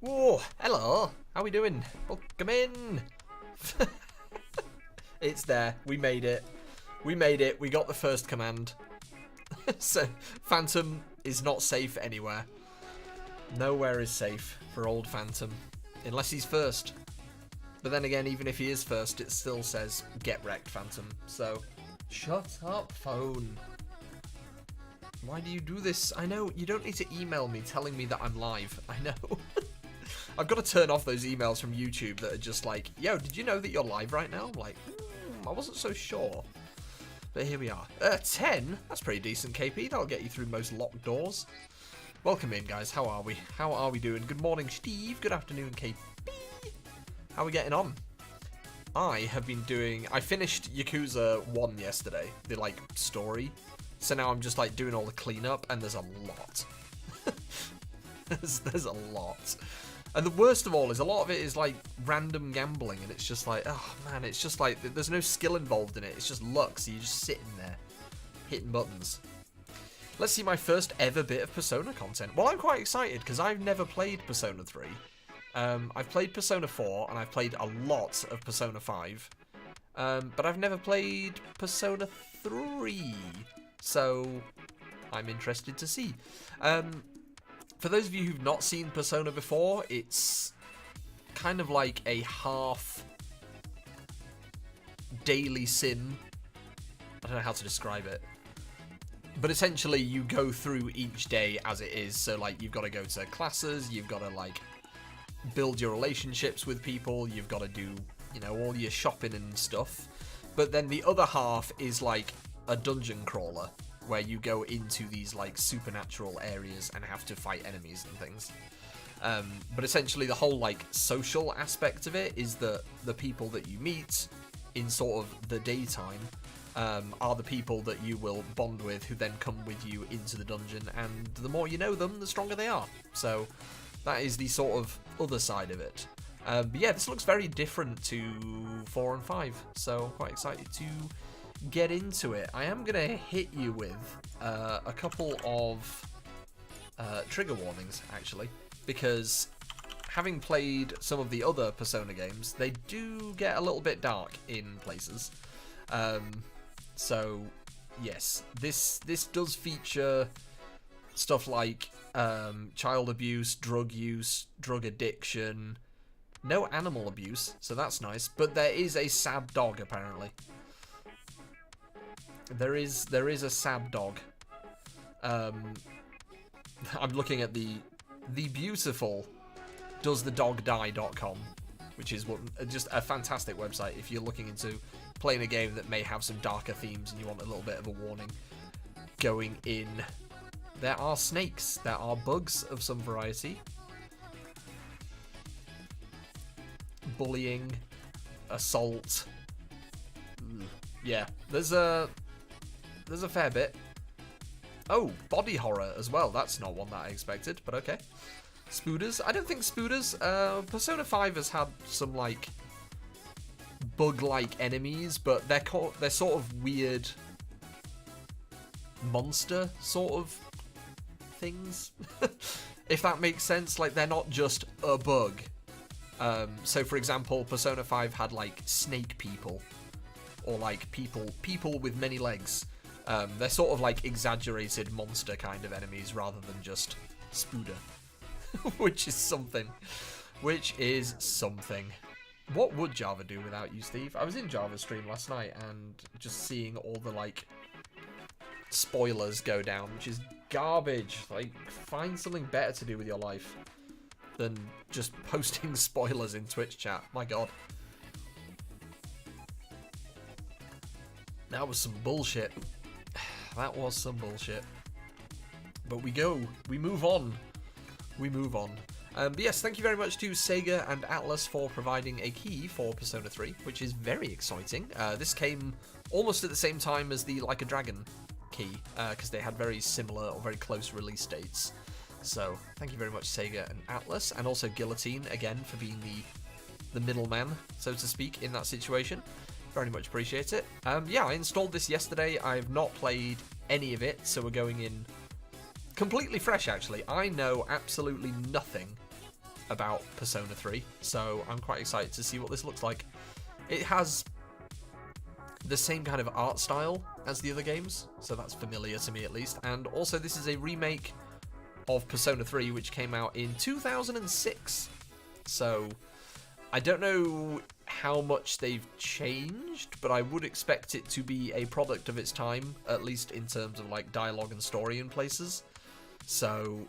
Whoa, hello. How we doing? Welcome in. It's there. We made it. We made it. We got the first command. So, Phantom is not safe anywhere. Nowhere is safe for old Phantom. Unless he's first. But then again, even if he is first, it still says, get wrecked, Phantom. So, shut up, phone. Why do you do this? I know, you don't need to email me telling me that I'm live. I know. I've got to turn off those emails from YouTube that are just like, yo, did you know that you're live right now? I'm like, I wasn't so sure. But here we are. 10? That's pretty decent, KP. That'll get you through most locked doors. Welcome in, guys. How are we? How are we doing? Good morning, Steve. Good afternoon, KP. How are we getting on? I have been doing... I finished Yakuza 1 yesterday, the, like, story. So now I'm just, like, doing all the cleanup, and there's a lot. there's a lot. And the worst of all is a lot of it is, like, random gambling, and it's just like, oh, man, it's just like, there's no skill involved in it. It's just luck, so you're just sitting there, hitting buttons. Let's see my first ever bit of Persona content. Well, I'm quite excited, because I've never played Persona 3. I've played Persona 4, and I've played a lot of Persona 5. But I've never played Persona 3. So, I'm interested to see. For those of you who've not seen Persona before, it's kind of like a half daily sim. I don't know how to describe it. But essentially, you go through each day as it is. So, like, you've got to go to classes, you've got to, like, build your relationships with people, you've got to do, you know, all your shopping and stuff. But then the other half is, like, a dungeon crawler, where you go into these, like, supernatural areas and have to fight enemies and things. But essentially the whole, like, social aspect of it is that the people that you meet in sort of the daytime are the people that you will bond with, who then come with you into the dungeon, and the more you know them, the stronger they are. So that is the sort of other side of it. But yeah, this looks very different to 4 and 5, so I'm quite excited to get into it. I am going to hit you with a couple of trigger warnings, actually, because having played some of the other Persona games, they do get a little bit dark in places. So, yes, this does feature stuff like child abuse, drug addiction, no animal abuse, so that's nice, but there is a sad dog, apparently. There is a sad dog. I'm looking at the beautiful doesthedogdie.com, which is just a fantastic website if you're looking into playing a game that may have some darker themes and you want a little bit of a warning going in. There are snakes. There are bugs of some variety. Bullying, assault. Yeah, there's a fair bit. Oh, body horror as well. That's not one that I expected, but okay. Spooders. I don't think spooders. Persona 5 has had some, like, bug-like enemies, but they're sort of weird monster sort of things. If that makes sense. Like, they're not just a bug. So, for example, Persona 5 had, like, snake people. Or, like, people with many legs. They're sort of like exaggerated monster kind of enemies rather than just spooder. Which is something. What would Java do without you, Steve? I was in Java's stream last night and just seeing all the, like, spoilers go down, which is garbage. Like, find something better to do with your life than just posting spoilers in Twitch chat. My god. That was some bullshit. That was some bullshit. But we move on. But yes, thank you very much to SEGA and Atlus for providing a key for Persona 3, which is very exciting. This came almost at the same time as the Like a Dragon key, because they had very similar or very close release dates. So, thank you very much, SEGA and Atlus, and also Guillotine, again, for being the middleman, so to speak, in that situation. Very much appreciate it. Yeah, I installed this yesterday. I've not played any of it, so we're going in completely fresh, actually. I know absolutely nothing about Persona 3, so I'm quite excited to see what this looks like. It has the same kind of art style as the other games, so that's familiar to me at least. And also, this is a remake of Persona 3, which came out in 2006. So I don't know how much they've changed, but I would expect it to be a product of its time, at least in terms of like dialogue and story in places. So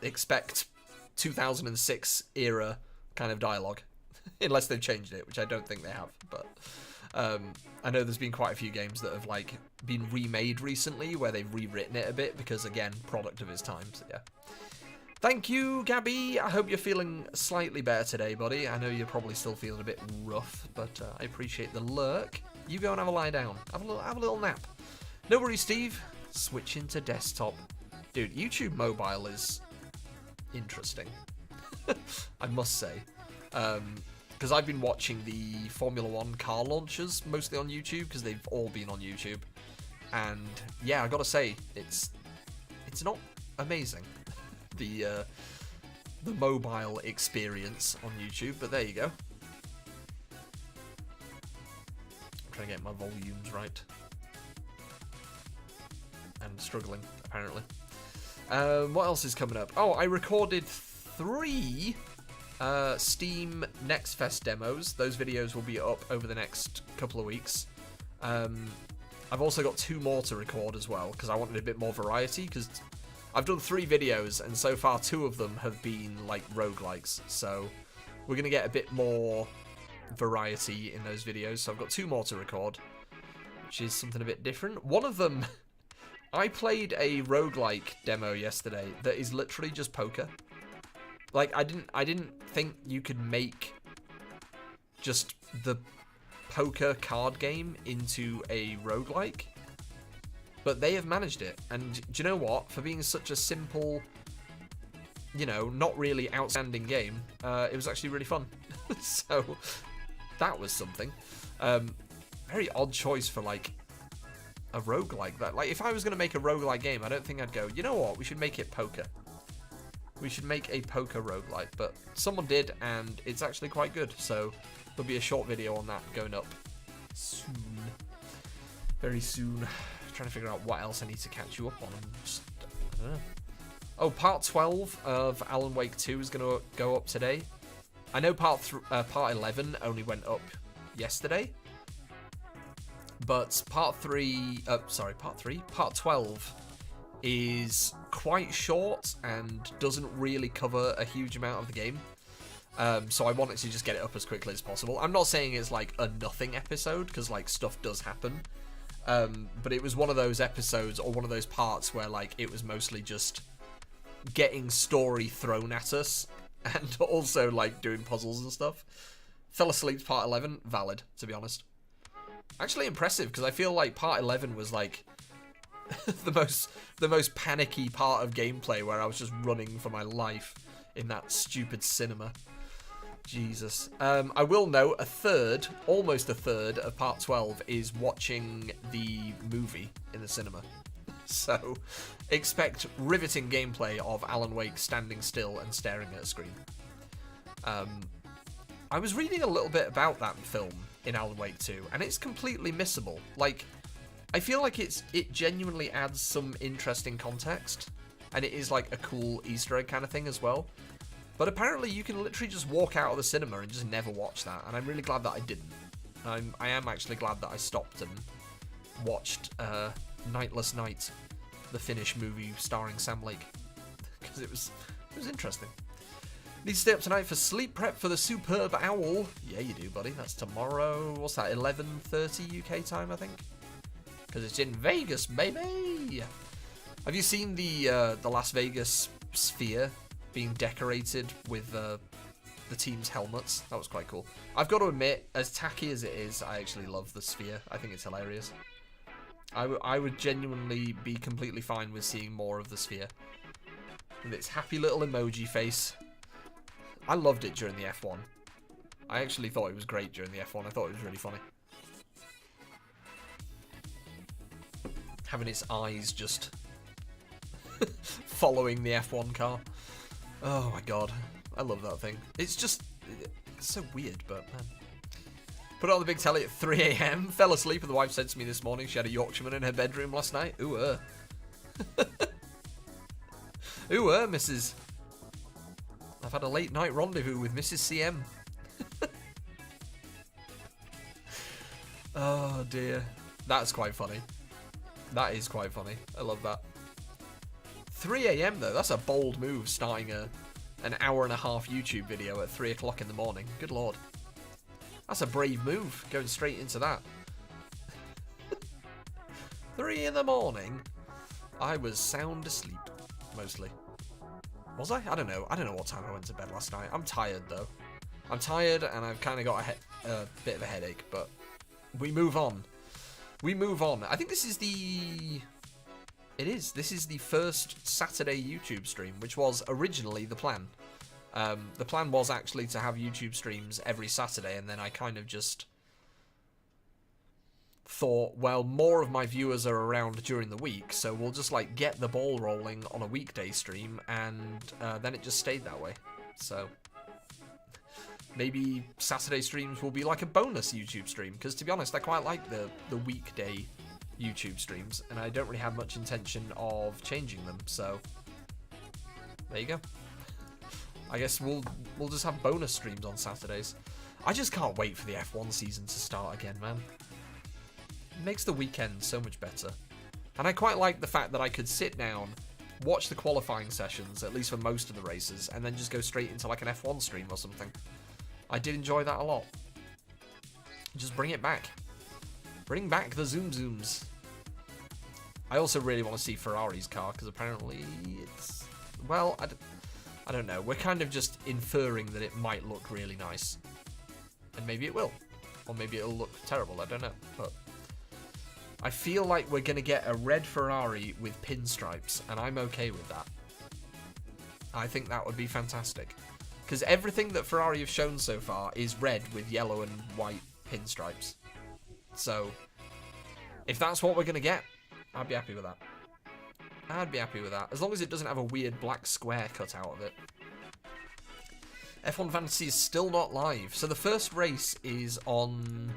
expect 2006 era kind of dialogue, unless they've changed it, which I don't think they have. But I know there's been quite a few games that have like been remade recently where they've rewritten it a bit because, again, product of its time. So yeah. Thank you, Gabby. I hope you're feeling slightly better today, buddy. I know you're probably still feeling a bit rough, but I appreciate the lurk. You go and have a lie down. Have a little nap. No worries, Steve. Switching to desktop. Dude, YouTube mobile is interesting. I must say. Because I've been watching the Formula 1 car launches mostly on YouTube, because they've all been on YouTube. And yeah, I gotta say, it's not amazing. The mobile experience on YouTube, but there you go. I'm trying to get my volumes right. And struggling, apparently. What else is coming up? Oh, I recorded 3 Steam Next Fest demos. Those videos will be up over the next couple of weeks. I've also got 2 more to record as well, because I wanted a bit more variety, because I've done 3 videos, and so far 2 of them have been, like, roguelikes, so we're going to get a bit more variety in those videos, so I've got 2 more to record, which is something a bit different. One of them, I played a roguelike demo yesterday that is literally just poker. Like, I didn't think you could make just the poker card game into a roguelike. But they have managed it, and do you know what? For being such a simple, you know, not really outstanding game, it was actually really fun. So, that was something. Very odd choice for, like, a roguelike. That, like, if I was going to make a roguelike game, I don't think I'd go, you know what? We should make it poker. We should make a poker roguelike. But someone did, and it's actually quite good. So, there'll be a short video on that going up soon. Very soon. Trying to figure out what else I need to catch you up on. I don't know. Oh, part 12 of Alan Wake 2 is going to go up today. I know part 11 only went up yesterday, but part 12 is quite short and doesn't really cover a huge amount of the game. So I wanted to just get it up as quickly as possible. I'm not saying it's like a nothing episode, because like stuff does happen. But it was one of those episodes, or one of those parts where, like, it was mostly just getting story thrown at us, and also, like, doing puzzles and stuff. Fell asleep to part 11, valid, to be honest. Actually impressive, because I feel like part 11 was, like, the most panicky part of gameplay, where I was just running for my life in that stupid cinema. Jesus. I will note almost a third of part 12 is watching the movie in the cinema. So, expect riveting gameplay of Alan Wake standing still and staring at a screen. I was reading a little bit about that film in Alan Wake 2, and it's completely missable. Like, I feel like it genuinely adds some interesting context, and it is like a cool Easter egg kind of thing as well. But apparently you can literally just walk out of the cinema and just never watch that, and I'm really glad that I didn't. I am actually glad that I stopped and watched Nightless Night, the Finnish movie starring Sam Lake, because it was interesting. Need to stay up tonight for sleep prep for the superb owl. Yeah, you do, buddy. That's tomorrow. What's that? 11:30 UK time, I think. Because it's in Vegas, baby. Have you seen the Las Vegas sphere being decorated with the team's helmets? That was quite cool. I've got to admit, as tacky as it is, I actually love the sphere. I think it's hilarious. I would genuinely be completely fine with seeing more of the sphere. With its happy little emoji face. I loved it during the F1. I actually thought it was great during the F1. I thought it was really funny. Having its eyes just following the F1 car. Oh my god. I love that thing. It's just, it's so weird, but man. Put it on the big telly at 3 a.m. Fell asleep and the wife said to me this morning she had a Yorkshireman in her bedroom last night. Ooh, Ooh, Mrs. I've had a late night rendezvous with Mrs. CM. Oh dear. That's quite funny. That is quite funny. I love that. 3 a.m. though, that's a bold move, starting an hour and a half YouTube video at 3 o'clock in the morning. Good lord. That's a brave move, going straight into that. 3 in the morning. I was sound asleep, mostly. Was I? I don't know. I don't know what time I went to bed last night. I'm tired, though. I'm tired, and I've kind of got a bit of a headache, but we move on. We move on. I think this is the... It is. This is the first Saturday YouTube stream, which was originally the plan. The plan was actually to have YouTube streams every Saturday, and then I kind of just thought, well, more of my viewers are around during the week, so we'll just like get the ball rolling on a weekday stream, and then it just stayed that way. So maybe Saturday streams will be like a bonus YouTube stream, because to be honest, I quite like the weekday YouTube streams, and I don't really have much intention of changing them, so there you go. I guess we'll just have bonus streams on Saturdays. I just can't wait for the F1 season to start again, man. It makes the weekend so much better. And I quite like the fact that I could sit down, watch the qualifying sessions, at least for most of the races, and then just go straight into like an F1 stream or something. I did enjoy that a lot. Just bring it back. Bring back the Zoom Zooms. I also really want to see Ferrari's car, because apparently it's... Well, I don't know. We're kind of just inferring that it might look really nice. And maybe it will. Or maybe it'll look terrible. I don't know. But I feel like we're going to get a red Ferrari with pinstripes, and I'm okay with that. I think that would be fantastic. Because everything that Ferrari have shown so far is red with yellow and white pinstripes. So, if that's what we're going to get, I'd be happy with that. I'd be happy with that. As long as it doesn't have a weird black square cut out of it. F1 Fantasy is still not live. So the first race is on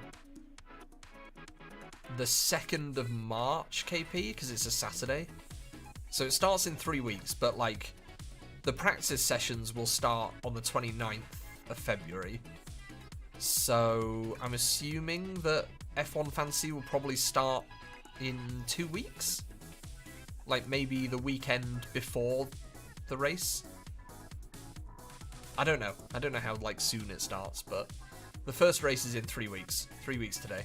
the 2nd of March, KP, because it's a Saturday. So it starts in 3 weeks, but like the practice sessions will start on the 29th of February. So I'm assuming that F1 Fantasy will probably start in 2 weeks. Like maybe the weekend before the race. I don't know. I don't know how like soon it starts, but the first race is in 3 weeks. 3 weeks today.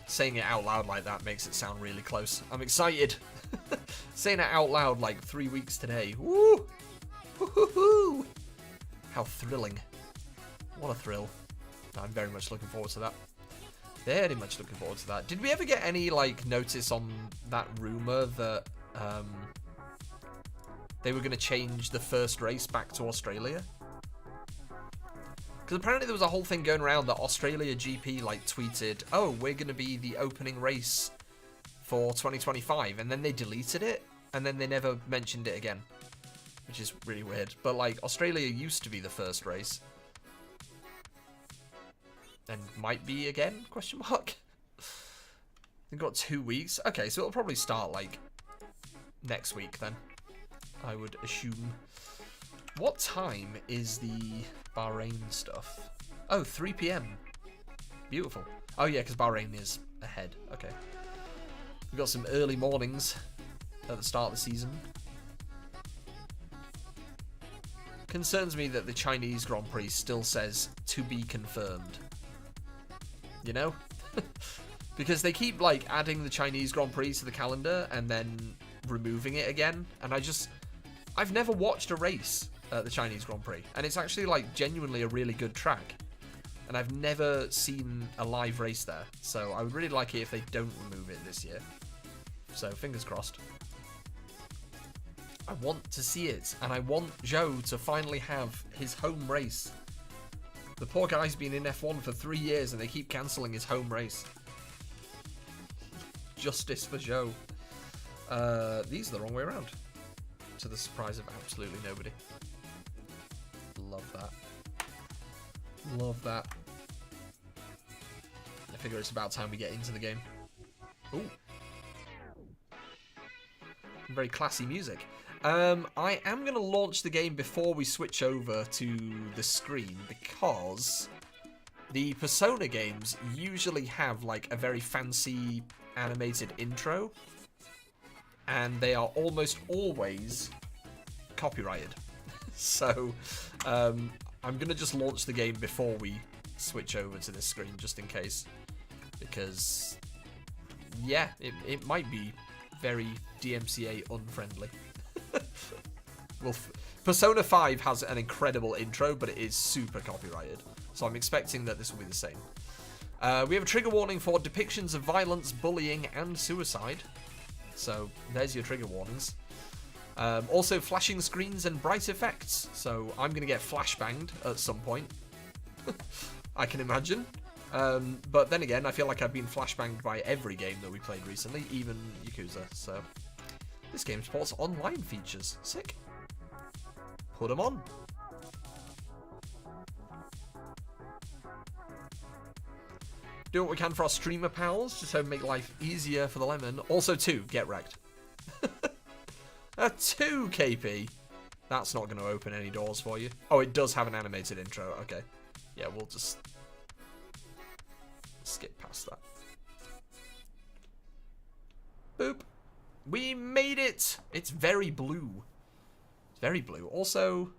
Saying it out loud like that makes it sound really close. I'm excited. Saying it out loud like 3 weeks today. Woo! Woo-hoo-hoo! How thrilling. What a thrill. I'm very much looking forward to that. Very much looking forward to that. Did we ever get any like notice on that rumor that they were going to change the first race back to Australia? Because apparently there was a whole thing going around that Australia GP like tweeted, oh, we're going to be the opening race for 2025, and then they deleted it, and then they never mentioned it again, which is really weird. But like Australia used to be the first race. And might be again, question mark. We've got 2 weeks. Okay, so it'll probably start like next week then, I would assume. What time is the Bahrain stuff? Oh, 3 PM. Beautiful. Oh yeah, because Bahrain is ahead. Okay. We've got some early mornings at the start of the season. Concerns me that the Chinese Grand Prix still says to be confirmed. You know? Because they keep like adding the Chinese Grand Prix to the calendar and then removing it again, and I've never watched a race at the Chinese Grand Prix, and it's actually like genuinely a really good track, and I've never seen a live race there, so I would really like it if they don't remove it this year. So fingers crossed. I want to see it, and I want Zhou to finally have his home race. The poor guy's been in F1 for 3 years and they keep cancelling his home race. Justice for Zhou. These are the wrong way around. To the surprise of absolutely nobody. Love that. I figure it's about time we get into the game. Ooh. Very classy music. I am going to launch the game before we switch over to the screen because the Persona games usually have like a very fancy animated intro and they are almost always copyrighted. So I'm going to just launch the game before we switch over to this screen just in case because yeah, it might be very DMCA unfriendly. Well, Persona 5 has an incredible intro, but it is super copyrighted. So I'm expecting that this will be the same. We have a trigger warning for depictions of violence, bullying, and suicide. So there's your trigger warnings. Also flashing screens and bright effects. So I'm going to get flashbanged at some point. I can imagine. But then again, I feel like I've been flashbanged by every game that we played recently, even Yakuza. So this game supports online features. Sick. Put them on. Do what we can for our streamer pals, just to make life easier for the lemon. Also, 2, get wrecked. A 2 KP. That's not going to open any doors for you. Oh, it does have an animated intro. Okay. Yeah, we'll just skip past that. Boop. We made it. It's very blue. It's very blue. Also,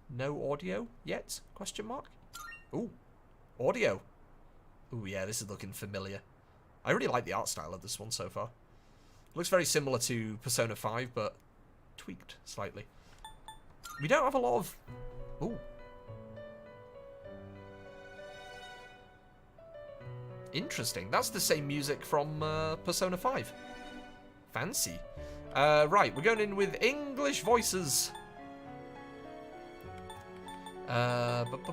no audio yet? Question mark. Ooh. Audio. Ooh, yeah, this is looking familiar. I really like the art style of this one so far. Looks very similar to Persona 5, but tweaked slightly. We don't have a lot of... Ooh. Interesting. That's the same music from Persona 5. Fancy. Right, we're going in with English voices. It's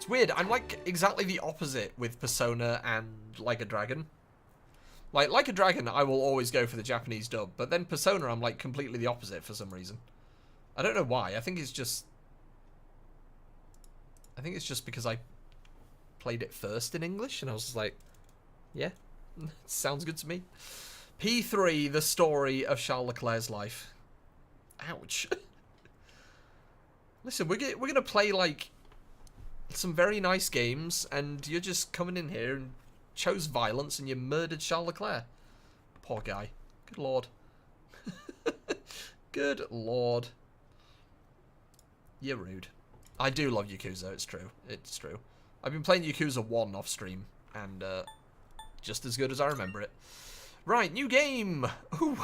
weird. I'm like exactly the opposite with Persona and Like a Dragon. Like a Dragon, I will always go for the Japanese dub, but then Persona, I'm like completely the opposite for some reason. I don't know why. I think it's just because I played it first in English, and I was just like, yeah, sounds good to me. P3, the story of Charles Leclerc's life. Ouch. Listen, we're gonna play like some very nice games, and you're just coming in here and chose violence, and you murdered Charles Leclerc. Poor guy. Good lord. Good lord. You're rude. I do love Yakuza. It's true. It's true. I've been playing Yakuza 1 off stream, and just as good as I remember it. Right, new game. Ooh.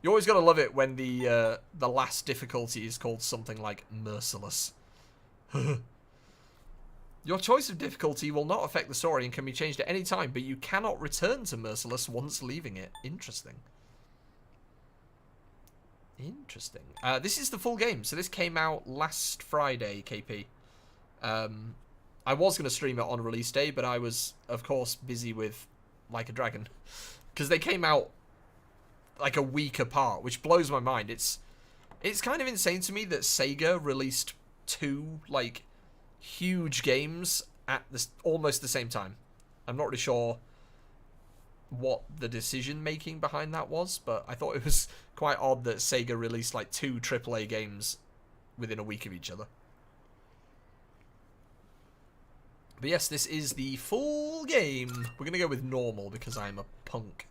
You always gotta love it when the last difficulty is called something like Merciless. Your choice of difficulty will not affect the story and can be changed at any time, but you cannot return to Merciless once leaving it. Interesting. Interesting. This is the full game, so this came out last Friday, KP. I was going to stream it on release day, but I was, of course, busy with Like a Dragon. Because they came out like a week apart, which blows my mind. It's kind of insane to me that SEGA released 2, like, huge games at almost the same time. I'm not really sure what the decision making behind that was, but I thought it was quite odd that SEGA released like 2 AAA games within a week of each other. But yes, this is the full game. We're gonna go with normal because I'm a punk.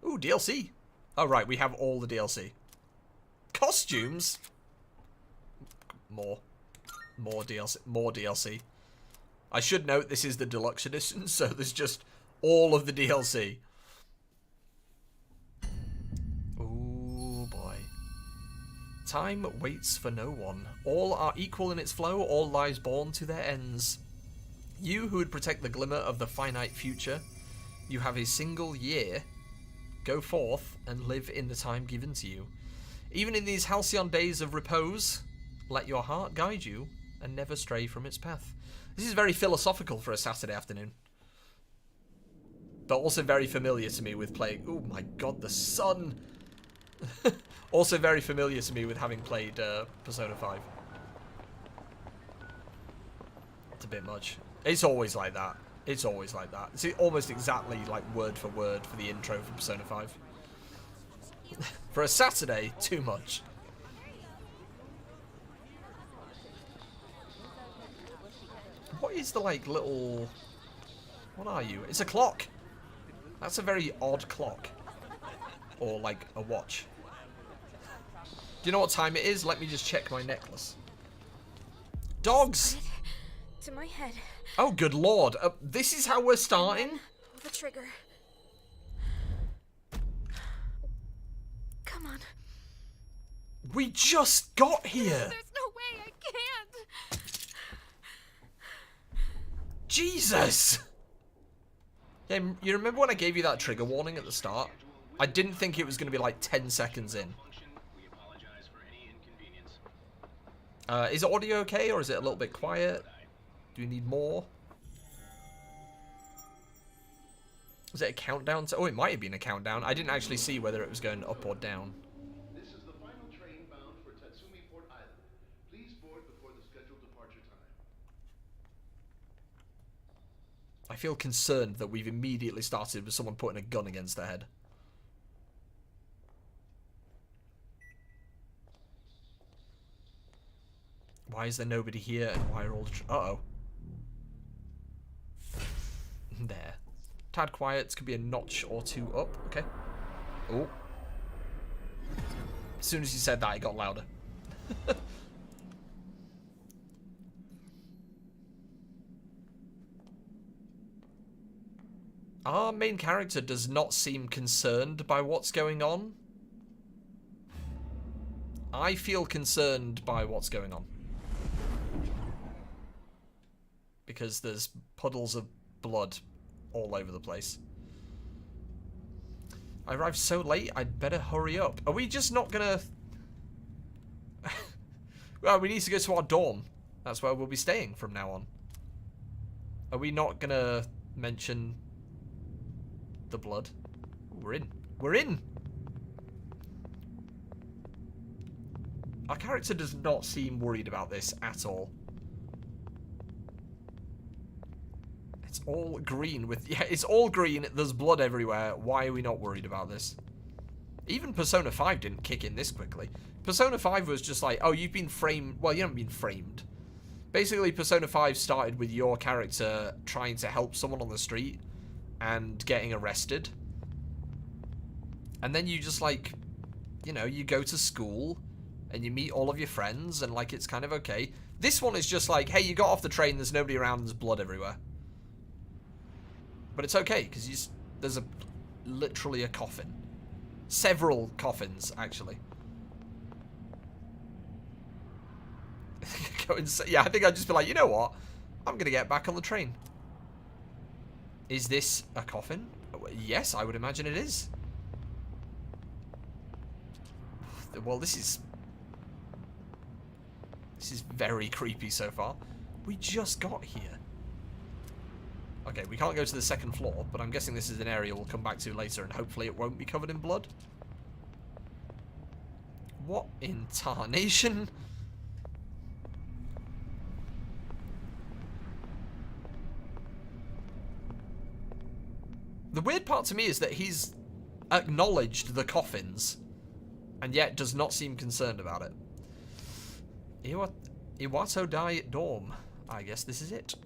Ooh, DLC. Oh right, we have all the DLC. Costumes. More DLC. More DLC. I should note this is the deluxe edition, so there's just all of the DLC. Ooh, boy. Time waits for no one. All are equal in its flow, all lives born to their ends. You who would protect the glimmer of the finite future, you have a single year. Go forth and live in the time given to you. Even in these halcyon days of repose, let your heart guide you and never stray from its path. This is very philosophical for a Saturday afternoon. But also very familiar to me with playing... Oh my god, the sun! Also very familiar to me with having played Persona 5. It's a bit much. It's always like that. It's always like that. It's almost exactly like word for word for the intro for Persona 5. For a Saturday, too much. What is the like little... What are you? It's a clock. That's a very odd clock. Or like a watch. Do you know what time it is? Let me just check my necklace. Dogs! To my head. Oh, good lord. This is how we're starting? The trigger. Come on. We just got here. There's no way I can't. Jesus! Yeah, you remember when I gave you that trigger warning at the start? I didn't think it was going to be like 10 seconds in. Is audio okay, or is it a little bit quiet? Do you need more? Was it a countdown? Oh, it might have been a countdown. I didn't actually see whether it was going up or down. This is the final train bound for Tatsumi Port Island. Please board before the scheduled departure time. I feel concerned that we've immediately started with someone putting a gun against their head. Why is there nobody here, and why are all the... Uh-oh. There. Tad quiet. Could be a notch or two up. Okay. Oh. As soon as you said that, it got louder. Our main character does not seem concerned by what's going on. I feel concerned by what's going on. Because there's puddles of blood all over the place. I arrived so late, I'd better hurry up. Are we just not gonna... Well, we need to go to our dorm. That's where we'll be staying from now on. Are we not gonna mention the blood? We're in. We're in! Our character does not seem worried about this at all. It's all green with... Yeah, it's all green. There's blood everywhere. Why are we not worried about this? Even Persona 5 didn't kick in this quickly. Persona 5 was just like, oh, you've been framed... Well, you haven't been framed. Basically, Persona 5 started with your character trying to help someone on the street and getting arrested. And then you just, like, you know, you go to school and you meet all of your friends and, like, it's kind of okay. This one is just like, hey, you got off the train, there's nobody around, there's blood everywhere. But it's okay, because there's literally a coffin. Several coffins, actually. Yeah, I think I'd just be like, you know what? I'm going to get back on the train. Is this a coffin? Yes, I would imagine it is. Well, this is very creepy so far. We just got here. Okay, we can't go to the second floor, but I'm guessing this is an area we'll come back to later, and hopefully it won't be covered in blood. What in tarnation? The weird part to me is that he's acknowledged the coffins, and yet does not seem concerned about it. Iwato Dai Dorm. I guess this is it.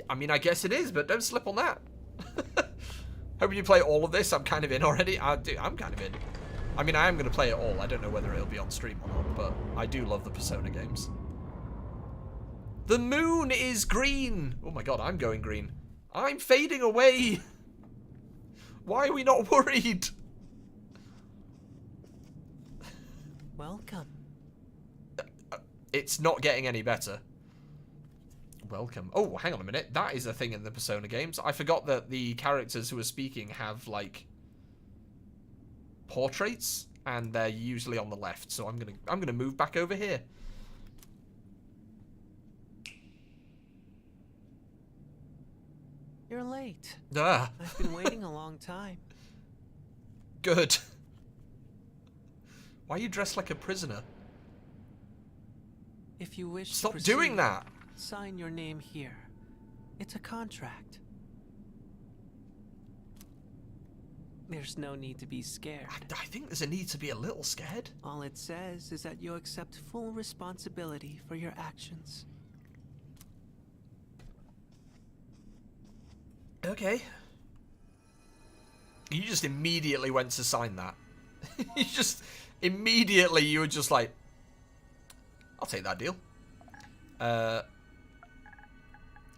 I mean, I guess it is, but don't slip on that. Hoping you play all of this. I'm kind of in already. I'm kind of in. I mean, I am going to play it all. I don't know whether it'll be on stream or not, but I do love the Persona games. The moon is green. Oh my god, I'm going green. I'm fading away. Why are we not worried? Welcome. It's not getting any better. Welcome. Oh, hang on a minute. That is a thing in the Persona games. I forgot that the characters who are speaking have, like, portraits, and they're usually on the left. So I'm gonna move back over here. You're late. Ah. I've been waiting a long time. Good. Why are you dressed like a prisoner? If you wish Stop to doing proceed, that! sign your name here. It's a contract. There's no need to be scared. I think there's a need to be a little scared. All it says is that you accept full responsibility for your actions. Okay. You just immediately went to sign that. You were just like, I'll take that deal.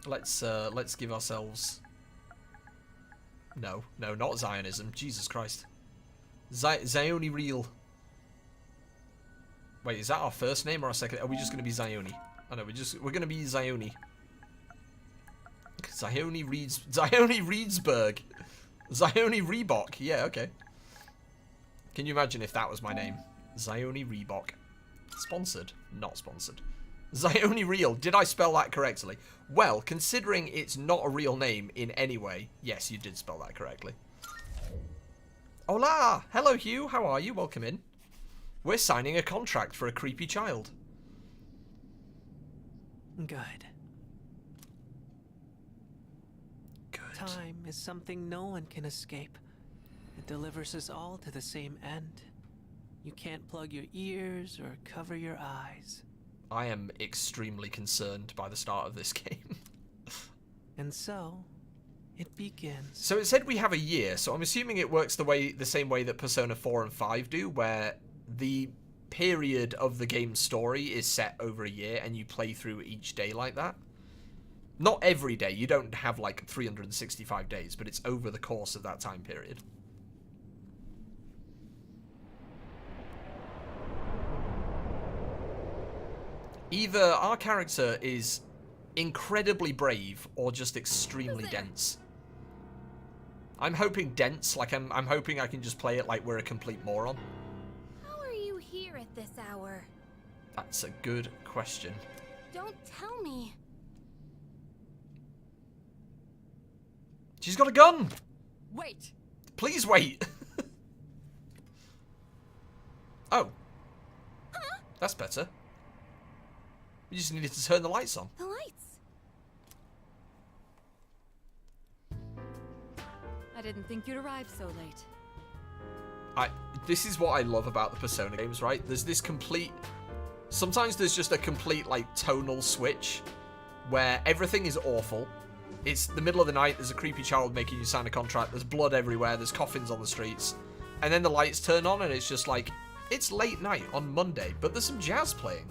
Let's give ourselves... No, not Zionism. Jesus Christ. ZionReel. Wait, is that our first name or our second? Are we just going to be Zioni? Oh no, we're going to be Zioni. Zioni Reedsburg. Zioni Reebok. Yeah, okay. Can you imagine if that was my name? Zioni Reebok. Sponsored? Not sponsored. ZionReel. Did I spell that correctly? Well, considering it's not a real name in any way, yes, you did spell that correctly. Hola! Hello, Hugh. How are you? Welcome in. We're signing a contract for a creepy child. Good. Time is something no one can escape. It delivers us all to the same end. You can't plug your ears or cover your eyes. I am extremely concerned by the start of this game. And so, it begins. So it said we have a year, so I'm assuming it works the same way that Persona 4 and 5 do, where the period of the game's story is set over a year and you play through each day like that. Not every day, you don't have like 365 days, but it's over the course of that time period. Either our character is incredibly brave or just extremely dense. I'm hoping dense, like I'm hoping I can just play it like we're a complete moron. How are you here at this hour? That's a good question. Don't tell me. She's got a gun! Wait. Please wait! Oh. Huh? That's better. We just needed to turn the lights on. The lights. I didn't think you'd arrive so late. This is what I love about the Persona games, right? There's this complete... Sometimes there's just a complete, like, tonal switch where everything is awful. It's the middle of the night, there's a creepy child making you sign a contract, there's blood everywhere, there's coffins on the streets. And then the lights turn on and it's just like, it's late night on Monday, but there's some jazz playing.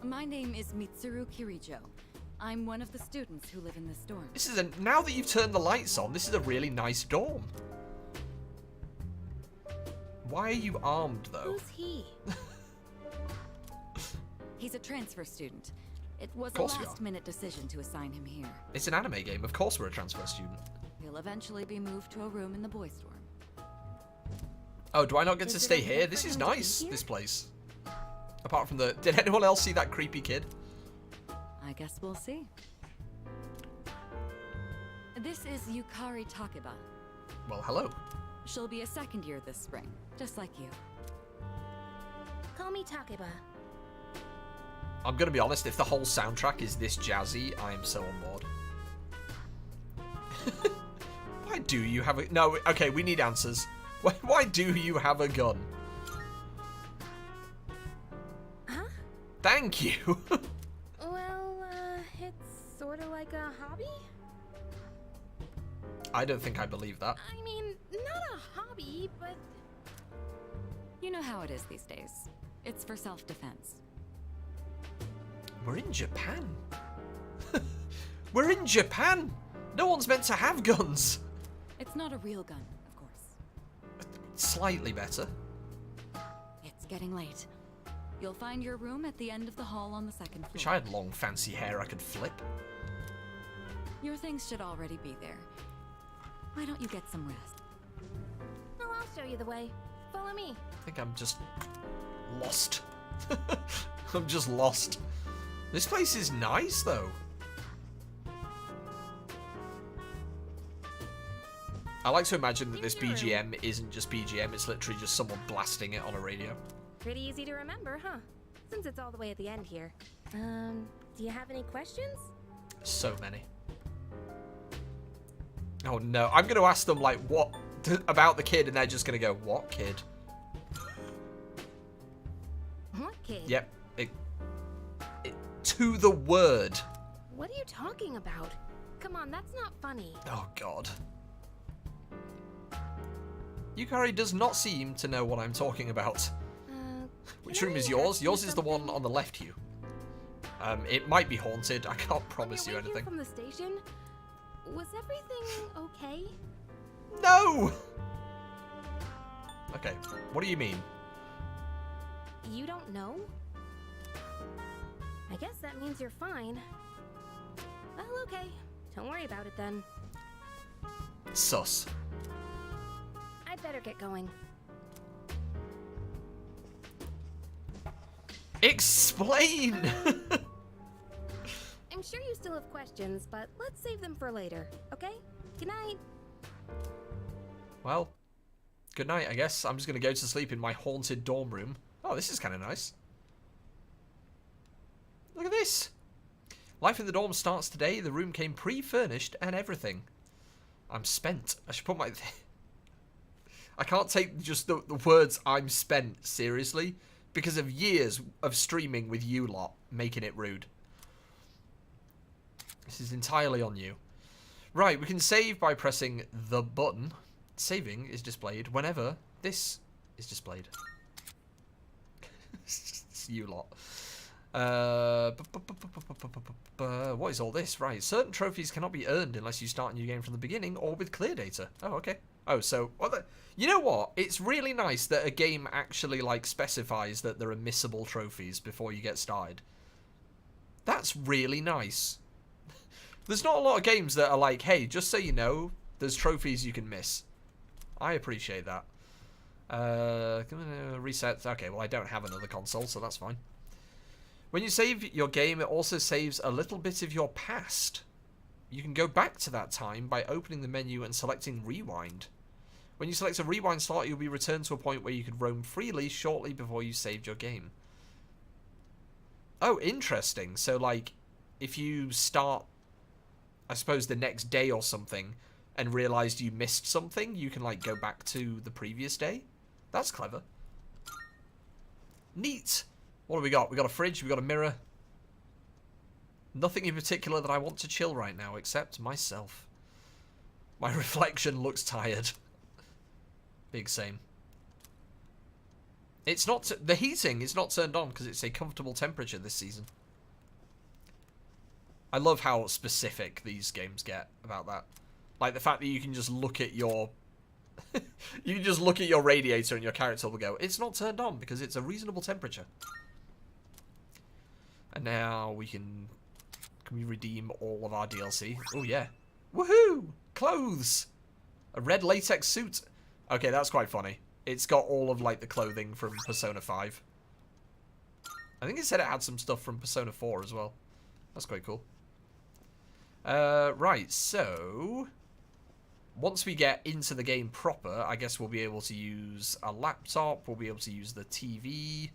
My name is Mitsuru Kirijo. I'm one of the students who live in this dorm. This is now that you've turned the lights on, this is a really nice dorm. Why are you armed, though? Who's he? He's a transfer student. It was a course we are. last-minute decision to assign him here. It's an anime game, of course we're a transfer student. He'll eventually be moved to a room in the boys' dorm. Oh, do I not get to Is it stay okay here? for This is him to be nice, here? this place. Apart from the... Did anyone else see that creepy kid? I guess we'll see. This is Yukari Takeba. Well, hello. She'll be a second year this spring, just like you. Call me Takeba. I'm gonna be honest, if the whole soundtrack is this jazzy, I am so on board. Why do you have a... No, okay, we need answers. Why do you have a gun? Huh? Thank you. Well, it's sort of like a hobby? I don't think I believe that. I mean, not a hobby, but... You know how it is these days. It's for self-defense. We're in Japan. We're in Japan. No one's meant to have guns. It's not a real gun, of course. Slightly better. It's getting late. You'll find your room at the end of the hall on the second Wish floor. I had long, fancy hair I could flip. Your things should already be there. Why don't you get some rest? Well, I'll show you the way. Follow me. I think I'm just lost. I'm just lost. This place is nice, though. I like to imagine that this BGM isn't just BGM, it's literally just someone blasting it on a radio. Pretty easy to remember, huh? Since it's all the way at the end here. Do you have any questions? So many. Oh no, I'm going to ask them like what about the kid and they're just going to go, what kid? What kid? Yep. To the word. What are you talking about? Come on, that's not funny. Oh god. Yukari does not seem to know what I'm talking about. Which Can room I is yours? ask you Yours is the one something? on the left, Hugh. It might be haunted. I can't promise you On your way here anything. from the station, was everything okay? No! Okay, what do you mean? You don't know? I guess that means you're fine. Well, okay. Don't worry about it then. Sus. I'd better get going. Explain! I'm sure you still have questions, but let's save them for later, okay? Good night. Well, good night, I guess. I'm just going to go to sleep in my haunted dorm room. Oh, this is kind of nice. Look at this. Life in the dorm starts today. The room came pre-furnished and everything. I'm spent. I should put my... I can't take just the words I'm spent seriously because of years of streaming with you lot making it rude. This is entirely on you. Right, we can save by pressing the button. Saving is displayed whenever this is displayed. It's you lot. What is all this? Right, certain trophies cannot be earned unless you start a new game from the beginning or with clear data. Oh, okay. Oh, so you know what? It's really nice that a game actually like specifies that there are missable trophies before you get started. That's really nice. There's not a lot of games that are like, hey, just so you know, there's trophies you can miss. I appreciate that. Reset. Okay, well, I don't have another console, so that's fine. When you save your game, it also saves a little bit of your past. You can go back to that time by opening the menu and selecting Rewind. When you select a rewind slot, you'll be returned to a point where you could roam freely shortly before you saved your game. Oh, interesting. So, like, if you start, I suppose, the next day or something and realized you missed something, you can, like, go back to the previous day? That's clever. Neat. What do we got? We got a fridge, we got a mirror. Nothing in particular that I want to chill right now, except myself. My reflection looks tired. Big same. It's not... the heating is not turned on because it's a comfortable temperature this season. I love how specific these games get about that. Like the fact that you can just look at your... you can just look at your radiator and your character will go, it's not turned on because it's a reasonable temperature. And now we can... Can we redeem all of our DLC? Oh, yeah. Woohoo! Clothes! A red latex suit. Okay, that's quite funny. It's got all of, like, the clothing from Persona 5. I think it said it had some stuff from Persona 4 as well. That's quite cool. Right, so... Once we get into the game proper, I guess we'll be able to use a laptop, we'll be able to use the TV...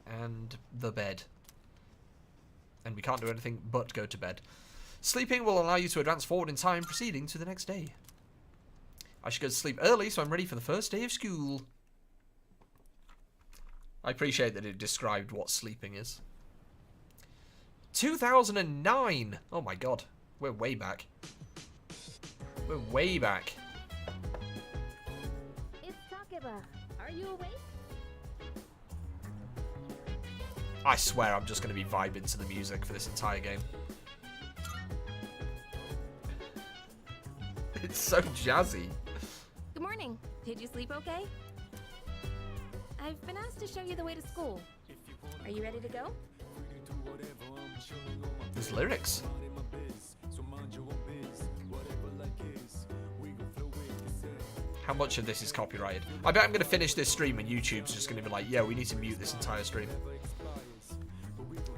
and the bed. And we can't do anything but go to bed. Sleeping will allow you to advance forward in time, proceeding to the next day. I should go to sleep early so I'm ready for the first day of school. I appreciate that it described what sleeping is. 2009! Oh my god. We're way back. We're way back. It's Takeba. Are you awake? I swear I'm just going to be vibing to the music for this entire game. It's so jazzy. Good morning. Did you sleep okay? I've been asked to show you the way to school. Are you ready to go? There's lyrics. How much of this is copyrighted? I bet I'm going to finish this stream and YouTube's just going to be like, yeah, we need to mute this entire stream.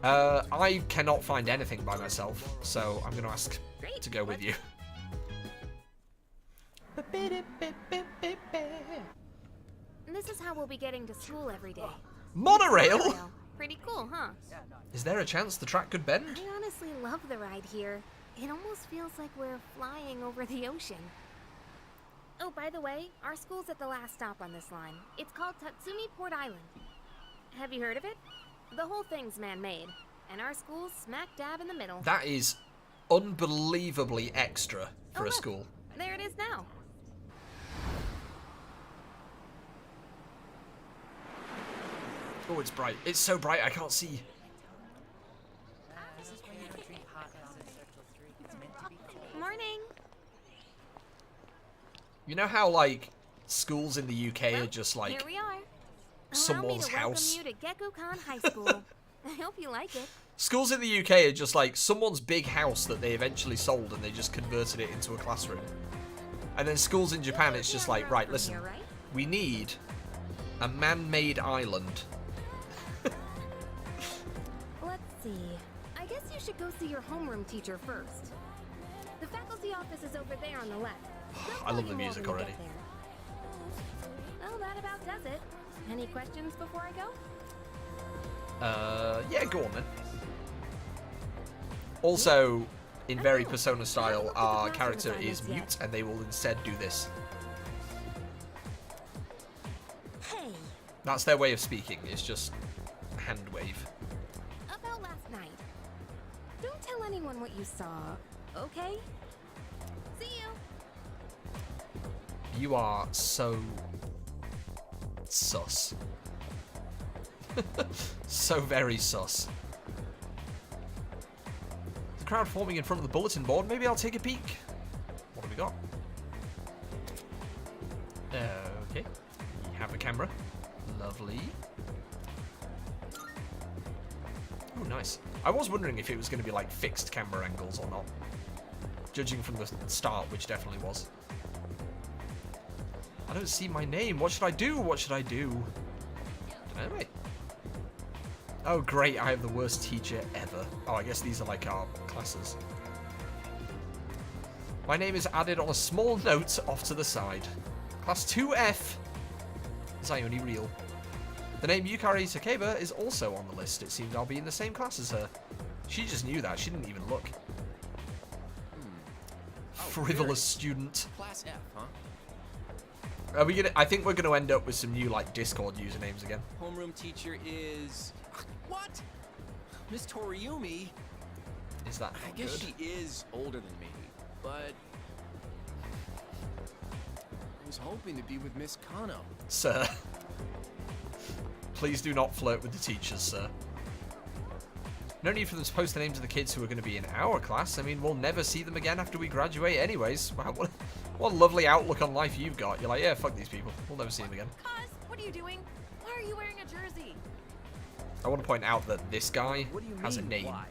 I cannot find anything by myself, so I'm going to ask to go with you. This is how we'll be getting to school every day. Monorail? Pretty cool, huh? Is there a chance the track could bend? I honestly love the ride here. It almost feels like we're flying over the ocean. Oh, by the way, our school's at the last stop on this line. It's called Tatsumi Port Island. Have you heard of it? The whole thing's man-made, and our school's smack dab in the middle. That is unbelievably extra for a look, school. There it is now. Oh, it's bright. It's so bright I can't see. Morning. You know how, like, schools in the UK Well, are just like here we are. someone's house? Allow me to welcome you to Gekukan High School. I hope you like it. Schools in the UK are just like someone's big house that they eventually sold and they just converted it into a classroom. And then schools in Japan, it's just like, right, listen, Here, right? we need a man-made island. Let's see. I guess you should go see your homeroom teacher first. The faculty office is over there on the left. They'll I tell love the you more music when you already. get there. Well, that about does it. Any questions before I go? Yeah, go on then. Also, in very Persona style, our character is mute and they will instead do this. Hey, That's their way of speaking, it's just hand wave. about last night. Don't tell anyone what you saw, okay? See you. You are so sus. So very sus. The crowd forming in front of the bulletin board. Maybe I'll take a peek. What have we got? Okay. We have a camera. Lovely. Oh, nice. I was wondering if it was going to be like fixed camera angles or not. Judging from the start, which definitely was. I don't see my name. What should I do? What should I do? Anyway. Oh, great. I have the worst teacher ever. Oh, I guess these are like our classes. My name is added on a small note off to the side. Class 2F. ZionReel. The name Yukari Takeba is also on the list. It seems I'll be in the same class as her. She just knew that. She didn't even look. Frivolous student. Class F, huh? Are we gonna? I think we're gonna end up with some new like Discord usernames again. Homeroom teacher is... What? Miss Toriumi? Is that I not guess good? she is older than me, but... I was hoping to be with Miss Kano. Sir. Please do not flirt with the teachers, sir. No need for them to post the names of the kids who are going to be in our class. I mean, we'll never see them again after we graduate anyways. Wow, what a lovely outlook on life you've got. You're like, yeah, fuck these people. We'll never see them again. Cuz, what are you doing? Why are you wearing a jersey? I want to point out that this guy What do you has a mean, name. why?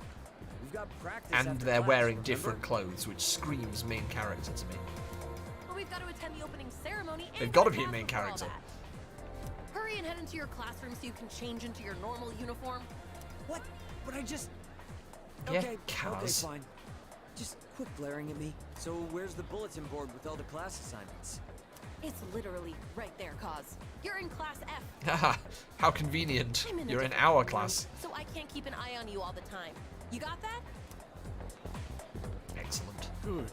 We've got practice And after they're class, wearing remember? different clothes, which screams main character to me. Well, we've got to attend the opening ceremony. and They've got to go be a class main before all character. that. Hurry and head into your classroom so you can change into your normal uniform. What? But I just... Yeah, Okay, Kaz. fine. Just quit glaring at me. So where's the bulletin board with all the class assignments? It's literally right there, Cause. You're in class F. Haha, how convenient. I'm in a You're in different our room, class. so I can't keep an eye on you all the time. You got that? Excellent. Good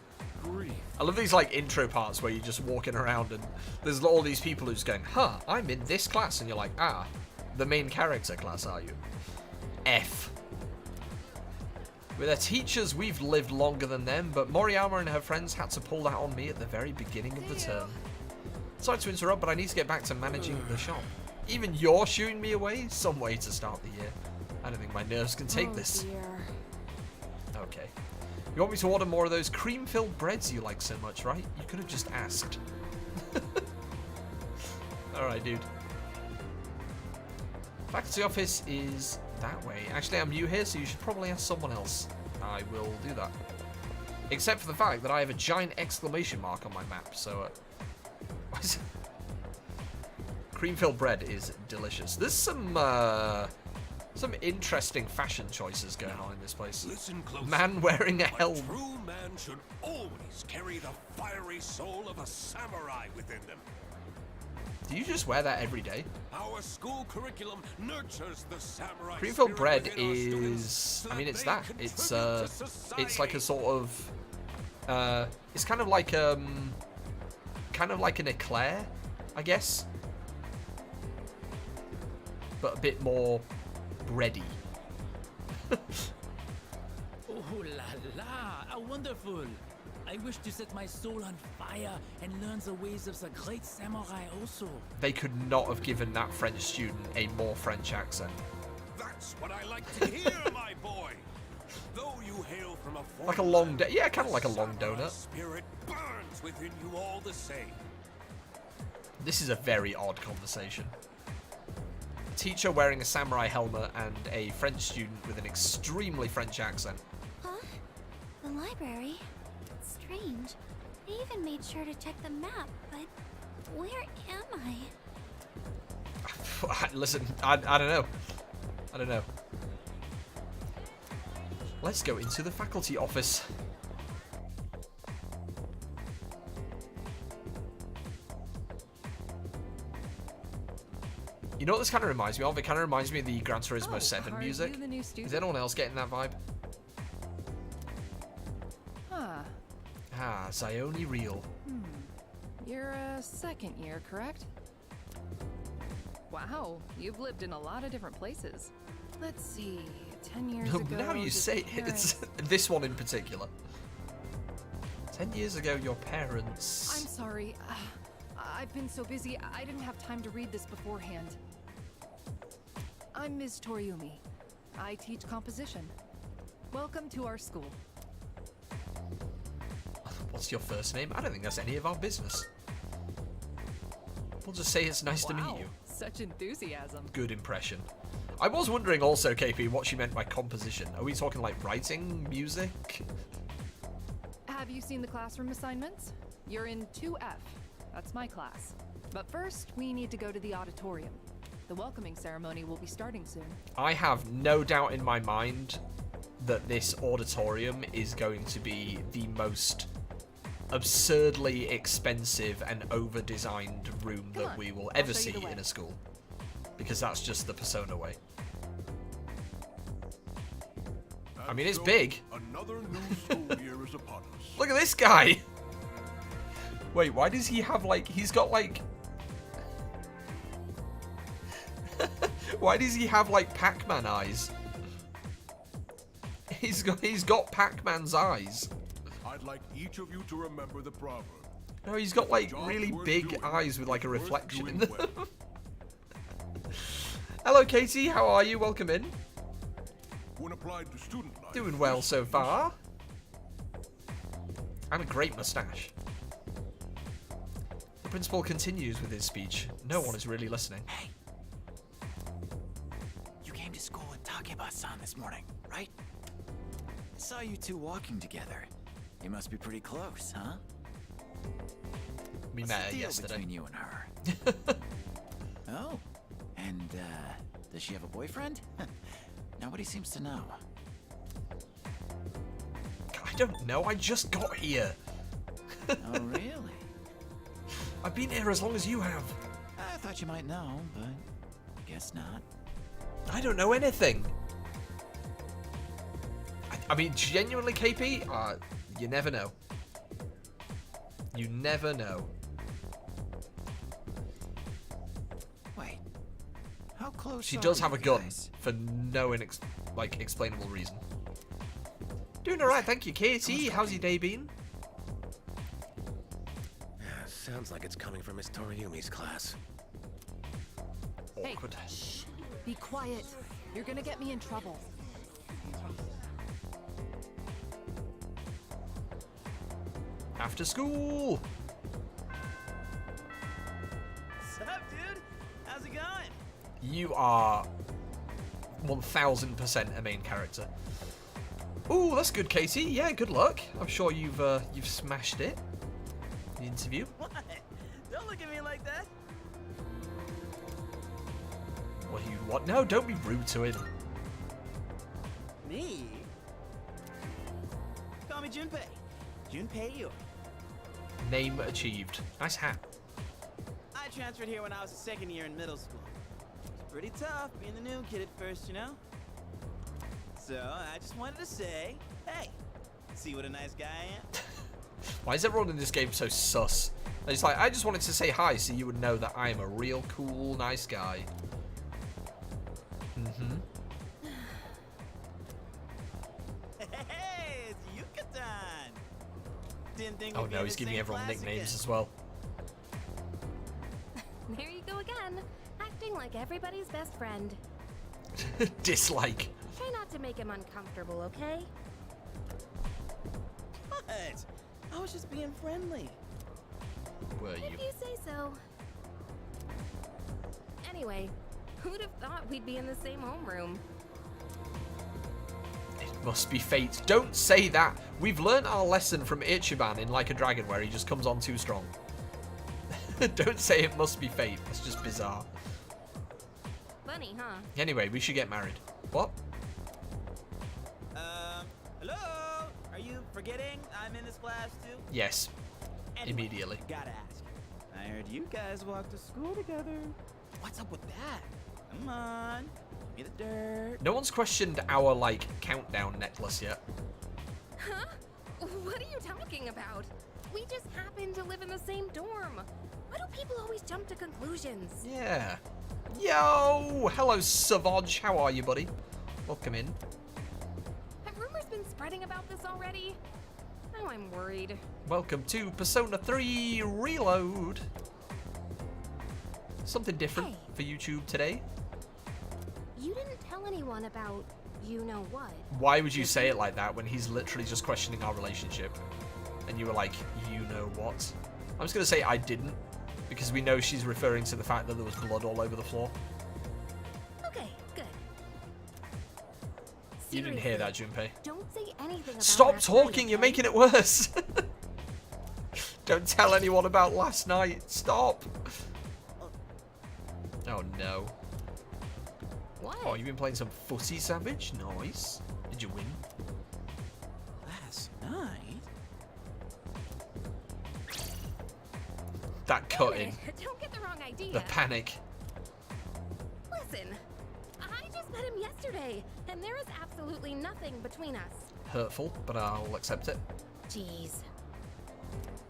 grief. I love these like intro parts where you're just walking around and there's all these people who's going, huh, I'm in this class. And you're like, ah, the main character class, are you? F. With our teachers, we've lived longer than them, but Moriyama and her friends had to pull that on me at the very beginning of the term. Sorry to interrupt, but I need to get back to managing the shop. Even you're shooing me away? Some way to start the year. I don't think my nerves can take this. Dear. Okay. You want me to order more of those cream-filled breads you like so much, right? You could have just asked. Alright, dude. Faculty office is that way. Actually, I'm new here, so you should probably ask someone else. I will do that. Except for the fact that I have a giant exclamation mark on my map, so... what is it? Cream-filled bread is delicious. There's some Some interesting fashion choices going on in this place. Listen close. Man wearing a A helm. true man should always carry the fiery soul of a samurai within them. Do you just wear that every day? Our school curriculum nurtures the samurai. Creamfield spirit bread within our students is, so I mean, that it's they that. It's contribute to it's like a society. sort of, it's kind of like an eclair, I guess, but a bit more bready. Oh la la, how wonderful! I wish to set my soul on fire and learn the ways of the great samurai also. They could not have given that French student a more French accent. That's what I like to hear, my boy. Though you hail from a Like a foreign long, land, yeah, kind of like a the long samurai donut. Spirit burns within you all the same. This is a very odd conversation. A teacher wearing a samurai helmet and a French student with an extremely French accent. Huh? The library? Strange. I even made sure to check the map, but where am I? Listen, I don't know. I don't know. Let's go into the faculty office. You know what this kind of reminds me of? It kind of reminds me of the Gran Turismo 7 are music. you the new student? Is anyone else getting that vibe? Huh. Ah, ZionReel. You're a second year, correct? Wow, you've lived in a lot of different places. Let's see, 10 years ago... Now you your say it, it's this one in particular. 10 years ago, your parents... I'm sorry. I've been so busy, I didn't have time to read this beforehand. I'm Ms. Toriumi. I teach composition. Welcome to our school. What's your first name? I don't think that's any of our business. We'll just say it's nice to meet Wow, you. such enthusiasm. Good impression. I was wondering also, KP, what she meant by composition. Are we talking like writing, music? Have you seen the classroom assignments? You're in 2F. That's my class. But first, we need to go to the auditorium. The welcoming ceremony will be starting soon. I have no doubt in my mind that this auditorium is going to be the most absurdly expensive and over-designed room Come that on, we will I'll ever show you see the way. in a school. Because that's just the Persona way. I mean, it's So, big. Another new school year is upon us. Look at this guy! Wait, why does he have, like, he's got, like... Why does he have, like, Pac-Man eyes? He's got Pac-Man's eyes. I'd like each of you to remember the proverb. No, he's got, like, Job really worth big doing eyes with, like, a is worth reflection in doing them. well. Hello, Katie. How are you? Welcome in. When applied to student life, Doing well this so means far. And a great mustache. The principal continues with his speech. No one is really listening. Hey. You came to school with Takeba-san this morning, right? I saw you two walking together. You must be pretty close, huh? We What's met the her deal yesterday. between you and her? Oh, and does she have a boyfriend? Nobody seems to know. I don't know. I just got here. Oh, really? I've been here as long as you have. I thought you might know, but guess not. I don't know anything. I mean, genuinely, KP, you never know. You never know. Wait, how close She are does you have a gun guys? for no explainable reason. Doing alright, thank you, Katie. How's your day been? Sounds like it's coming from Miss Toriumi's class. Hey, Awkward. shh. Be quiet. You're gonna get me in trouble. After school. Sup, dude? How's it going? You are 1000% a main character. Ooh, that's good, Katie. Yeah, good luck. I'm sure you've smashed it. The interview. What? Don't look at me like that. What? No, don't be rude to him. Me? Call me Junpei. Junpei Iori. Name achieved. Nice hat. I transferred here when I was a second year in middle school. It's pretty tough being the new kid at first, you know? So I just wanted to say, hey, see what a nice guy I am? Why is everyone in this game so sus? It's like, I just wanted to say hi so you would know that I am a real cool, nice guy. Hey, it's Yucatan! Didn't think Oh we'd be no, in he's the giving same everyone class nicknames again. as well. There you go again, acting like everybody's best friend. Dislike. Try not to make him uncomfortable, okay? What? I was just being friendly. Were you? If you say so. Anyway, who'd have thought we'd be in the same homeroom? It must be fate. Don't say that. We've learnt our lesson from Ichiban in Like a Dragon where he just comes on too strong. Don't say it must be fate. That's just bizarre. Funny, huh? Anyway, we should get married. What? Hello? Are you forgetting I'm in this class too? Yes. Anyway, Immediately. Gotta ask. I heard you guys walk to school together. What's up with that? Come on. Give me the dirt. No one's questioned our, like, countdown necklace yet. Huh? What are you talking about? We just happen to live in the same dorm. Why do people always jump to conclusions? Yeah. Yo! Hello, Savage. How are you, buddy? Welcome in. Have rumors been spreading about this already? Now I'm worried. Welcome to Persona 3 Reload. Something different for YouTube today. You didn't tell anyone about you know what. Why would you say it like that when he's literally just questioning our relationship? And you were like, you know what? I'm just going to say I didn't, because we know she's referring to the fact that there was blood all over the floor. Okay, good. You didn't hear that, Junpei. Don't say anything about Stop last talking, night, you're okay? making it worse. Don't tell anyone about last night. Stop. Oh no. What? Oh, you've been playing some footy, Savage? Nice. Did you win? Last night? That Wait a cutting. minute, don't get the wrong idea. The panic. Listen, I just met him yesterday, and there is absolutely nothing between us. Hurtful, but I'll accept it. Jeez.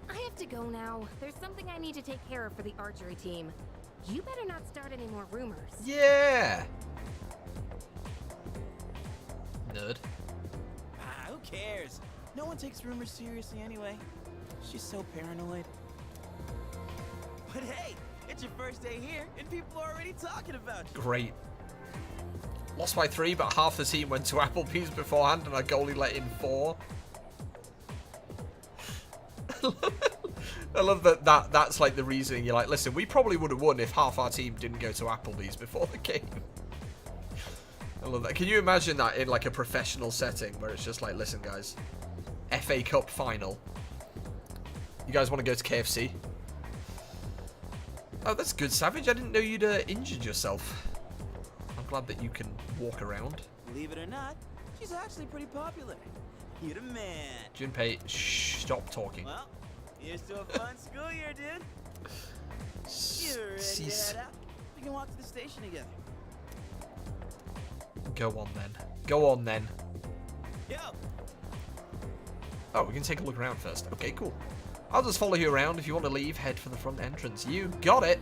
I have to go now. There's something I need to take care of for the archery team. You better not start any more rumors. Yeah. Nerd. Ah, who cares? No one takes rumors seriously anyway. She's so paranoid. But hey, it's your first day here, and people are already talking about you. Great. Lost by 3, but half the team went to Applebee's beforehand, and our goalie let in 4. I love that's like the reasoning. You're like, listen, we probably would have won if half our team didn't go to Applebee's before the game. I love that. Can you imagine that in like a professional setting where it's just like, listen, guys, FA Cup final. You guys want to go to KFC? Oh, that's good, Savage. I didn't know you'd injured yourself. I'm glad that you can walk around. Believe it or not, she's actually pretty popular. You're the man. Junpei, shh, stop talking. Well, here's to a fun school year, dude. You ready to head out? We can walk to the station together. Go on then. Go on then. Yo! Oh, we can take a look around first. Okay, cool. I'll just follow you around. If you want to leave, head for the front entrance. You got it.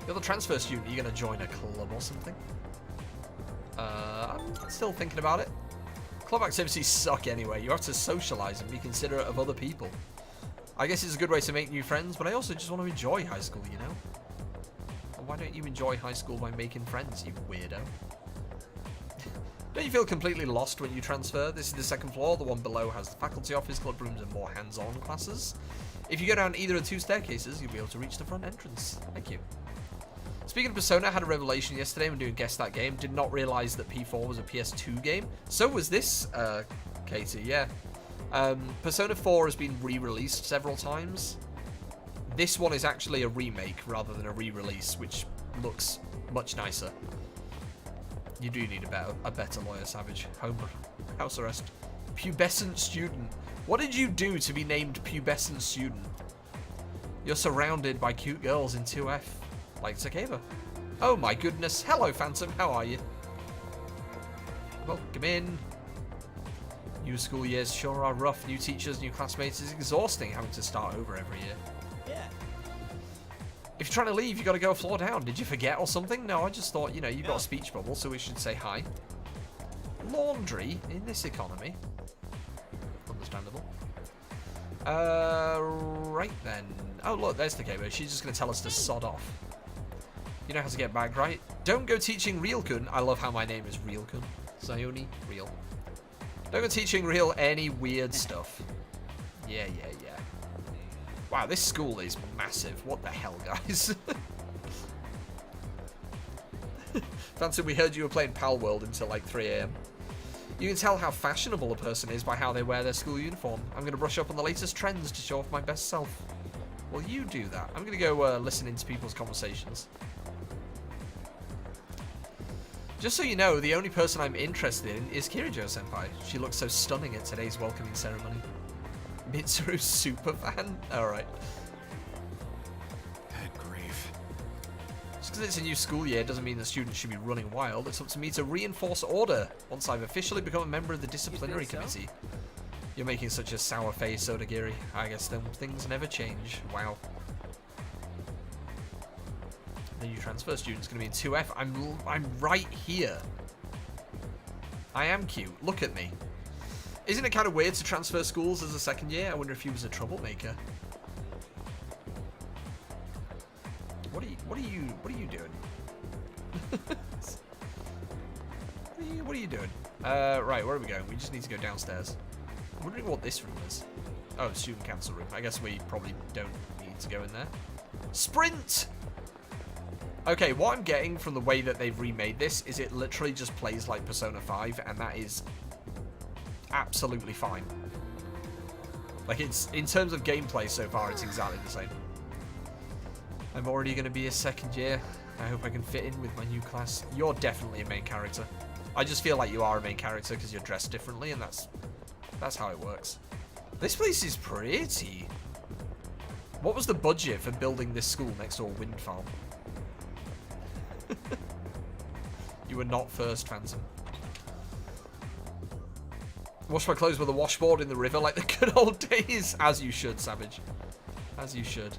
You're the transfer student. Are you going to join a club or something? I'm still thinking about it. Club activities suck anyway. You have to socialize and be considerate of other people. I guess it's a good way to make new friends, but I also just want to enjoy high school, you know? Well, why don't you enjoy high school by making friends, you weirdo? Don't you feel completely lost when you transfer? This is the second floor. The one below has the faculty office, club rooms, and more hands-on classes. If you go down either of 2 staircases, you'll be able to reach the front entrance. Thank you. Speaking of Persona, I had a revelation yesterday when doing Guess That Game. Did not realize that P4 was a PS2 game. So was this, Katie, yeah. Persona 4 has been re-released several times. This one is actually a remake rather than a re-release, which looks much nicer. You do need a better lawyer, Savage. House arrest. Pubescent student. What did you do to be named pubescent student? You're surrounded by cute girls in 2F. Like Takeba. Oh my goodness. Hello, Phantom. How are you? Welcome in. New school years sure are rough. New teachers, new classmates. It's exhausting having to start over every year. Yeah. If you're trying to leave, you got to go a floor down. Did you forget or something? No, I just thought, you know, you've got a speech bubble, so we should say hi. Laundry in this economy. Understandable. Right then. Oh, look, there's Takeba. She's just going to tell us to sod off. You know how to get back, right? Don't go teaching Reel-kun. I love how my name is Reel-kun. ZionReel. Don't go teaching Reel any weird stuff. Yeah. Wow, this school is massive. What the hell, guys? Phantom, we heard you were playing Pal World until like 3 AM. You can tell how fashionable a person is by how they wear their school uniform. I'm going to brush up on the latest trends to show off my best self. Well, you do that. I'm going to go listen into people's conversations. Just so you know, the only person I'm interested in is Kirijo-senpai. She looks so stunning at today's welcoming ceremony. Mitsuru's super fan? Alright. Good grief. Just because it's a new school year doesn't mean the students should be running wild. It's up to me to reinforce order once I've officially become a member of the disciplinary committee. You're making such a sour face, Odagiri. I guess them things never change. Wow. The new transfer student's going to be in 2F. I'm right here. I am cute. Look at me. Isn't it kind of weird to transfer schools as a second year? I wonder if he was a troublemaker. What are you doing? What are you doing? Right, where are we going? We just need to go downstairs. I'm wondering what this room is. Oh, student council room. I guess we probably don't need to go in there. Sprint! Okay, what I'm getting from the way that they've remade this is it literally just plays like Persona 5, and that is absolutely fine. Like, it's in terms of gameplay so far, it's exactly the same. I'm already going to be a second year. I hope I can fit in with my new class. You're definitely a main character. I just feel like you are a main character because you're dressed differently, and that's how it works. This place is pretty. What was the budget for building this school next to a wind farm? You were not first, Phantom. Wash my clothes with a washboard in the river like the good old days. As you should, Savage. As you should.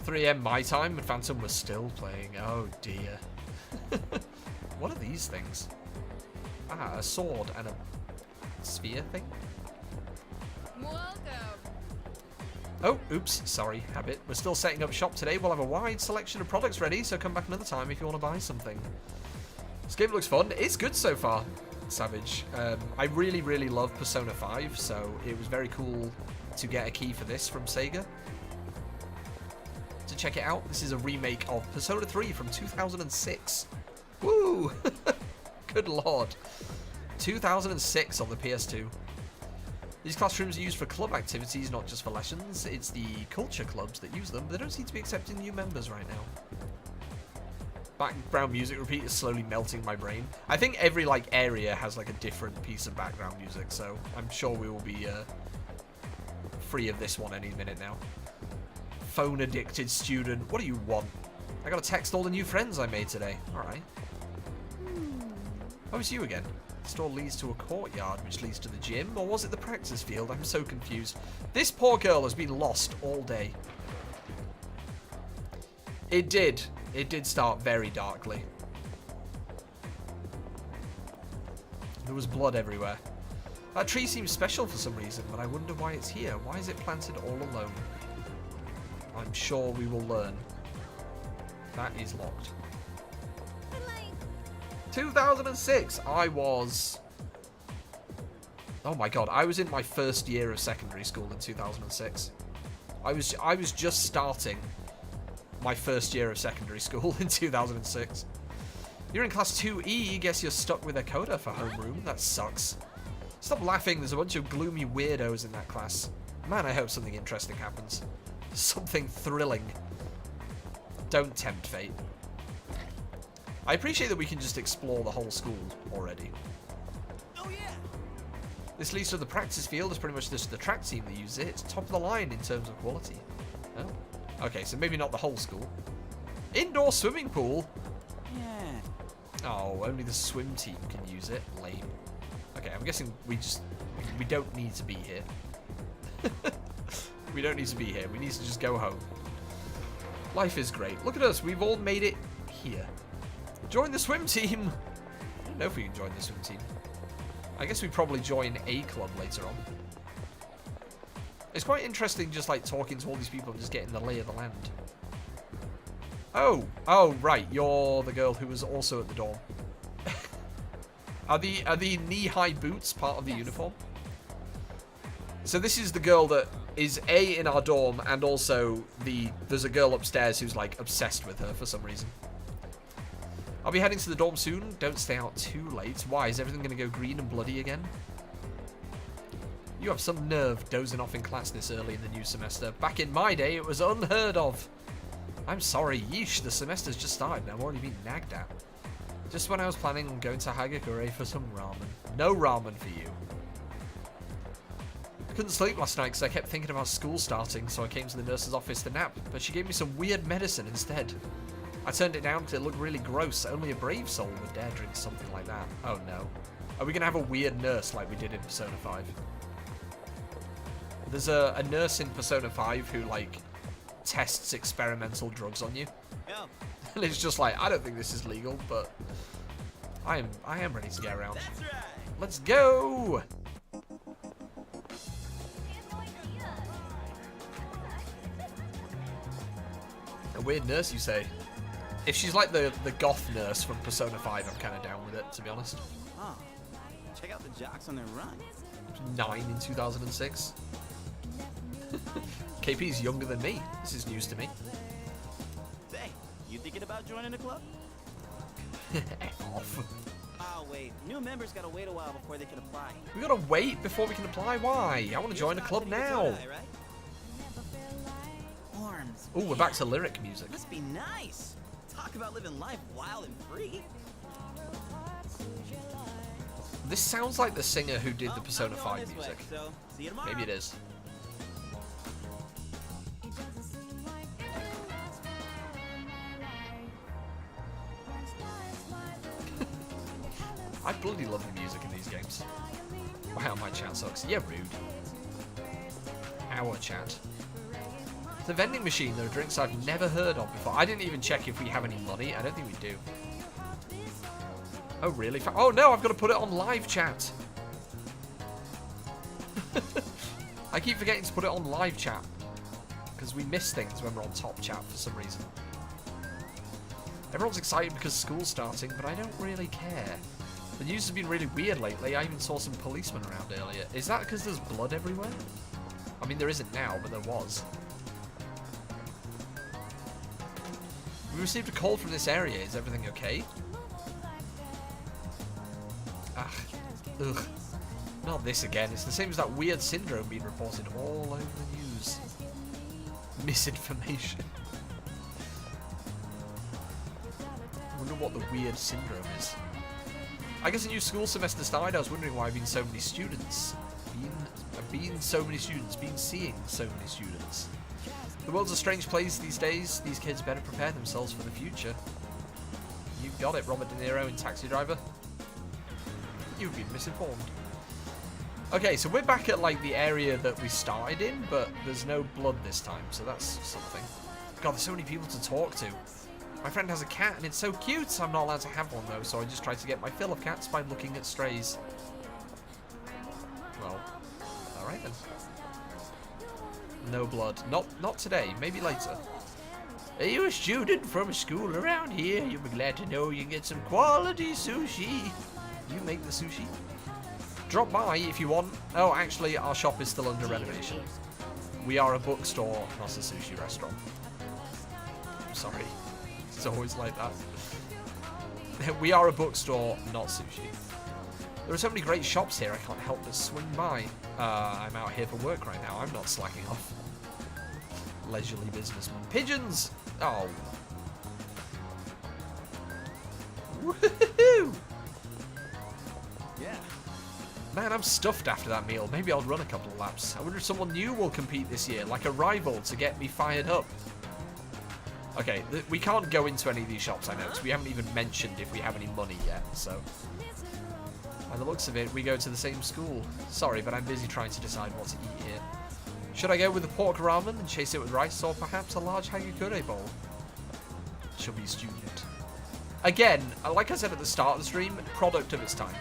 .3 AM my time and Phantom was still playing. Oh dear. What are these things? Ah, a sword and a sphere thing? Welcome. Oh, oops, sorry, habit. We're still setting up shop today. We'll have a wide selection of products ready, so come back another time if you want to buy something. This game looks fun. It's good so far, Savage. I really, really love Persona 5, so it was very cool to get a key for this from SEGA. To check it out, this is a remake of Persona 3 from 2006. Woo! Good lord. 2006 on the PS2. These classrooms are used for club activities, not just for lessons. It's the culture clubs that use them. They don't seem to be accepting new members right now. Background music repeat is slowly melting my brain. I think every area has a different piece of background music, so I'm sure we will be free of this one any minute now. Phone addicted student. What do you want? I got to text all the new friends I made today. Alright. Oh, it's you again. The store leads to a courtyard, which leads to the gym, or was it the practice field? I'm so confused. This poor girl has been lost all day. It did. It did start very darkly. There was blood everywhere. That tree seems special for some reason, but I wonder why it's here. Why is it planted all alone? I'm sure we will learn. That is locked. 2006. I was... Oh my god, I was in my first year of secondary school in 2006. I was just starting my first year of secondary school in 2006. You're in class 2E, guess you're stuck with a coda for homeroom. That sucks. Stop laughing, there's a bunch of gloomy weirdos in that class. Man, I hope something interesting happens. Something thrilling. Don't tempt fate. I appreciate that we can just explore the whole school already. Oh yeah. This leads to the practice field. It's pretty much just the track team that uses it. It's top of the line in terms of quality. Oh. Okay, so maybe not the whole school. Indoor swimming pool? Yeah. Oh, only the swim team can use it. Lame. Okay, I'm guessing we don't need to be here. We don't need to be here. We need to just go home. Life is great. Look at us. We've all made it here. Join the swim team. I don't know if we can join the swim team. I guess we probably join a club later on. It's quite interesting just like talking to all these people and just getting the lay of the land. Oh, right. You're the girl who was also at the dorm. Are the knee-high boots part of the uniform? So this is the girl that is in our dorm, and also there's a girl upstairs who's like obsessed with her for some reason. I'll be heading to the dorm soon. Don't stay out too late. Why? Is everything going to go green and bloody again? You have some nerve dozing off in class this early in the new semester. Back in my day, it was unheard of. I'm sorry. Yeesh, the semester's just started and I've already been nagged at. Just when I was planning on going to Hagakure for some ramen. No ramen for you. I couldn't sleep last night because I kept thinking about school starting, so I came to the nurse's office to nap, but she gave me some weird medicine instead. I turned it down because it looked really gross. Only a brave soul would dare drink something like that. Oh no. Are we going to have a weird nurse like we did in Persona 5? There's a nurse in Persona 5 who, like, tests experimental drugs on you. Yeah. And it's just like, I don't think this is legal, but I am ready to get around. That's right. Let's go! A weird nurse, you say? If she's like the goth nurse from Persona 5, I'm kind of down with it, to be honest. Oh, check out the jocks on their run. 9 in 2006. KP's younger than me. This is news to me. Hey, you thinking about joining the club? F off. Oh wait, new members gotta wait a while before they can apply. We gotta wait before we can apply? Why? I want to join a club now. Oh, we're back to lyric music. Must be nice. Talk about living life wild and free. This sounds like the singer who did the Persona 5 music. So, see you tomorrow. Maybe it is. I bloody love the music in these games. Wow, my chat sucks. Yeah, rude. Our chat. The vending machine, there are drinks I've never heard of before. I didn't even check if we have any money. I don't think we do. Oh, really? Oh, no, I've got to put it on live chat. I keep forgetting to put it on live chat. Because we miss things when we're on top chat for some reason. Everyone's excited because school's starting, but I don't really care. The news has been really weird lately. I even saw some policemen around earlier. Is that because there's blood everywhere? I mean, there isn't now, but there was. We received a call from this area. Is everything okay? Ugh. Not this again. It's the same as that weird syndrome being reported all over the news. Misinformation. I wonder what the weird syndrome is. I guess a new school semester started. I was wondering why I've been so many students. Been seeing so many students. The world's a strange place these days. These kids better prepare themselves for the future. You've got it, Robert De Niro in Taxi Driver. You've been misinformed. Okay, so we're back at like the area that we started in, but there's no blood this time, so that's something. God, there's so many people to talk to. My friend has a cat and it's so cute. I'm not allowed to have one though, so I just try to get my fill of cats by looking at strays. Well, alright then. No blood. Not today. Maybe later. Are you a student from a school around here? You'll be glad to know you can get some quality sushi. You make the sushi? Drop by if you want. Oh, actually, our shop is still under renovation. We are a bookstore, not a sushi restaurant. I'm sorry. It's always like that. We are a bookstore, not sushi. There are so many great shops here, I can't help but swing by. I'm out here for work right now. I'm not slacking off. Leisurely businessman. Pigeons! Oh. Woohoo! Yeah. Man, I'm stuffed after that meal. Maybe I'll run a couple of laps. I wonder if someone new will compete this year, like a rival, to get me fired up. Okay, we can't go into any of these shops, I know, because we haven't even mentioned if we have any money yet, so... By the looks of it, we go to the same school. Sorry, but I'm busy trying to decide what to eat here. Should I go with the pork ramen and chase it with rice, or perhaps a large hagakure bowl? She'll be a student. Again, like I said at the start of the stream, product of its time.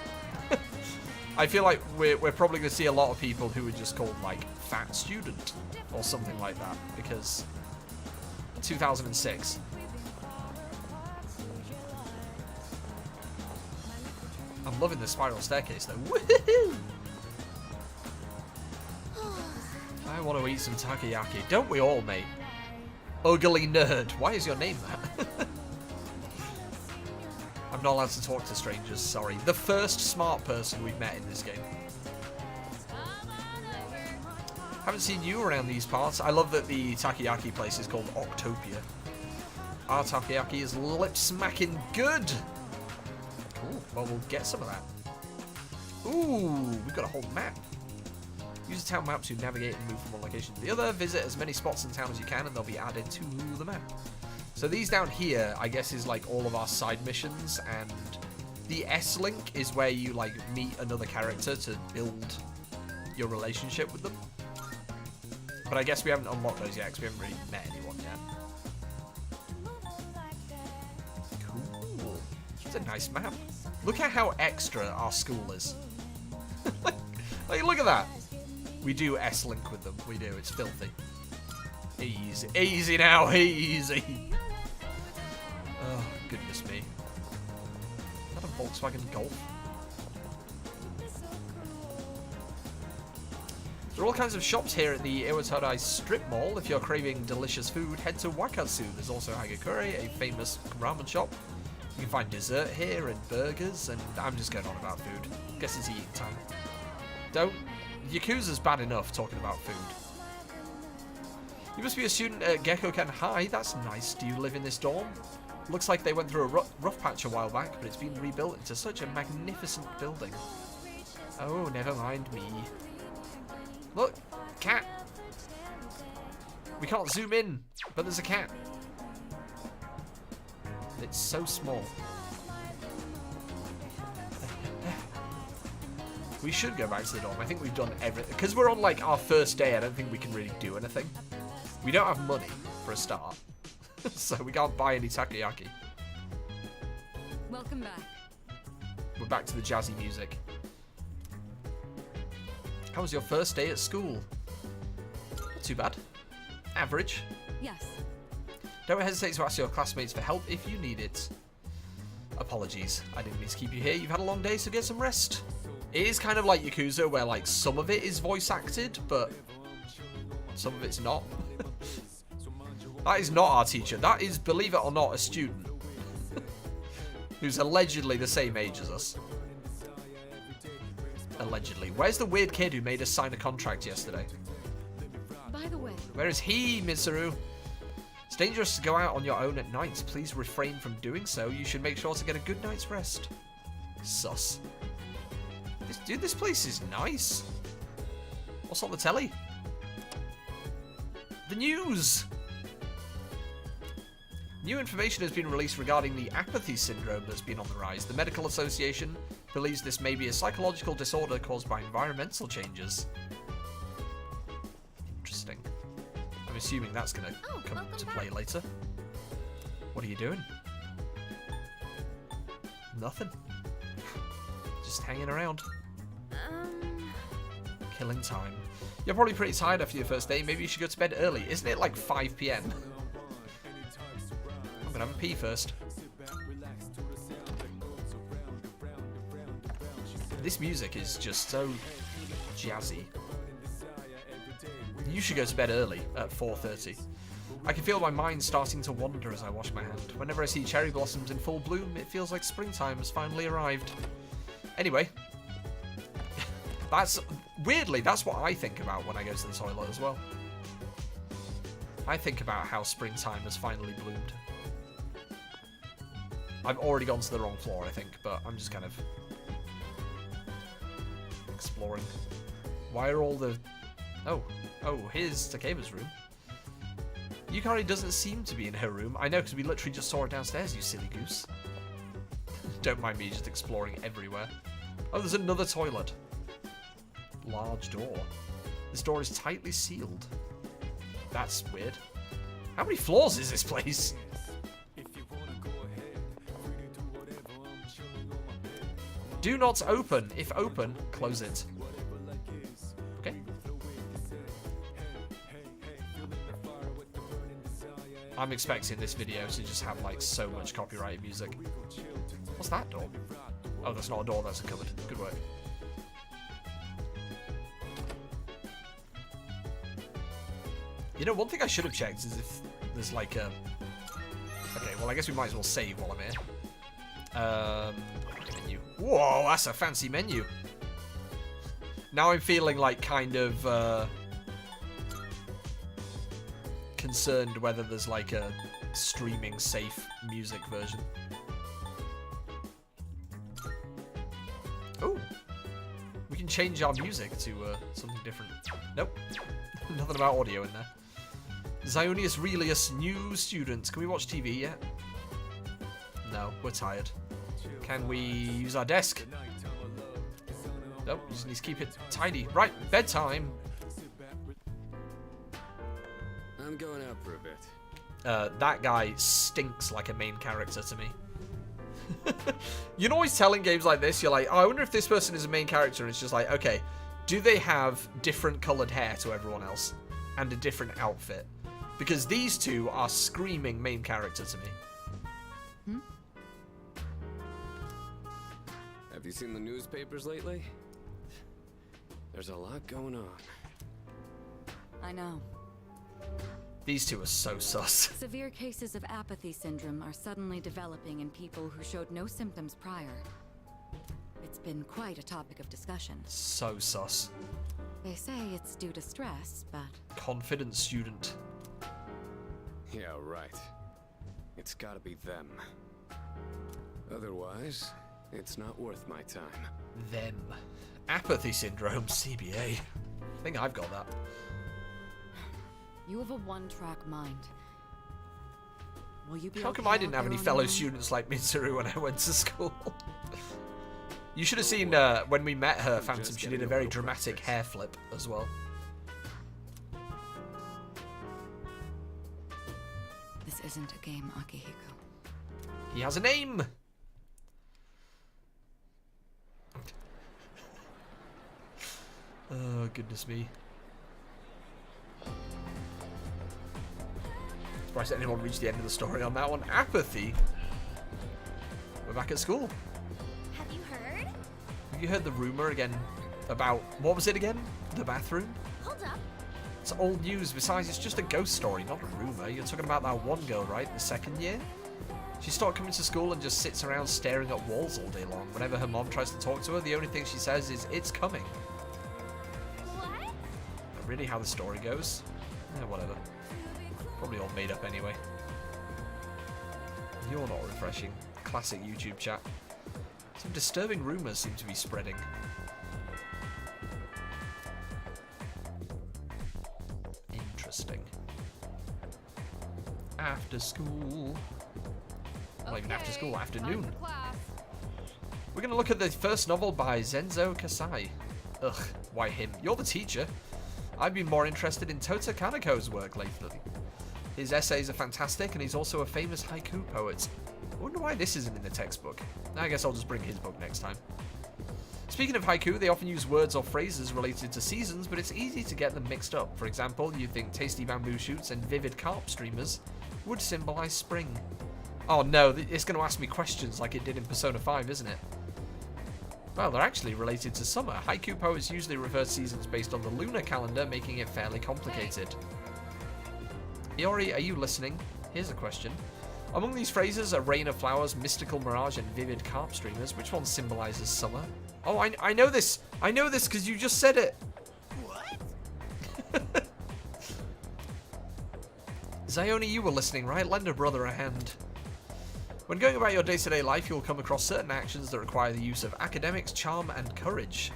I feel like we're probably going to see a lot of people who are just called, like, fat student, or something like that, because... 2006. I'm loving the spiral staircase, though. Woohoo! I want to eat some takoyaki. Don't we all, mate? Ugly nerd. Why is your name that? I'm not allowed to talk to strangers, sorry. The first smart person we've met in this game. Haven't seen you around these parts. I love that the takoyaki place is called Octopia. Our takoyaki is lip-smacking good. Cool. Well, we'll get some of that. Ooh, we've got a whole map. Use the town map to navigate and move from one location to the other. Visit as many spots in town as you can, and they'll be added to the map. So these down here, I guess, is like all of our side missions, and the S-Link is where you like meet another character to build your relationship with them. But I guess we haven't unlocked those yet because we haven't really met anyone yet. Cool. It's a nice map. Look at how extra our school is. like, look at that. We do S-Link with them. We do. It's filthy. Easy. Easy now. Easy. Oh, goodness me. Is that a Volkswagen Golf? There are all kinds of shops here at the Iwatodai Strip Mall. If you're craving delicious food, head to Wakatsu. There's also Hagakure, a famous ramen shop. You can find dessert here and burgers, and I'm just going on about food. Guess it's eating time. Don't. Yakuza's bad enough talking about food. You must be a student at Gekkoken High. That's nice. Do you live in this dorm? Looks like they went through a rough patch a while back, but it's been rebuilt into such a magnificent building. Oh, never mind me. Look, cat. We can't zoom in, but there's a cat. It's so small. We should go back to the dorm. I think we've done everything. Because we're on like our first day, I don't think we can really do anything. We don't have money for a start. So we can't buy any takoyaki. Welcome back. We're back to the jazzy music. How was your first day at school? Not too bad. Average. Yes. Don't hesitate to ask your classmates for help if you need it. Apologies, I didn't mean to keep you here. You've had a long day, so get some rest. It is kind of like Yakuza, where like some of it is voice acted, but some of it's not. That is not our teacher. That is, believe it or not, a student. Who's allegedly the same age as us. Allegedly. Where's the weird kid who made us sign a contract yesterday? By the way... Where is he, Mitsuru? It's dangerous to go out on your own at night. Please refrain from doing so. You should make sure to get a good night's rest. Sus. Dude, this place is nice. What's on the telly? The news! New information has been released regarding the apathy syndrome that's been on the rise. The Medical Association believes this may be a psychological disorder caused by environmental changes. Interesting. I'm assuming that's going to come to play later. What are you doing? Nothing. Just hanging around. Killing time. You're probably pretty tired after your first day. Maybe you should go to bed early. Isn't it like 5 PM? I'm gonna have a pee first. This music is just so jazzy. You should go to bed early at 4:30. I can feel my mind starting to wander as I wash my hand. Whenever I see cherry blossoms in full bloom, it feels like springtime has finally arrived. Anyway, That's, weirdly, that's what I think about when I go to the toilet as well. I think about how springtime has finally bloomed. I've already gone to the wrong floor, I think, but I'm just kind of exploring. Why are all the... Oh, here's Takeba's room. Yukari doesn't seem to be in her room. I know, because we literally just saw her downstairs, you silly goose. Don't mind me just exploring everywhere. Oh, there's another toilet. Large door. This door is tightly sealed. That's weird. How many floors is this place? Do not open. If open, close it. Okay. I'm expecting this video to just have like so much copyrighted music. What's that door? Oh, that's not a door, that's a cupboard. Good work. You know, one thing I should have checked is if there's like a... Okay, well, I guess we might as well save while I'm here. Menu. Whoa, that's a fancy menu. Now I'm feeling like kind of concerned whether there's like a streaming safe music version. Oh, we can change our music to something different. Nope, nothing about audio in there. Zionius Relius, new students. Can we watch TV yet? No, we're tired. Can we use our desk? Nope, we just need to keep it tidy. Right, bedtime. I'm going out for a bit. That guy stinks like a main character to me. You know, always telling games like this, you're like, oh, I wonder if this person is a main character, and it's just like, okay, do they have different coloured hair to everyone else? And a different outfit? Because these two are screaming main character to me. Have you seen the newspapers lately? There's a lot going on. I know. These two are so sus. Severe cases of apathy syndrome are suddenly developing in people who showed no symptoms prior. It's been quite a topic of discussion. So sus. They say it's due to stress, but... Confident student. Yeah, right. It's gotta be them. Otherwise, it's not worth my time. Them. Apathy syndrome, CBA. I think I've got that. You have a one-track mind. Will you be How come okay I didn't out have there any on fellow your own? students like Mitsuru when I went to school? You should have seen when we met her, Phantom, she did a very dramatic hair flip as well. This isn't a game, Akihiko. He has a name! Oh, goodness me. Surprised anyone reached the end of the story on that one. Apathy? We're back at school. Have you heard? Have you heard the rumor again about... What was it again? The bathroom? Hold up. It's old news. Besides, it's just a ghost story, not a rumor. You're talking about that one girl, right? The second year? She started coming to school and just sits around staring at walls all day long. Whenever her mom tries to talk to her, the only thing she says is, "It's coming." What? Really how the story goes? Yeah, whatever. Probably all made up anyway. You're not refreshing. Classic YouTube chat. Some disturbing rumours seem to be spreading. Interesting. After school. Not even after school, afternoon. We're going to look at the first novel by Zenzo Kasai. Ugh, why him? You're the teacher. I've been more interested in Tota Kanako's work lately. His essays are fantastic, and he's also a famous haiku poet. I wonder why this isn't in the textbook. I guess I'll just bring his book next time. Speaking of haiku, they often use words or phrases related to seasons, but it's easy to get them mixed up. For example, you think tasty bamboo shoots and vivid carp streamers would symbolize spring. Oh no, it's going to ask me questions like it did in Persona 5, isn't it? Well, they're actually related to summer. Haiku poets usually refer to seasons based on the lunar calendar, making it fairly complicated. Iori, are you listening? Here's a question. Among these phrases, a rain of flowers, mystical mirage, and vivid carp streamers, which one symbolizes summer? Oh, I know this. I know this because you just said it. What? Zioni, you were listening, right? Lend a brother a hand. When going about your day-to-day life, you'll come across certain actions that require the use of academics, charm, and courage.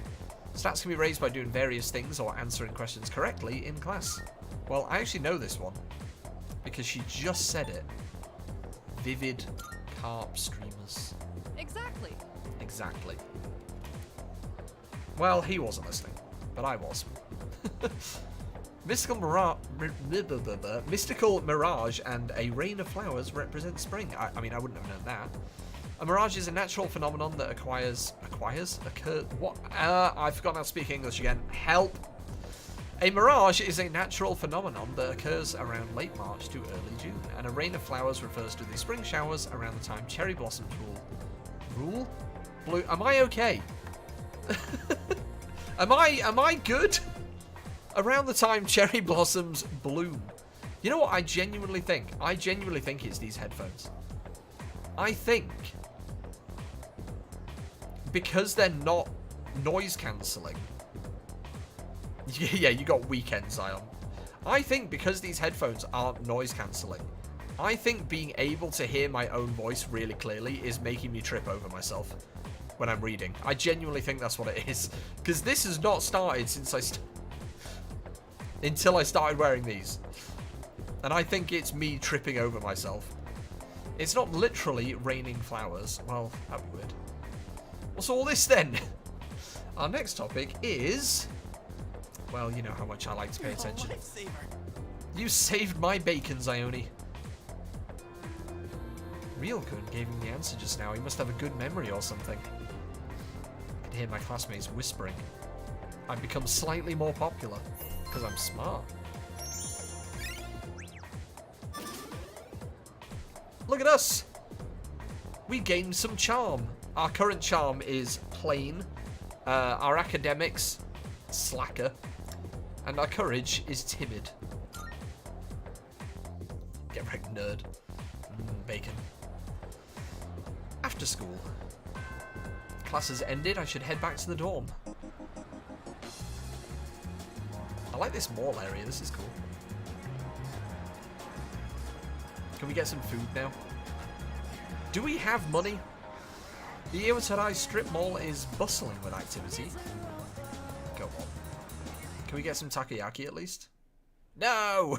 Stats can be raised by doing various things or answering questions correctly in class. Well, I actually know this one because she just said it. Vivid carp streamers. Exactly. Exactly. Well, he wasn't listening, but I was. Mystical mirage and a rain of flowers represent spring. I mean, I wouldn't have known that. A mirage is a natural phenomenon that occurs. What? I've forgotten how to speak English again. Help. A mirage is a natural phenomenon that occurs around late March to early June, and a rain of flowers refers to the spring showers around the time cherry blossoms rule. Blue. Am I okay? Am I good? Around the time cherry blossoms bloom. You know what I genuinely think? I genuinely think it's these headphones. I think because they're not noise cancelling. Yeah, you got weekend, Zion. I think because these headphones aren't noise cancelling, I think being able to hear my own voice really clearly is making me trip over myself when I'm reading. I genuinely think that's what it is. Because this has not started since until I started wearing these. And I think it's me tripping over myself. It's not literally raining flowers. Well, that'd be weird. What's all this then? Our next topic is... Well, you know how much I like to pay attention. You saved my bacon, Zioni. Realkun gave him the answer just now. He must have a good memory or something. I can hear my classmates whispering. I've become slightly more popular. Because I'm smart. Look at us! We gained some charm. Our current charm is plain. Our academics, slacker. And our courage is timid. Get wrecked, nerd. Bacon. After school. Class has ended. I should head back to the dorm. I like this mall area. This is cool. Can we get some food now? Do we have money? The Iwatarai strip mall is bustling with activity. Go on. Can we get some takoyaki at least? No!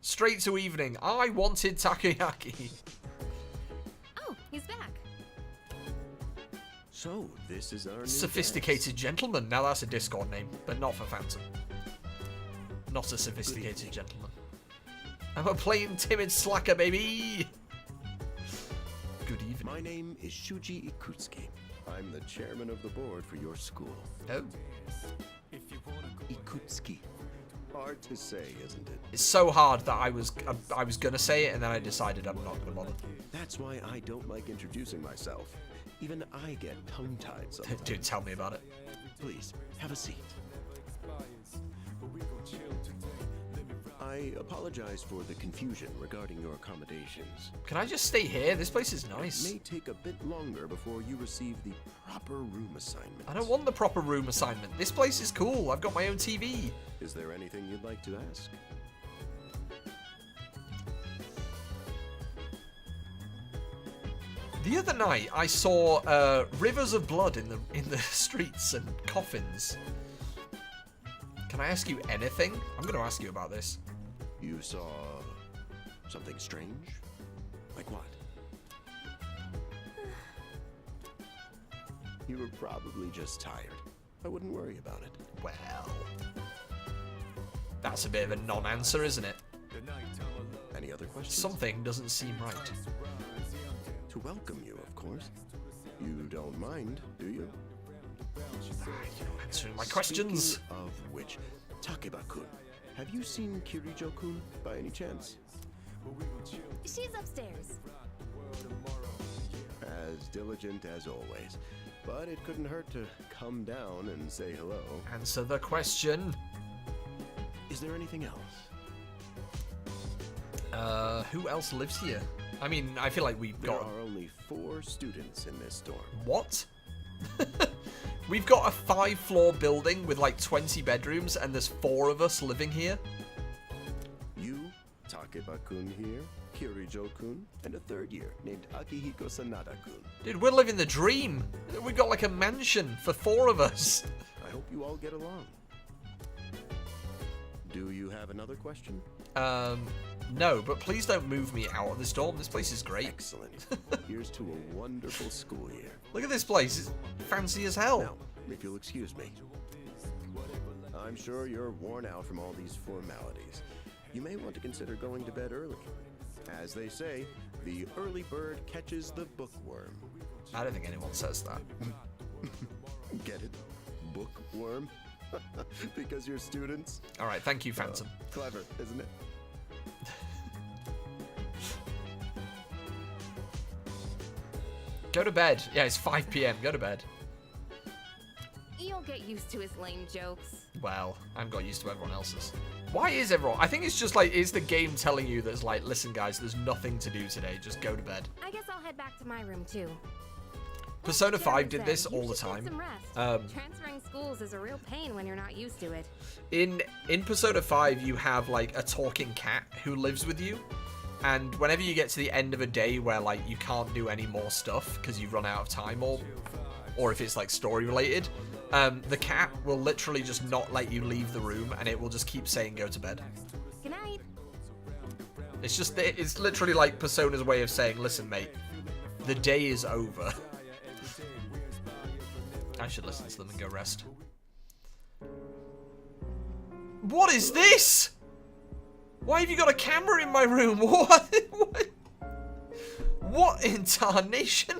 Straight to evening. I wanted takoyaki. Oh, he's back. So, this is our new Sophisticated gentleman. Now that's a Discord name, but not for Phantom. Not a sophisticated gentleman. I'm a plain timid slacker, baby. Good evening. My name is Shuji Ikutsuki. I'm the chairman of the board for your school. Oh. Ikutsuki. Hard to say, isn't it? It's so hard that I was gonna say it and then I decided I'm not gonna bother. That's why I don't like introducing myself. Even I get tongue-tied sometimes. Dude, tell me about it. Please, have a seat. I apologize for the confusion regarding your accommodations. Can I just stay here? This place is nice. It may take a bit longer before you receive the proper room assignment. I don't want the proper room assignment. This place is cool. I've got my own TV. Is there anything you'd like to ask? The other night, I saw rivers of blood in the streets and coffins. Can I ask you anything? I'm going to ask you about this. You saw something strange? Like what? You were probably just tired. I wouldn't worry about it. Well, that's a bit of a non-answer, isn't it? Any other questions? Something doesn't seem right. To welcome you, of course. You don't mind, do you? You're answering my questions. Speaking of which, Takeba-kun, have you seen Kirijo-kun by any chance? She's upstairs. As diligent as always. But it couldn't hurt to come down and say hello. Answer the question. Is there anything else? Who else lives here? I mean, I feel like we've got... There are only 4 students in this dorm. What? We've got a 5-floor building with like 20 bedrooms, and there's 4 of us living here. You, Takeba-kun here, Kirijo-kun, and a 3rd year named Akihiko Sanada-kun. Dude, we're living the dream. We've got like a mansion for 4 of us. I hope you all get along. Do you have another question? No, but please don't move me out of this dorm. This place is great. Excellent. Here's to a wonderful school year. Look at this place. It's fancy as hell. Now, if you'll excuse me. I'm sure you're worn out from all these formalities. You may want to consider going to bed early. As they say, the early bird catches the bookworm. I don't think anyone says that. Get it? Bookworm? Because you're students? Alright, thank you, Phantom. Clever, isn't it? Go to bed. Yeah, it's 5 p.m. Go to bed. You'll get used to his lame jokes. Well, I've got used to everyone else's. Why is everyone? I think it's just like, is the game telling you that's like, listen guys, there's nothing to do today, just go to bed. I guess I'll head back to my room too. Persona 5 did this all the time. Transferring schools is a real pain when you're not used to it. In Persona 5, you have like a talking cat who lives with you, and whenever you get to the end of a day where like you can't do any more stuff because you've run out of time, or if it's like story related, the cat will literally just not let you leave the room, and it will just keep saying go to bed. Good night. It's literally like Persona's way of saying, listen mate, the day is over. I should listen to them and go rest. What is this? Why have you got a camera in my room? What in tarnation?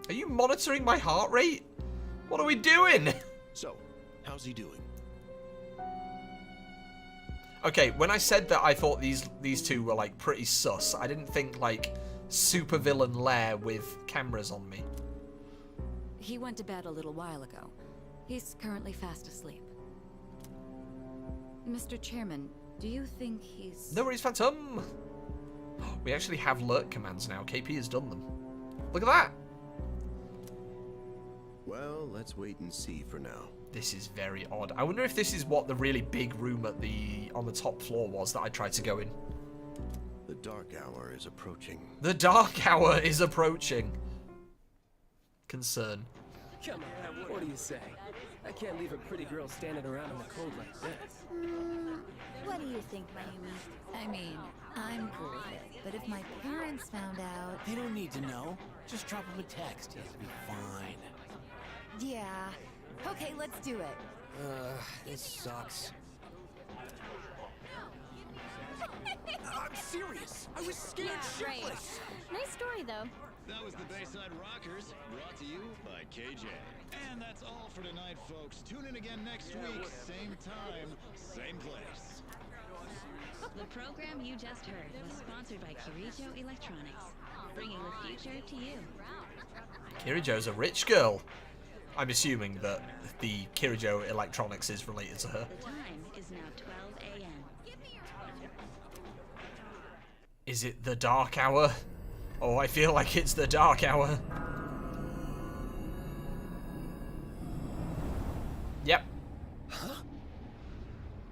Are you monitoring my heart rate? What are we doing? So, how's he doing? Okay, when I said that I thought these two were like pretty sus, I didn't think like supervillain lair with cameras on me. He went to bed a little while ago. He's currently fast asleep. Mr. Chairman, do you think he's... No worries, Phantom! We actually have lurk commands now. KP has done them. Look at that! Well, let's wait and see for now. This is very odd. I wonder if this is what the really big room on the top floor was that I tried to go in. The dark hour is approaching. The dark hour is approaching. Concern. Come on, what do you say? I can't leave a pretty girl standing around in the cold like this. What do you think, Mayumi? I mean, I'm cool with it, but if my parents found out... They don't need to know. Just drop them a text. It'll be fine. Yeah. Okay, let's do it. This sucks. I'm serious. I was scared shitless. Nice story, though. That was the Bayside Rockers, brought to you by KJ. And that's all for tonight, folks. Tune in again next week, same time, same place. The program you just heard was sponsored by Kirijo Electronics, bringing the future to you. Kirijo's a rich girl. I'm assuming that the Kirijo Electronics is related to her. The time is now 12 a.m. Is it the dark hour? Oh, I feel like it's the dark hour. Yep. Huh?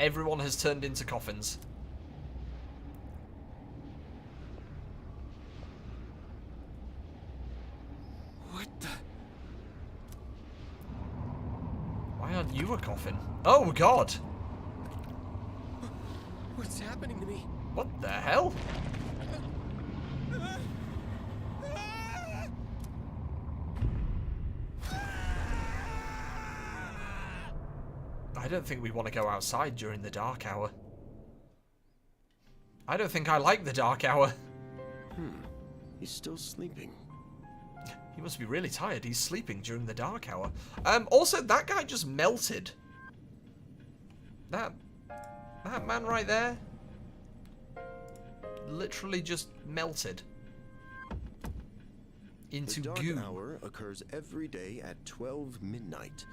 Everyone has turned into coffins. What the? Why aren't you a coffin? Oh, God. What's happening to me? What the hell? I don't think we want to go outside during the dark hour. I don't think I like the dark hour. He's still sleeping. He must be really tired. He's sleeping during the dark hour. Also, that guy just melted. That man right there literally just melted into the dark goo. hour occurs every day at 12 midnight.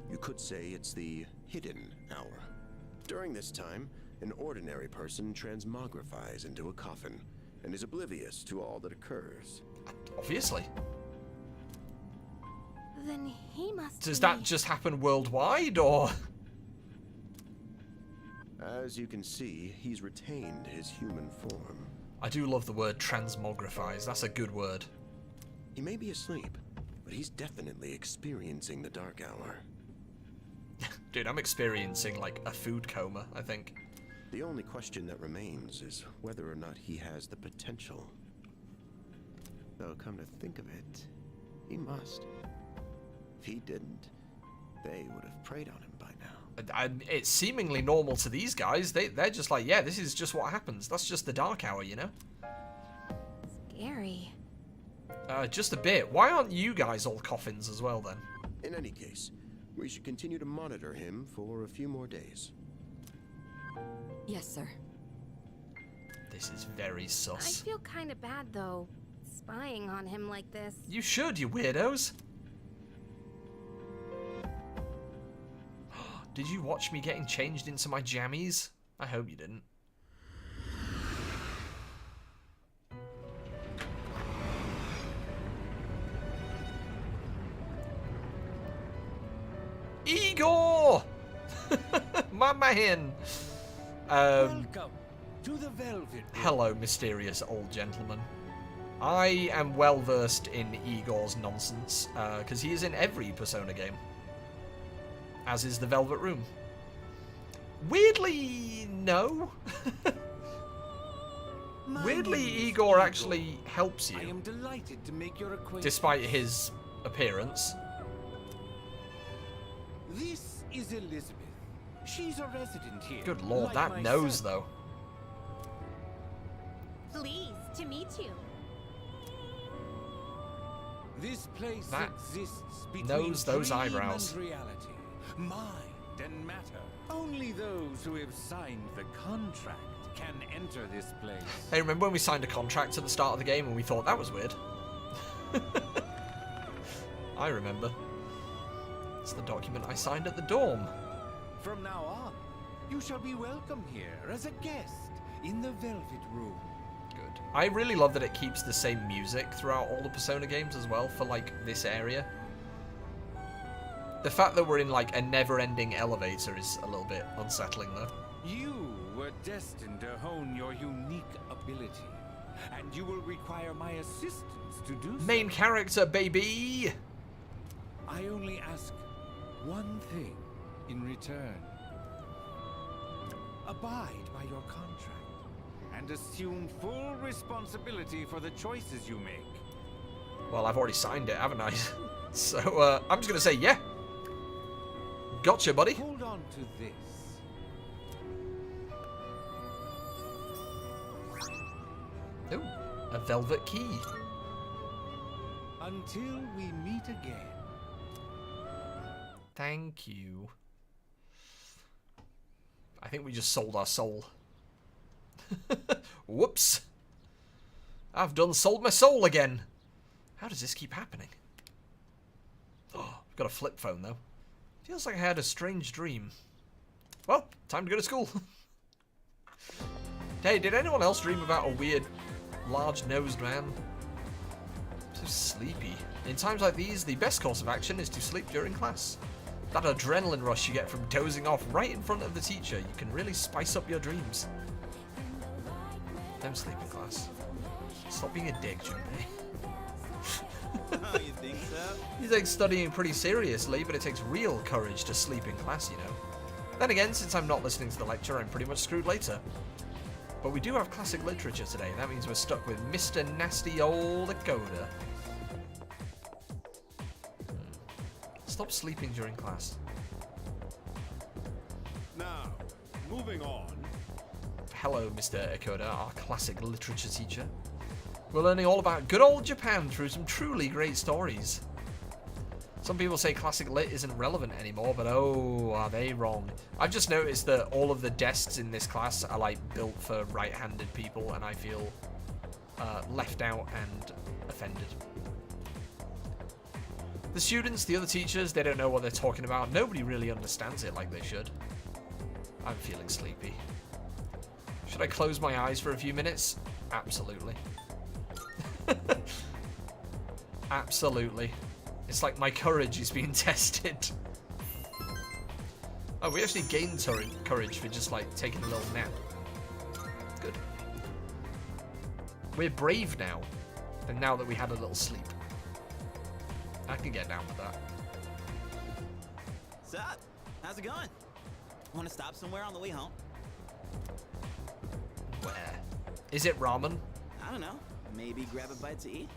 You could say it's the hidden hour. During this time, an ordinary person transmogrifies into a coffin and is oblivious to all that occurs. Obviously. Then he must Does be... that just happen worldwide, or...? As you can see, he's retained his human form. I do love the word transmogrifies. That's a good word. He may be asleep, but he's definitely experiencing the dark hour. Dude, I'm experiencing, like, a food coma, I think. The only question that remains is whether or not he has the potential. Though, come to think of it, he must. If he didn't, they would have preyed on him by now. It's seemingly normal to these guys. They're just like, yeah, this is just what happens. That's just the dark hour, you know? Scary. Just a bit. Why aren't you guys all coffins as well, then? In any case, we should continue to monitor him for a few more days. Yes, sir. This is very sus. I feel kind of bad, though, spying on him like this. You should, you weirdos. Did you watch me getting changed into my jammies? I hope you didn't. Igor! My man! Welcome to the Velvet Room. Hello, mysterious old gentleman. I am well versed in Igor's nonsense, because he is in every Persona game. As is the Velvet Room. Weirdly, no. Weirdly, Igor actually helps you. I am delighted to make your acquaintance. Despite his appearance. This is Elizabeth. She's a resident here. Good lord, like that myself. nose, though. Pleased to meet you. This place That exists between nose, those dream eyebrows. and reality, mind and matter. Only those who have signed the contract can enter this place. Hey, remember when we signed a contract at the start of the game and we thought that was weird? I remember. It's the document I signed at the dorm. From now on, you shall be welcome here as a guest in the Velvet Room. Good. I really love that it keeps the same music throughout all the Persona games as well for, like, this area. The fact that we're in, like, a never-ending elevator is a little bit unsettling, though. You were destined to hone your unique ability, and you will require my assistance to do so. Main character, baby! I only ask one thing in return. Abide by your contract and assume full responsibility for the choices you make. Well, I've already signed it, haven't I? So, I'm just gonna say, yeah. Gotcha, buddy. Hold on to this. Ooh, a velvet key. Until we meet again. Thank you. I think we just sold our soul. Whoops. I've done sold my soul again. How does this keep happening? Oh, I've got a flip phone, though. Feels like I had a strange dream. Well, time to go to school. Hey, did anyone else dream about a weird, large-nosed man? I'm so sleepy. In times like these, the best course of action is to sleep during class. That adrenaline rush you get from dozing off right in front of the teacher, you can really spice up your dreams. Don't sleep in class. Stop being a dick, Junpei. Oh, you think so? You take studying pretty seriously, but it takes real courage to sleep in class, you know. Then again, since I'm not listening to the lecture, I'm pretty much screwed later. But we do have classic literature today. That means we're stuck with Mr. Nasty Old Akoda. Stop sleeping during class. Now, moving on. Hello, Mr. Akoda, our classic literature teacher. We're learning all about good old Japan through some truly great stories. Some people say classic lit isn't relevant anymore, but oh, are they wrong. I've just noticed that all of the desks in this class are like built for right-handed people, and I feel left out and offended. The students, the other teachers, they don't know what they're talking about. Nobody really understands it like they should. I'm feeling sleepy. Should I close my eyes for a few minutes? Absolutely. Absolutely. It's like my courage is being tested. Oh, we actually gained courage for just like taking a little nap. Good. We're brave now. And now that we had a little sleep. I can get down with that. Sup? How's it going? Want to stop somewhere on the way home? Where? Is it ramen? I don't know. Maybe grab a bite to eat?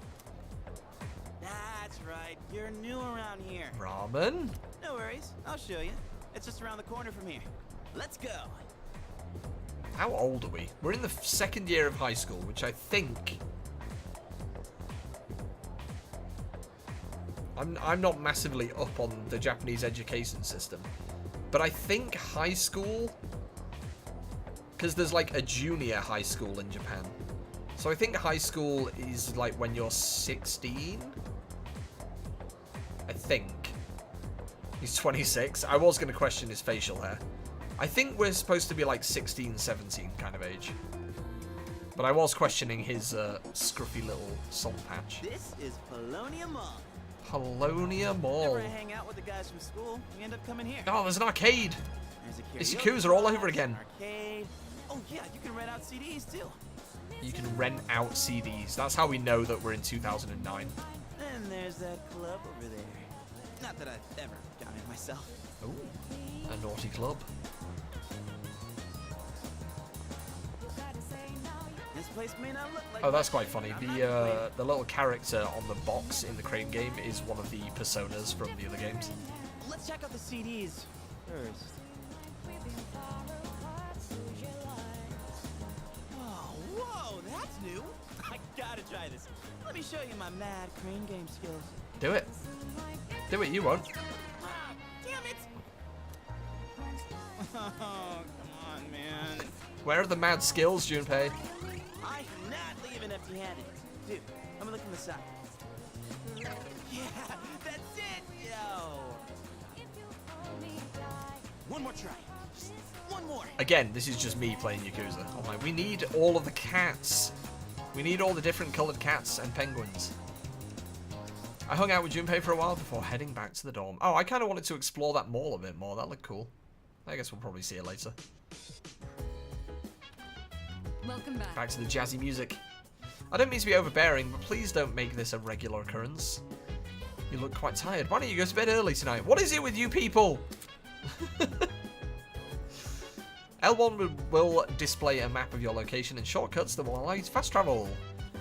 That's right. You're new around here. Ramen? No worries. I'll show you. It's just around the corner from here. Let's go. How old are we? We're in the second year of high school, which I think... I'm not massively up on the Japanese education system, but I think high school... Because there's like a junior high school in Japan. So I think high school is like when you're 16? I think. He's 26. I was going to question his facial hair. I think we're supposed to be like 16, 17 kind of age. But I was questioning his scruffy little soul patch. This is Polonia Mall. Polonia Mall. Whenever I hang out with the guys from school, we end up coming here. Oh, there's an arcade. There's It's a Yakuza all over again. Arcade. Oh yeah, you can rent out CDs too. You can rent out CDs. That's how we know that we're in 2009. And there's that club over there. Not that I've ever gone in myself. Ooh, a naughty club. This place may not look like Oh, that's quite funny. The little character on the box in the crane game is one of the personas from the other games. Let's check out the CDs first. Oh, whoa, that's new. I gotta try this. Let me show you my mad crane game skills. Do it. Do it, you won't. Ah, damn it! Oh, come on, man. Where are the mad skills, Junpei? I'm not leaving empty-handed. Dude, I'm gonna look on the side. Yeah, that's it, yo! One more try. Just one more. Again, this is just me playing Yakuza. I'm like, we need all of the cats. We need all the different coloured cats and penguins. I hung out with Junpei for a while before heading back to the dorm. Oh, I kind of wanted to explore that mall a bit more. That looked cool. I guess we'll probably see it later. Welcome back. Back to the jazzy music. I don't mean to be overbearing, but please don't make this a regular occurrence. You look quite tired. Why don't you go to bed early tonight? What is it with you people? L1 will display a map of your location and shortcuts that will allow you to fast travel.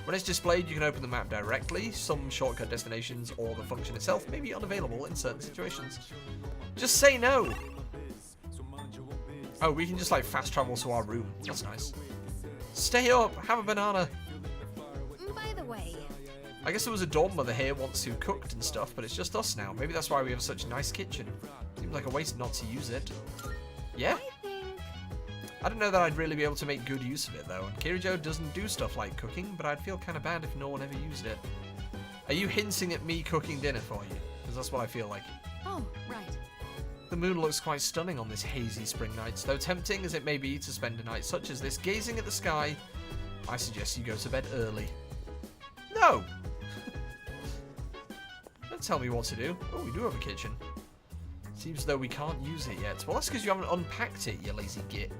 When it's displayed, you can open the map directly. Some shortcut destinations or the function itself may be unavailable in certain situations. Just say no. Oh, we can just like fast travel to our room. That's nice. Stay up, have a banana. By the way, I guess there was a dorm mother here once who cooked and stuff, but it's just us now. Maybe that's why we have such a nice kitchen. Seems like a waste not to use it. Yeah? I don't know that I'd really be able to make good use of it though, and Kirijo doesn't do stuff like cooking, but I'd feel kind of bad if no one ever used it. Are you hinting at me cooking dinner for you? Because that's what I feel like. Oh, right. The moon looks quite stunning on this hazy spring night, though tempting as it may be to spend a night such as this gazing at the sky, I suggest you go to bed early. No! Don't tell me what to do. Oh, we do have a kitchen. Seems as though we can't use it yet. Well, that's because you haven't unpacked it, you lazy git.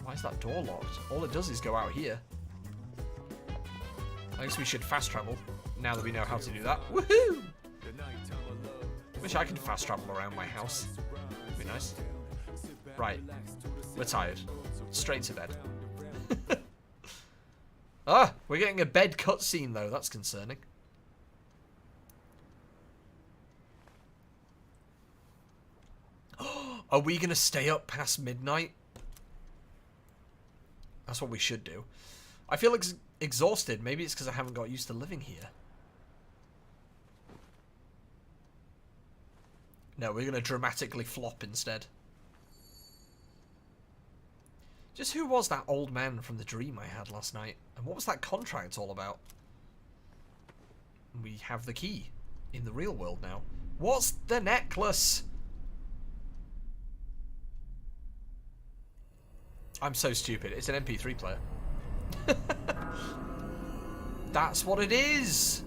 Why is that door locked? All it does is go out here. I guess we should fast travel, now that we know how to do that. Woohoo! Wish I could fast travel around my house. Be nice. Right. We're tired. Straight to bed. Ah! We're getting a bed cutscene, though. That's concerning. Are we going to stay up past midnight? That's what we should do. I feel exhausted. Maybe it's because I haven't got used to living here. No, we're going to dramatically flop instead. Just who was that old man from the dream I had last night? And what was that contract all about? We have the key in the real world now. What's the necklace? I'm so stupid. It's an MP3 player. That's what it is.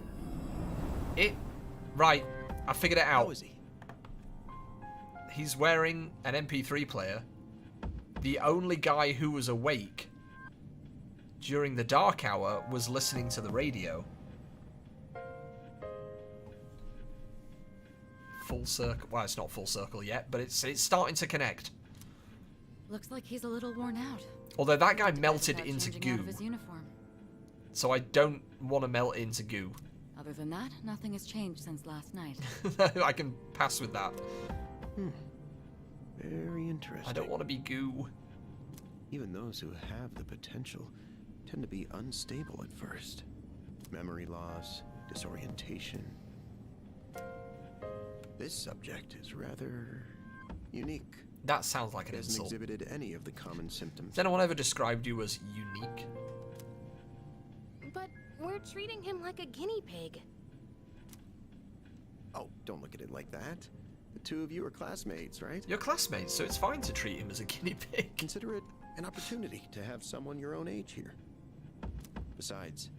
Right, I figured it out. How is he? He's wearing an MP3 player. The only guy who was awake during the dark hour was listening to the radio. Full circle. Well, it's not full circle yet, but it's starting to connect. Looks like he's a little worn out. Although that guy melted into Changing out goo, of his uniform. so I don't want to melt into goo. Other than that, nothing has changed since last night. I can pass with that. Very interesting. I don't want to be goo. Even those who have the potential tend to be unstable at first. Memory loss, disorientation. This subject is rather unique. That sounds like an Hasn't insult. exhibited any of the common symptoms. Has anyone ever described you as unique? But we're treating him like a guinea pig. Oh, don't look at it like that. The two of you are classmates, right? You're classmates, so it's fine to treat him as a guinea pig. Consider it an opportunity to have someone your own age here. Besides,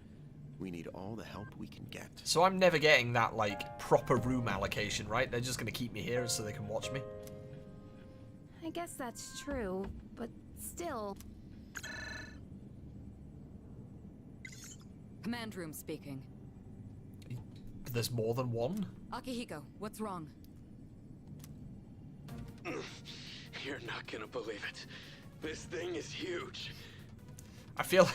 we need all the help we can get. So I'm never getting that, like, proper room allocation, right? They're just going to keep me here so they can watch me. I guess that's true, but still. Command room speaking. There's more than one? Akihiko, what's wrong? You're not gonna believe it. This thing is huge. I feel...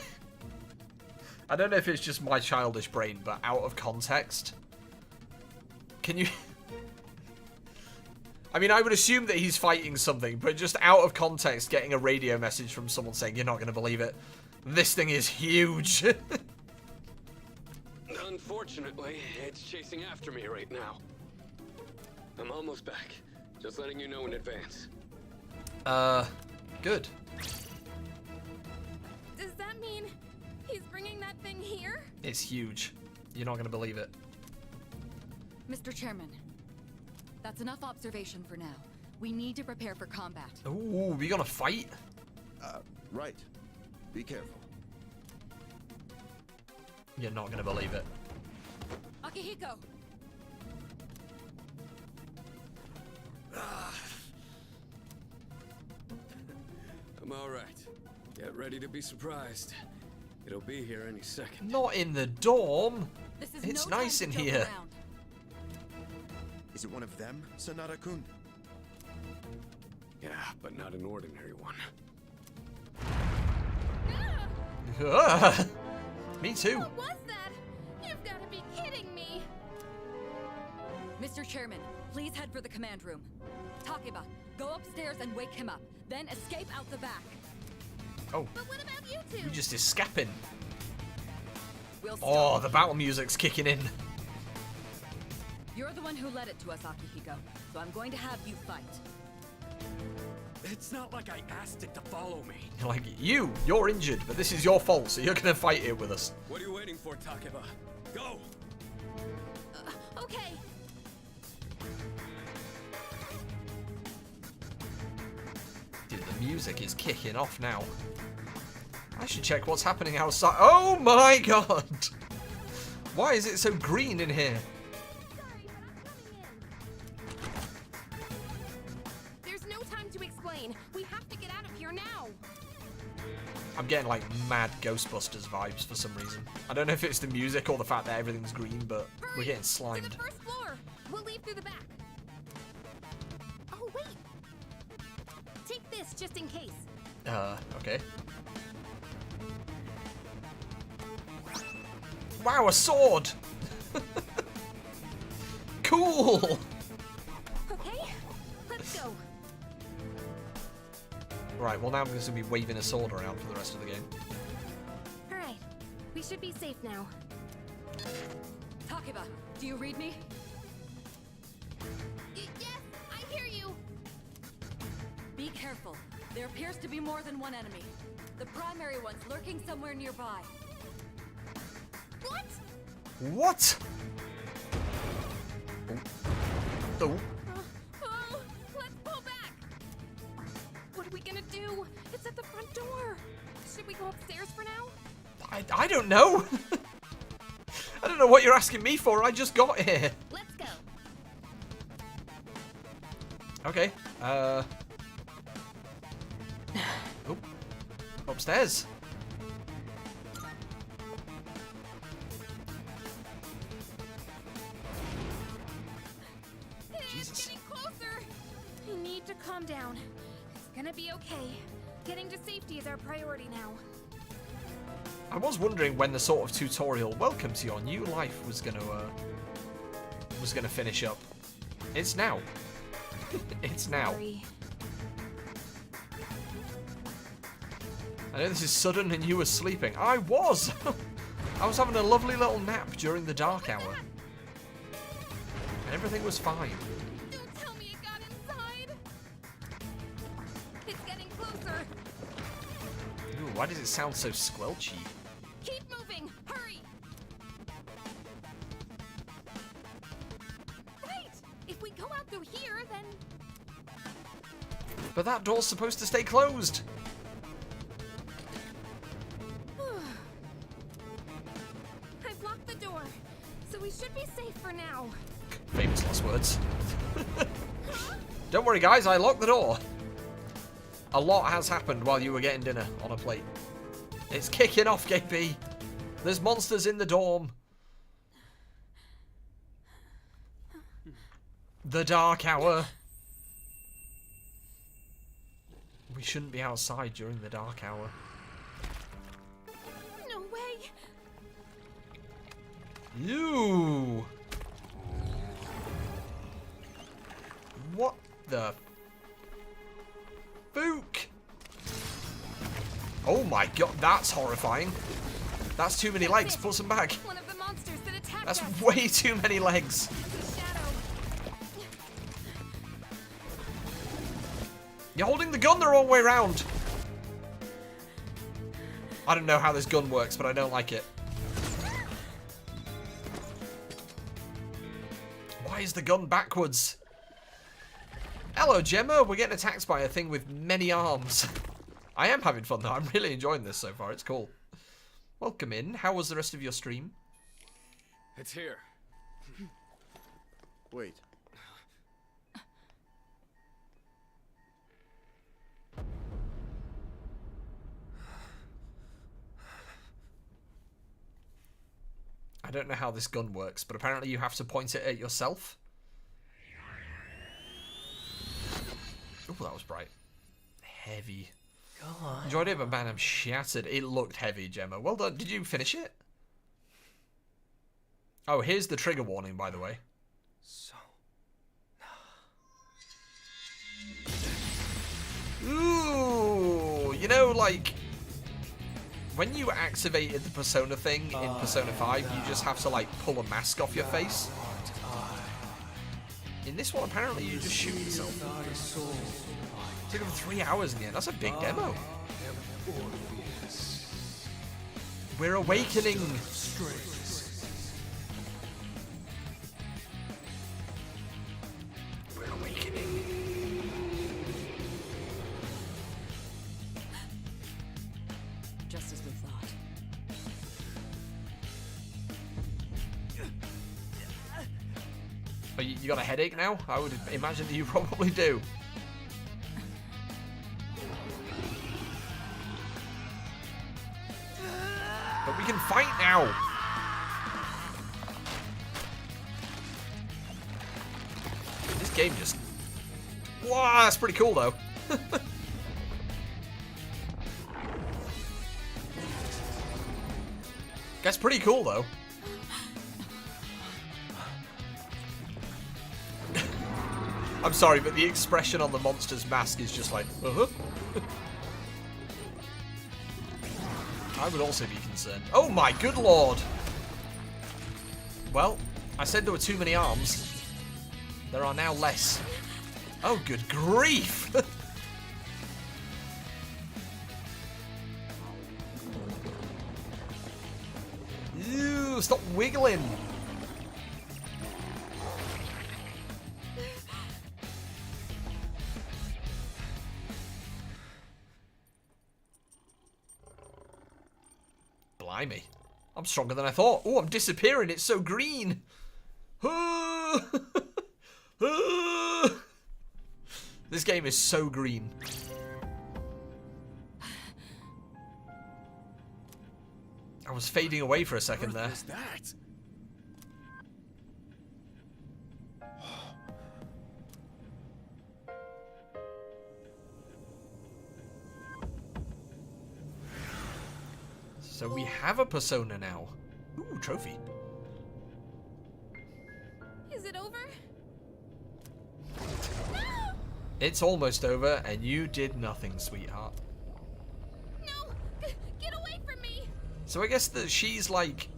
I don't know if it's just my childish brain, but out of context. Can you... I mean, I would assume that he's fighting something, but just out of context, getting a radio message from someone saying, you're not going to believe it. This thing is huge. Unfortunately, it's chasing after me right now. I'm almost back. Just letting you know in advance. Good. Does that mean he's bringing that thing here? It's huge. You're not going to believe it. Mr. Chairman, that's enough observation for now. We need to prepare for combat. Ooh, we gonna fight? Right. Be careful. You're not gonna believe it. Akihiko! I'm alright. Get ready to be surprised. It'll be here any second. Not in the dorm. This is It's no nice time in to joke here. around. Is it one of them, Sanada-kun? Yeah, but not an ordinary one. Me too. What was that? You've got to be kidding me. Mr. Chairman, please head for the command room. Takeba, go upstairs and wake him up. Then escape out the back. Oh. But what about you two? You just escaping. We'll Oh, stop. the battle music's kicking in. You're the one who led it to us, Akihiko. So I'm going to have you fight. It's not like I asked it to follow me. Like, you're injured, but this is your fault, so you're gonna fight it with us. What are you waiting for, Takeba? Go! Okay. Dude, the music is kicking off now. I should check what's happening outside. Oh my god! Why is it so green in here? There's no time to explain. We have to get out of here now. I'm getting like mad Ghostbusters vibes for some reason. I don't know if it's the music or the fact that everything's green, but we're getting To slimed. the first floor. We'll leave through the back. Oh, wait. Take this just in case. Okay. Wow, a sword! Cool! Okay, let's go. Right, well now I'm going to be waving a sword around for the rest of the game. All right, we should be safe now. Takeba, do you read me? Yes, I hear you. Be careful. There appears to be more than one enemy. The primary one's lurking somewhere nearby. What? What? Oh. Oh, let's pull back. What are we gonna do? It's at the front door. Should we go upstairs for now? I don't know. know what you're asking me for. I just got here. Let's go. Okay. Oh. Upstairs. Jesus. It's getting closer. I need to calm down. It's gonna be okay. Getting to safety is our priority now. I was wondering when the sort of tutorial welcome to your new life was gonna finish up. It's now. It's now. Sorry. I know this is sudden and you were sleeping. I was! I was having a lovely little nap during the dark hour. And everything was fine. Don't tell me it got inside. It's getting closer. Ooh, why does it sound so squelchy? Keep moving. Hurry. Right. If we go out through here, then... But that door's supposed to stay closed. I've locked the door, so we should be safe for now. Famous last words. Don't worry, guys, I locked the door. A lot has happened while you were getting dinner on a plate. It's kicking off, KP. There's monsters in the dorm. The dark hour. We shouldn't be outside during the dark hour. No way. You. What the Fook? Oh my god, that's horrifying. That's too many legs. Put some back. One of the monsters that attacked That's us. way too many legs. It's a shadow. You're holding the gun the wrong way round. I don't know how this gun works, but I don't like it. Why is the gun backwards? Hello, Gemma. We're getting attacked by a thing with many arms. I am having fun, though. I'm really enjoying this so far. It's cool. Welcome in. How was the rest of your stream? It's here. Wait. I don't know how this gun works, but apparently you have to point it at yourself. Oh, that was bright. Heavy. Go on. Enjoyed it, but man, I'm shattered. It looked heavy, Gemma. Well done. Did you finish it? Oh, here's the trigger warning, by the way. So. Ooh, you know, like, when you activated the Persona thing in Persona 5, you just have to, like, pull a mask off your face. In this one, apparently, you just shoot yourself. It took them 3 hours in the end. That's a big demo. We're awakening. We're awakening. Just as we thought. Oh, you got a headache now? I would imagine that you probably do. But we can fight now. This game just... Wow, that's pretty cool, though. That's pretty cool, though. I'm sorry, but the expression on the monster's mask is just like, I would also be concerned. Oh my good lord! Well, I said there were too many arms. There are now less. Oh, good grief! Ew, stop wiggling! Blimey. I'm stronger than I thought. Oh, I'm disappearing. It's so green. This game is so green. I was fading away for a second there. What was that? So we have a persona now. Ooh, trophy. Is it over? It's almost over, and you did nothing, sweetheart. No! Get away from me! So I guess that she's, like,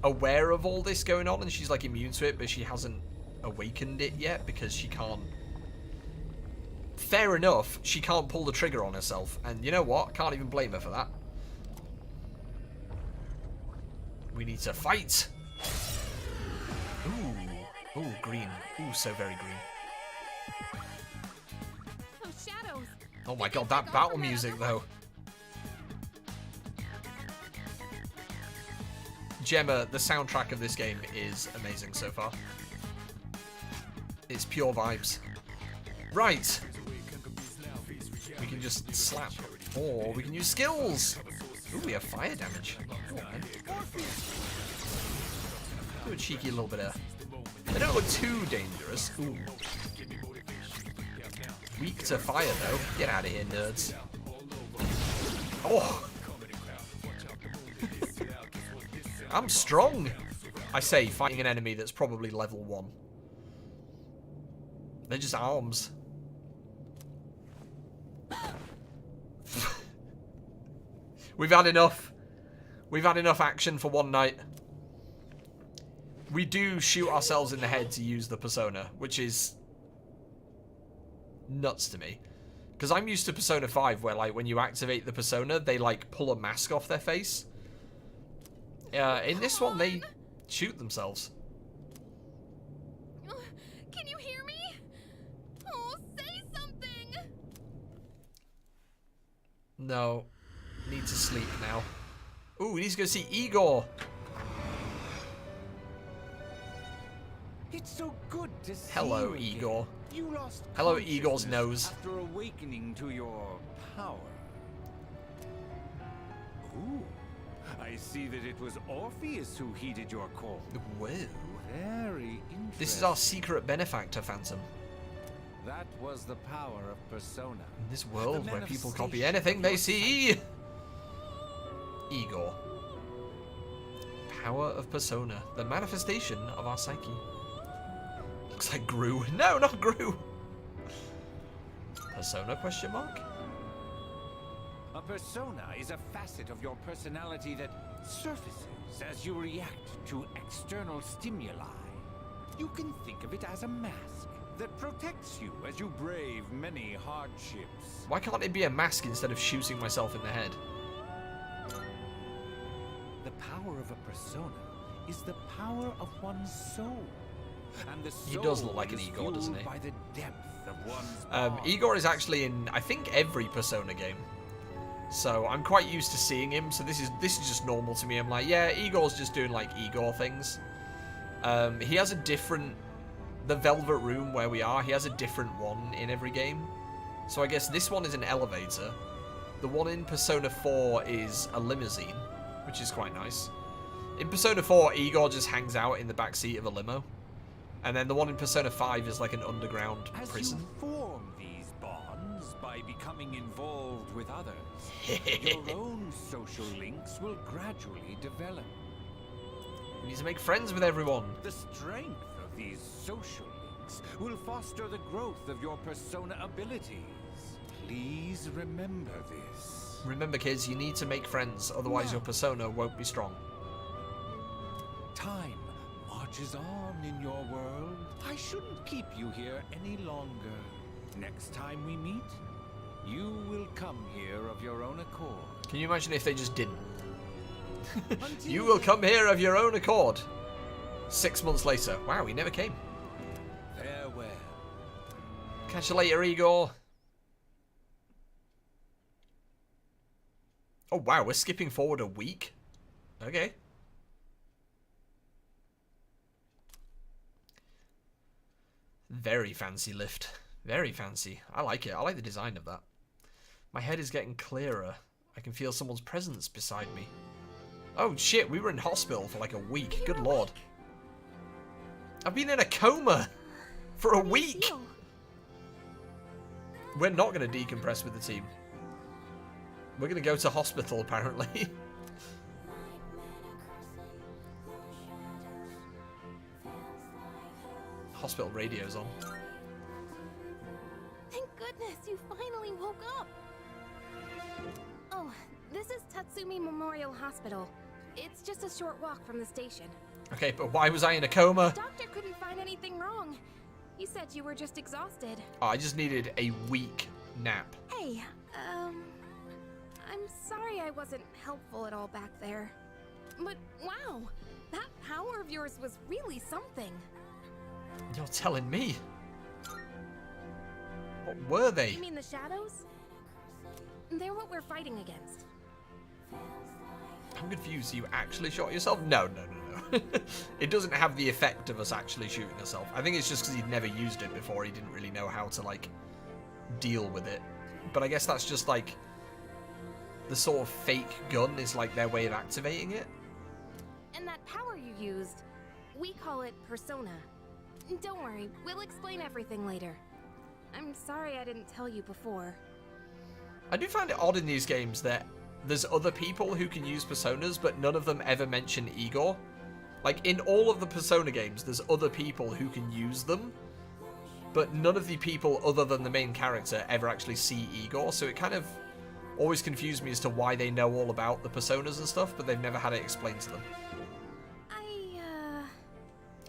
aware of all this going on, and she's, like, immune to it, but she hasn't awakened it yet, because she can't... Fair enough, she can't pull the trigger on herself, and you know what? Can't even blame her for that. We need to fight! Ooh. Ooh, green. Ooh, so very green. Those shadows. Oh my god, that battle music, though. Gemma, the soundtrack of this game is amazing so far. It's pure vibes. Right. We can just slap. Or we can use skills. Ooh, we have fire damage. Do a cheeky little bit of... They don't look too dangerous. Ooh. Weak to fire, though. Get out of here, nerds. Oh! I'm strong! I say, fighting an enemy that's probably level 1. They're just arms. We've had enough. We've had enough action for one night. We do shoot ourselves in the head to use the persona, which is nuts to me. Because I'm used to Persona 5, where, like, when you activate the persona, they, like, pull a mask off their face. In this one, they shoot themselves. Can you hear me? Oh, say something! No. Need to sleep now. Ooh, we need to go see Igor. It's so good to see Hello, you Igor. again. You lost Hello, Igor's consciousness nose. After awakening to your power. Ooh. I see that it was Orpheus who heeded your call. Whoa. Very interesting. This is our secret benefactor, Phantom. That was the power of Persona. In this world The where people copy manifestation anything of they your see. Igor. Power of Persona. The manifestation of our psyche. Looks like Gru. No, not Gru. Persona, question mark? A persona is a facet of your personality that surfaces as you react to external stimuli. You can think of it as a mask that protects you as you brave many hardships. Why can't it be a mask instead of shooting myself in the head? The power of a persona is the power of one's soul. And the soul He does look like an is Igor, doesn't he? fueled by the depth of one's bond. Igor is actually in, I think, every Persona game. So I'm quite used to seeing him, so this is just normal to me. I'm like, yeah, Igor's just doing like Igor things. He has a different, the Velvet Room where we are, he has a different one in every game. So I guess this one is an elevator. The one in Persona 4 is a limousine, which is quite nice. In Persona 4, Igor just hangs out in the backseat of a limo. And then the one in Persona 5 is like an underground prison. As you form these bonds by becoming involved with others, your own social links will gradually develop. We need to make friends with everyone. The strength of these social links will foster the growth of your persona abilities. Please remember this. Remember, kids, you need to make friends, otherwise your persona won't be strong. Time marches on in your world. I shouldn't keep you here any longer. Next time we meet, you will come here of your own accord. Can you imagine if they just didn't? You will come here of your own accord. 6 months later. Wow, he never came. Farewell. Catch you later, Igor. Oh, wow, we're skipping forward a week? Okay. Very fancy lift. Very fancy. I like it. I like the design of that. My head is getting clearer. I can feel someone's presence beside me. Oh shit, we were in hospital for like a week. Good lord. I've been in a coma for a week. We're not going to decompress with the team. We're going to go to hospital, apparently. Hospital radio's on. Thank goodness you finally woke up. Oh, this is Tatsumi Memorial Hospital. It's just a short walk from the station. Okay, but why was I in a coma? The doctor couldn't find anything wrong. He said you were just exhausted. Oh, I just needed a week nap. Hey, I'm sorry I wasn't helpful at all back there. But wow, that power of yours was really something. You're telling me? What were they? You mean the shadows? They're what we're fighting against. I'm confused. You actually shot yourself? No. It doesn't have the effect of us actually shooting ourselves. I think it's just because he'd never used it before. He didn't really know how to, like, deal with it. But I guess that's just, like, the sort of fake gun is, like, their way of activating it. And that power you used, we call it persona. Don't worry, we'll explain everything later. I'm sorry I didn't tell you before. I do find it odd in these games that there's other people who can use personas, but none of them ever mention Igor. Like, in all of the Persona games, there's other people who can use them, but none of the people other than the main character ever actually see Igor, so it kind of always confused me as to why they know all about the Personas and stuff, but they've never had it explained to them.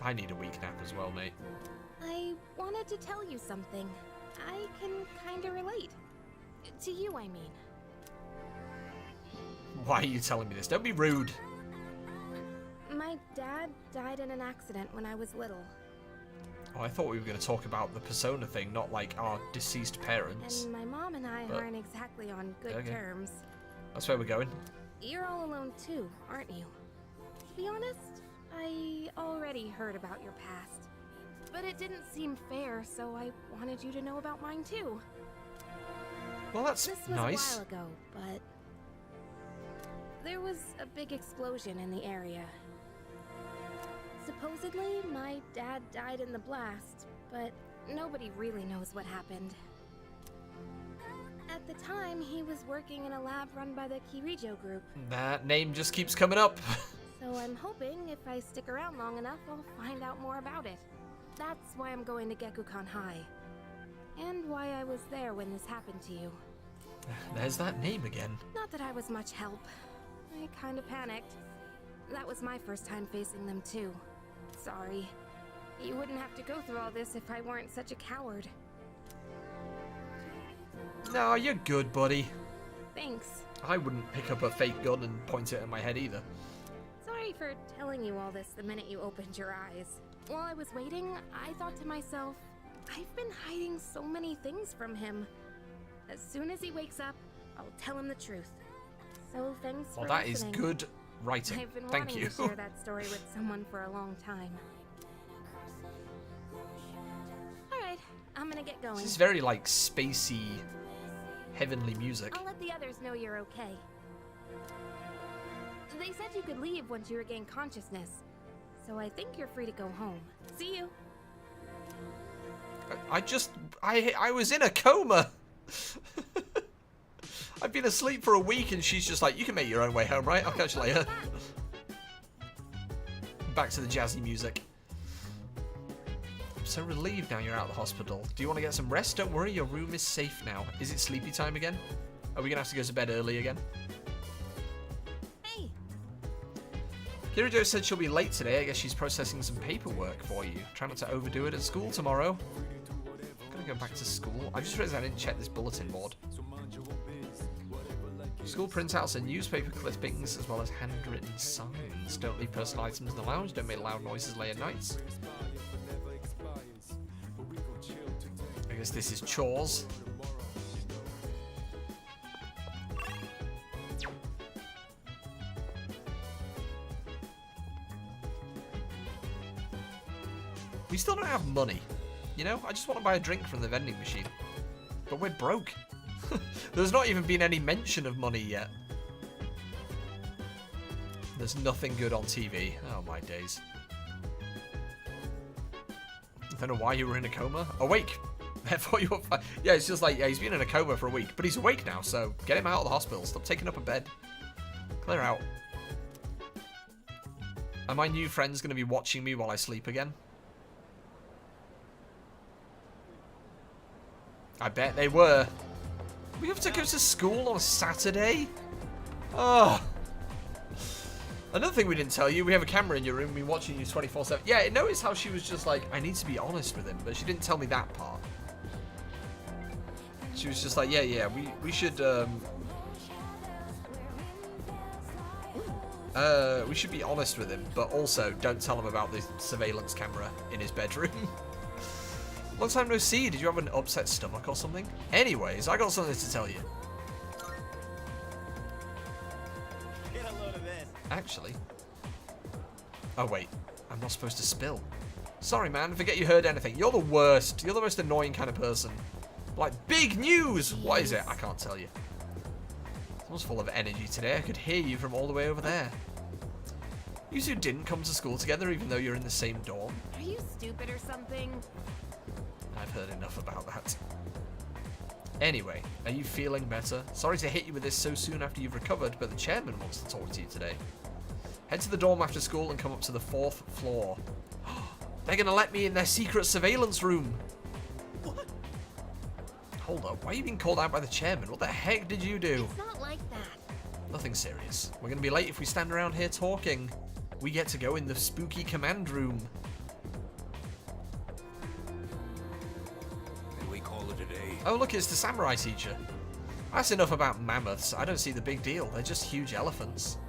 I need a week nap as well, mate. I wanted to tell you something. I can kinda relate. To you, I mean. Why are you telling me this? Don't be rude. My dad died in an accident when I was little. Oh, I thought we were going to talk about the Persona thing, not like our deceased parents. And my mom and I aren't exactly on good terms. That's where we're going. You're all alone too, aren't you? To be honest, I already heard about your past. But it didn't seem fair, so I wanted you to know about mine too. Well, that's This was nice. a while ago, but there was a big explosion in the area. Supposedly, my dad died in the blast, but nobody really knows what happened. At the time, he was working in a lab run by the Kirijo group. That name just keeps coming up. So I'm hoping if I stick around long enough, I'll find out more about it. That's why I'm going to Gekukan High. And why I was there when this happened to you. There's that name again. Not that I was much help. I kinda panicked. That was my first time facing them too. Sorry. You wouldn't have to go through all this if I weren't such a coward. No, you're good, buddy. Thanks. I wouldn't pick up a fake gun and point it at my head either. Sorry for telling you all this the minute you opened your eyes. While I was waiting, I thought to myself, I've been hiding so many things from him. As soon as he wakes up, I'll tell him the truth. So thanks for That is listening. good writing. I've been Thank wanting you. to share that story with someone for a long time. Alright, I'm gonna get going. This is very, like, spacey, heavenly music. I'll let the others know you're okay. They said you could leave once you regain consciousness, so I think you're free to go home. See you. I was in a coma. I've been asleep for a week and she's just like, you can make your own way home, right? I'll catch you later. Back to the jazzy music. I'm so relieved now you're out of the hospital. Do you want to get some rest? Don't worry, your room is safe now. Is it sleepy time again? Are we going to have to go to bed early again? Hey. Kirijo said she'll be late today. I guess she's processing some paperwork for you. Try not to overdo it at school tomorrow. I'm gonna go back to school. I just realized I didn't check this bulletin board. School printouts and newspaper clippings, as well as handwritten signs. Don't leave personal items in the lounge. Don't make loud noises late at nights. I guess this is chores. We still don't have money. you know? I just want to buy a drink from the vending machine. But we're broke. There's not even been any mention of money yet. There's nothing good on TV. Oh, my days. I don't know why you were in a coma. Awake. I thought you were fine. Yeah, it's just like, yeah, he's been in a coma for a week. But he's awake now, so get him out of the hospital. Stop taking up a bed. Clear out. Are my new friends going to be watching me while I sleep again? I bet they were. We have to go to school on a Saturday? Oh. Another thing we didn't tell you, we have a camera in your room, we're watching you 24/7. Yeah, notice how she was just like, I need to be honest with him, but she didn't tell me that part. She was just like, yeah, we should be honest with him, but also don't tell him about the surveillance camera in his bedroom. Long time no see, did you have an upset stomach or something? Anyways, I got something to tell you. Get a load of this. Actually. Oh wait, I'm not supposed to spill. Sorry man, forget you heard anything. You're the worst. You're the most annoying kind of person. Like, big news! What is it? I can't tell you. Someone's full of energy today. I could hear you from all the way over there. You two didn't come to school together even though you're in the same dorm? Are you stupid or something? I've heard enough about that. Anyway, are you feeling better? Sorry to hit you with this so soon after you've recovered, but the chairman wants to talk to you today. Head to the dorm after school and come up to the 4th floor. They're gonna let me in their secret surveillance room. What? Hold up, why are you being called out by the chairman? What the heck did you do? It's not like that. Nothing serious. We're gonna be late if we stand around here talking. We get to go in the spooky command room. And we call it a day. Oh look, it's the samurai teacher. That's enough about mammoths. I don't see the big deal. They're just huge elephants.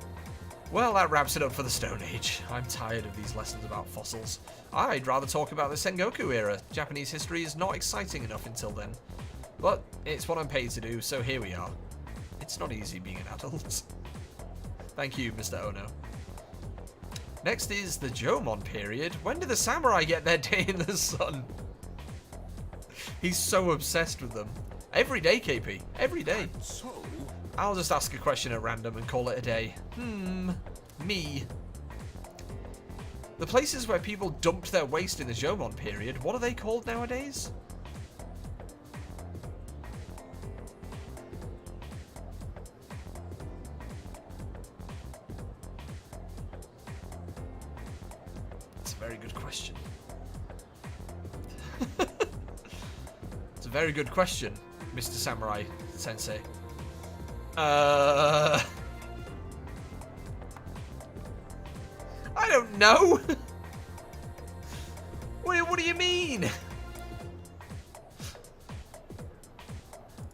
Well, that wraps it up for the Stone Age. I'm tired of these lessons about fossils. I'd rather talk about the Sengoku era. Japanese history is not exciting enough until then. But it's what I'm paid to do, so here we are. It's not easy being an adult. Thank you, Mr. Ono. Next is the Jomon period. When did the samurai get their day in the sun? He's so obsessed with them. Every day, KP. Every day. So? I'll just ask a question at random and call it a day. Me. The places where people dumped their waste in the Jomon period, what are they called nowadays? It's a very good question. It's a very good question, Mr. Samurai Sensei. I don't know. What do you mean?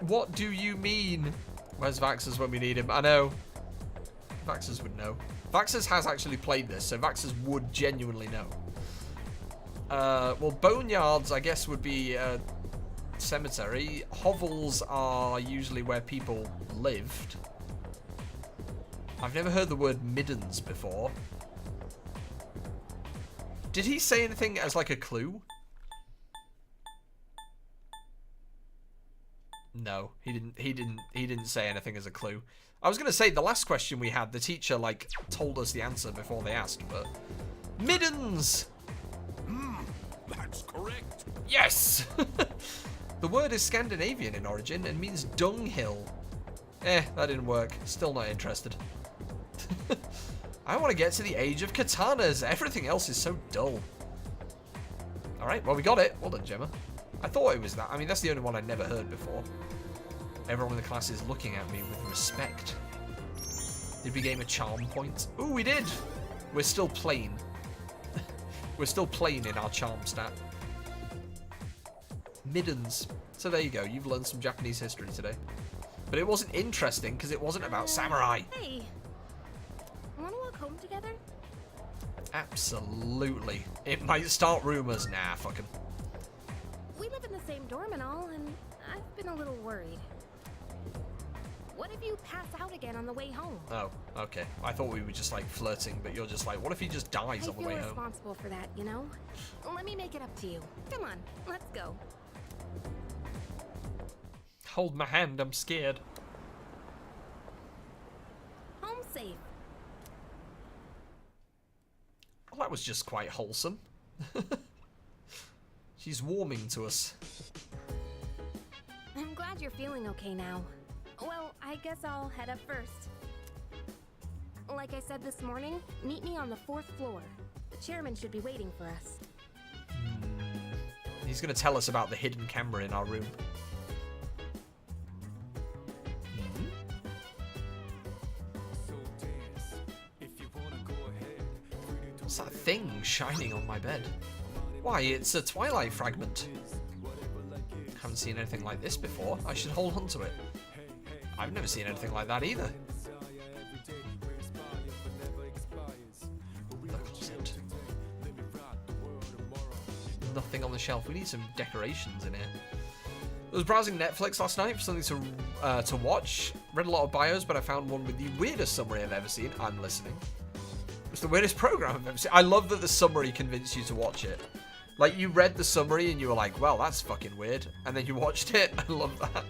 What do you mean? Where's Vaxxers when we need him? I know. Vaxxers would know. Vaxxers has actually played this, so Vaxxers would genuinely know. Well, boneyards, I guess, would be a cemetery. Hovels are usually where people lived. I've never heard the word middens before. Did he say anything as like a clue? No, he didn't say anything as a clue. I was gonna say the last question we had, the teacher like told us the answer before they asked, but middens. That's correct. Yes. The word is Scandinavian in origin and means dunghill. That didn't work. Still not interested. I want to get to the age of katanas. Everything else is so dull. Alright, well we got it. Well done, Gemma. I thought it was that. I mean, that's the only one I'd never heard before. Everyone in the class is looking at me with respect. Did we gain a charm point? Ooh, we did! We're still plain. We're still plain in our charm stat. Middens. So there you go. You've learned some Japanese history today. But it wasn't interesting because it wasn't about samurai. Hey, want to walk home together? Absolutely. It might start rumors. Nah, fucking. We live in the same dorm and all, and I've been a little worried. What if you pass out again on the way home? Oh, okay. I thought we were just like flirting, but you're just like, what if he just dies on the way I feel home? responsible for that, you know? Let me make it up to you. Come on, let's go. Hold my hand, I'm scared. Home safe. Well, that was just quite wholesome. She's warming to us. I'm glad you're feeling okay now. Well, I guess I'll head up first. Like I said this morning, meet me on the 4th floor. The chairman should be waiting for us. He's going to tell us about the hidden camera in our room. What's that thing shining on my bed? Why, it's a Twilight fragment. Haven't seen anything like this before. I should hold on to it. I've never seen anything like that either. The closet. Nothing on the shelf. We need some decorations in here. I was browsing Netflix last night for something to watch. Read a lot of bios, but I found one with the weirdest summary I've ever seen. I'm listening. It's the weirdest program I've ever seen. I love that the summary convinced you to watch it. Like, you read the summary and you were like, well, that's fucking weird. And then you watched it. I love that.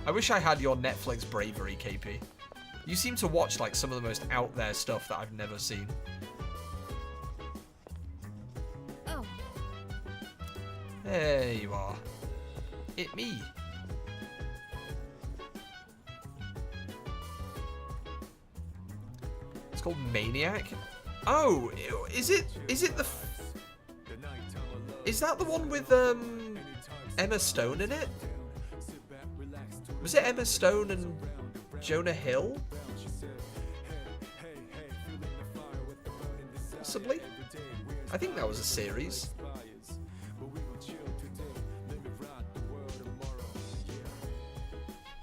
I wish I had your Netflix bravery, KP. You seem to watch, like, some of the most out there stuff that I've never seen. Oh. There you are. It me. It's called Maniac. Oh, is it the... Is that the one with Emma Stone in it? Was it Emma Stone and Jonah Hill? Possibly? I think that was a series.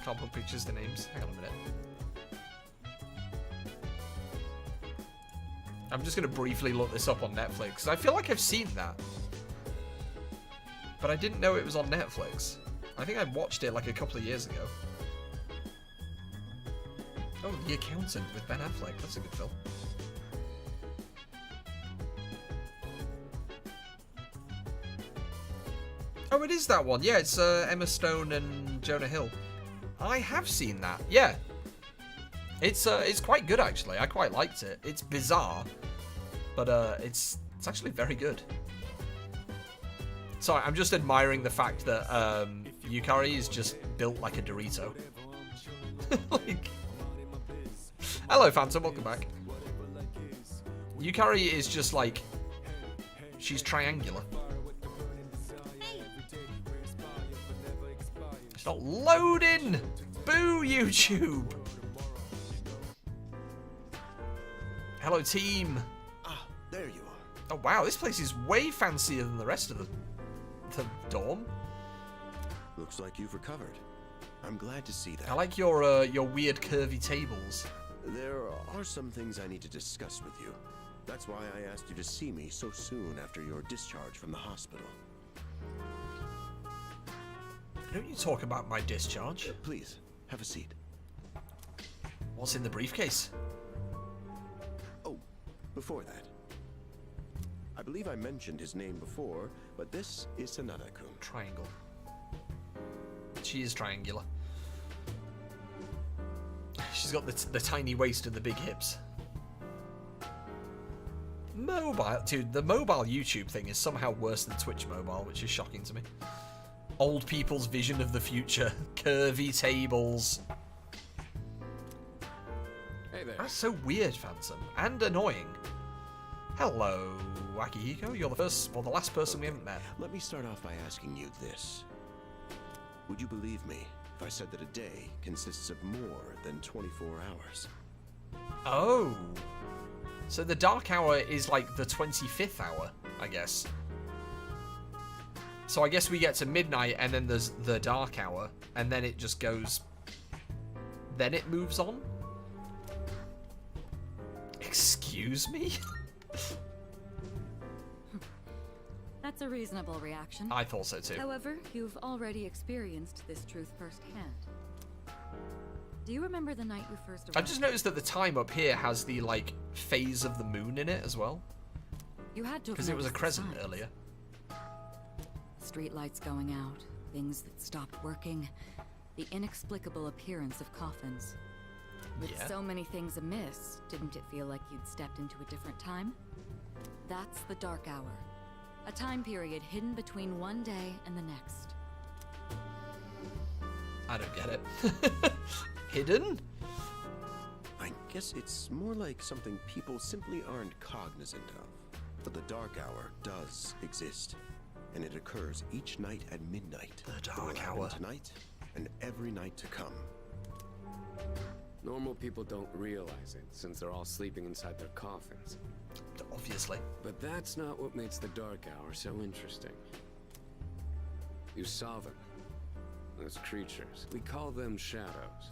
Can't put pictures to names. Hang on a minute. I'm just going to briefly look this up on Netflix. I feel like I've seen that. But I didn't know it was on Netflix. I think I watched it like a couple of years ago. Oh, The Accountant with Ben Affleck. That's a good film. Oh, it is that one. Yeah, it's Emma Stone and Jonah Hill. I have seen that. Yeah. It's quite good, actually. I quite liked it. It's bizarre, but it's actually very good. Sorry, I'm just admiring the fact that Yukari is just built like a Dorito. Like, hello, Phantom. Welcome back. Yukari is just like, she's triangular. It's not loading. Boo, YouTube. Hello, team. Ah, there you are. Oh wow, this place is way fancier than the rest of the dorm. Looks like you've recovered. I'm glad to see that. I like your weird curvy tables. There are some things I need to discuss with you. That's why I asked you to see me so soon after your discharge from the hospital. Don't you talk about my discharge? Please, have a seat. What's in the briefcase? Oh, before that. I believe I mentioned his name before, but this is Sanada-kun. Triangle. She is triangular. She's got the tiny waist and the big hips. Mobile. Dude, the mobile YouTube thing is somehow worse than Twitch mobile, which is shocking to me. Old people's vision of the future. Curvy tables. Hey there. That's so weird, Phantom. And annoying. Hello, Akihiko. You're the first, well, the last person we haven't met. Let me start off by asking you this. Would you believe me if I said that a day consists of more than 24 hours? Oh. So the dark hour is like the 25th hour, I guess. So I guess we get to midnight and then there's the dark hour and then it just goes... Then it moves on? Excuse me? That's a reasonable reaction. I thought so too. However, you've already experienced this truth firsthand. Do you remember the night you first arrived? I've just noticed that the time up here has the, like, phase of the moon in it as well. You had to have Because it was a noticed the crescent signs. earlier. Street lights going out, things that stopped working, the inexplicable appearance of coffins. With Yeah. so many things amiss, didn't it feel like you'd stepped into a different time? That's the Dark Hour. A time period hidden between one day and the next. I don't get it. Hidden? I guess it's more like something people simply aren't cognizant of. But the Dark Hour does exist, and it occurs each night at midnight. The It Dark will happen Hour. tonight and every night to come. Normal people don't realize it, since they're all sleeping inside their coffins. Obviously. But that's not what makes the Dark Hour so interesting. You saw them. Those creatures. We call them shadows.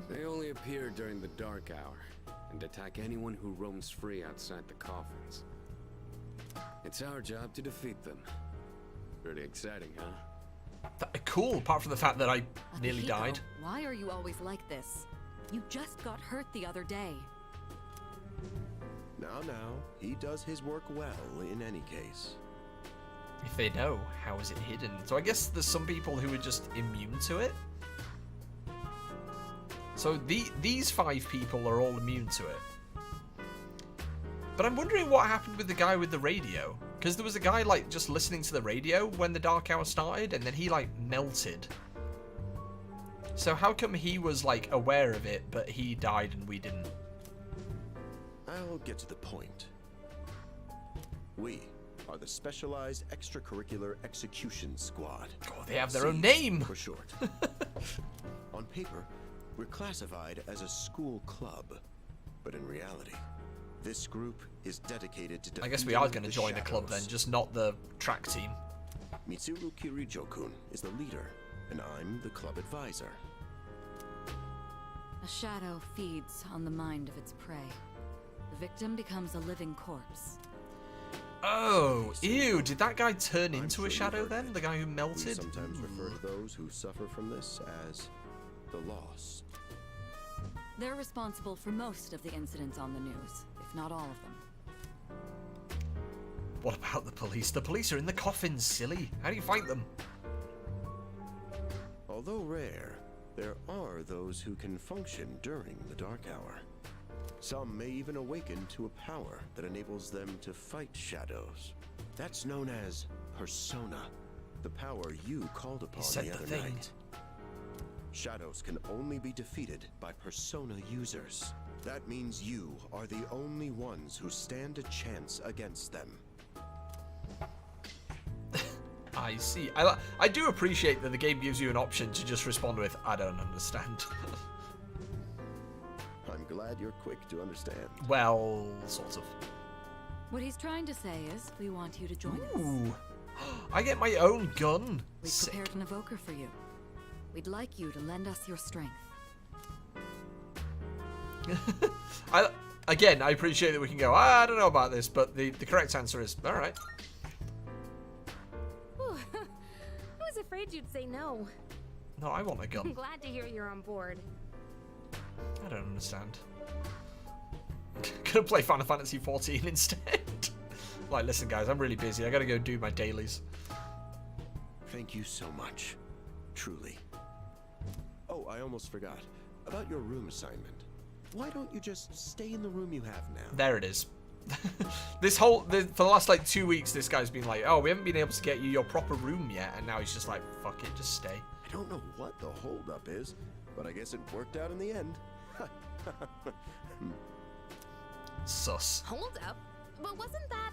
They only appear during the Dark Hour, and attack anyone who roams free outside the coffins. It's our job to defeat them. Pretty exciting, huh? Cool, apart from the fact that I nearly Akihiko, died. Why are you always like this? You just got hurt the other day. Now, he does his work well in any case. If they know, how is it hidden? So I guess there's some people who are just immune to it. So these 5 people are all immune to it. But I'm wondering what happened with the guy with the radio. Because there was a guy, like, just listening to the radio when the Dark Hour started, and then he, like, melted. So how come he was, like, aware of it, but he died and we didn't? I'll get to the point. We are the Specialized Extracurricular Execution Squad. Oh, they have their own SEGA name! For short. On paper, we're classified as a school club. But in reality, this group is dedicated to I guess we defeating are going to the join a club then, shadows. just not the track team. Mitsuru Kirijo-kun is the leader, and I'm the club advisor. A shadow feeds on the mind of its prey. The victim becomes a living corpse. Oh, ew, did that guy turn into a sure shadow you've heard then? The guy who We melted? sometimes refer to those who suffer from this as the lost. They're responsible for most of the incidents on the news, if not all of them. What about the police? The police are in the coffins, silly. How do you fight them? Although rare, there are those who can function during the Dark Hour. Some may even awaken to a power that enables them to fight shadows. That's known as persona, the power you called upon said the the other thing. night. Shadows can only be defeated by persona users. That means you are the only ones who stand a chance against them. I see. I do appreciate that the game gives you an option to just respond with, I don't understand. I'm glad you're quick to understand. Well, sort of. What he's trying to say is, we want you to join us. Ooh. I get my own gun. We've Sick. prepared an evoker for you. We'd like you to lend us your strength. Again, I appreciate that we can go, I don't know about this, but the correct answer is, alright. Whew. I was afraid you'd say no. No, I want a I'm gun. glad to hear you're on board. I don't understand. Gonna play Final Fantasy 14 instead. Like, listen guys, I'm really busy. I gotta go do my dailies. Thank you so much. Truly. Oh, I almost forgot. About your room assignment. Why don't you just stay in the room you have now? There it is. For the last like 2 weeks, this guy's been like, oh, we haven't been able to get you your proper room yet, and now he's just like, fuck it, just stay. I don't know what the holdup is, but I guess it worked out in the end. Sus. Hold up. But wasn't that...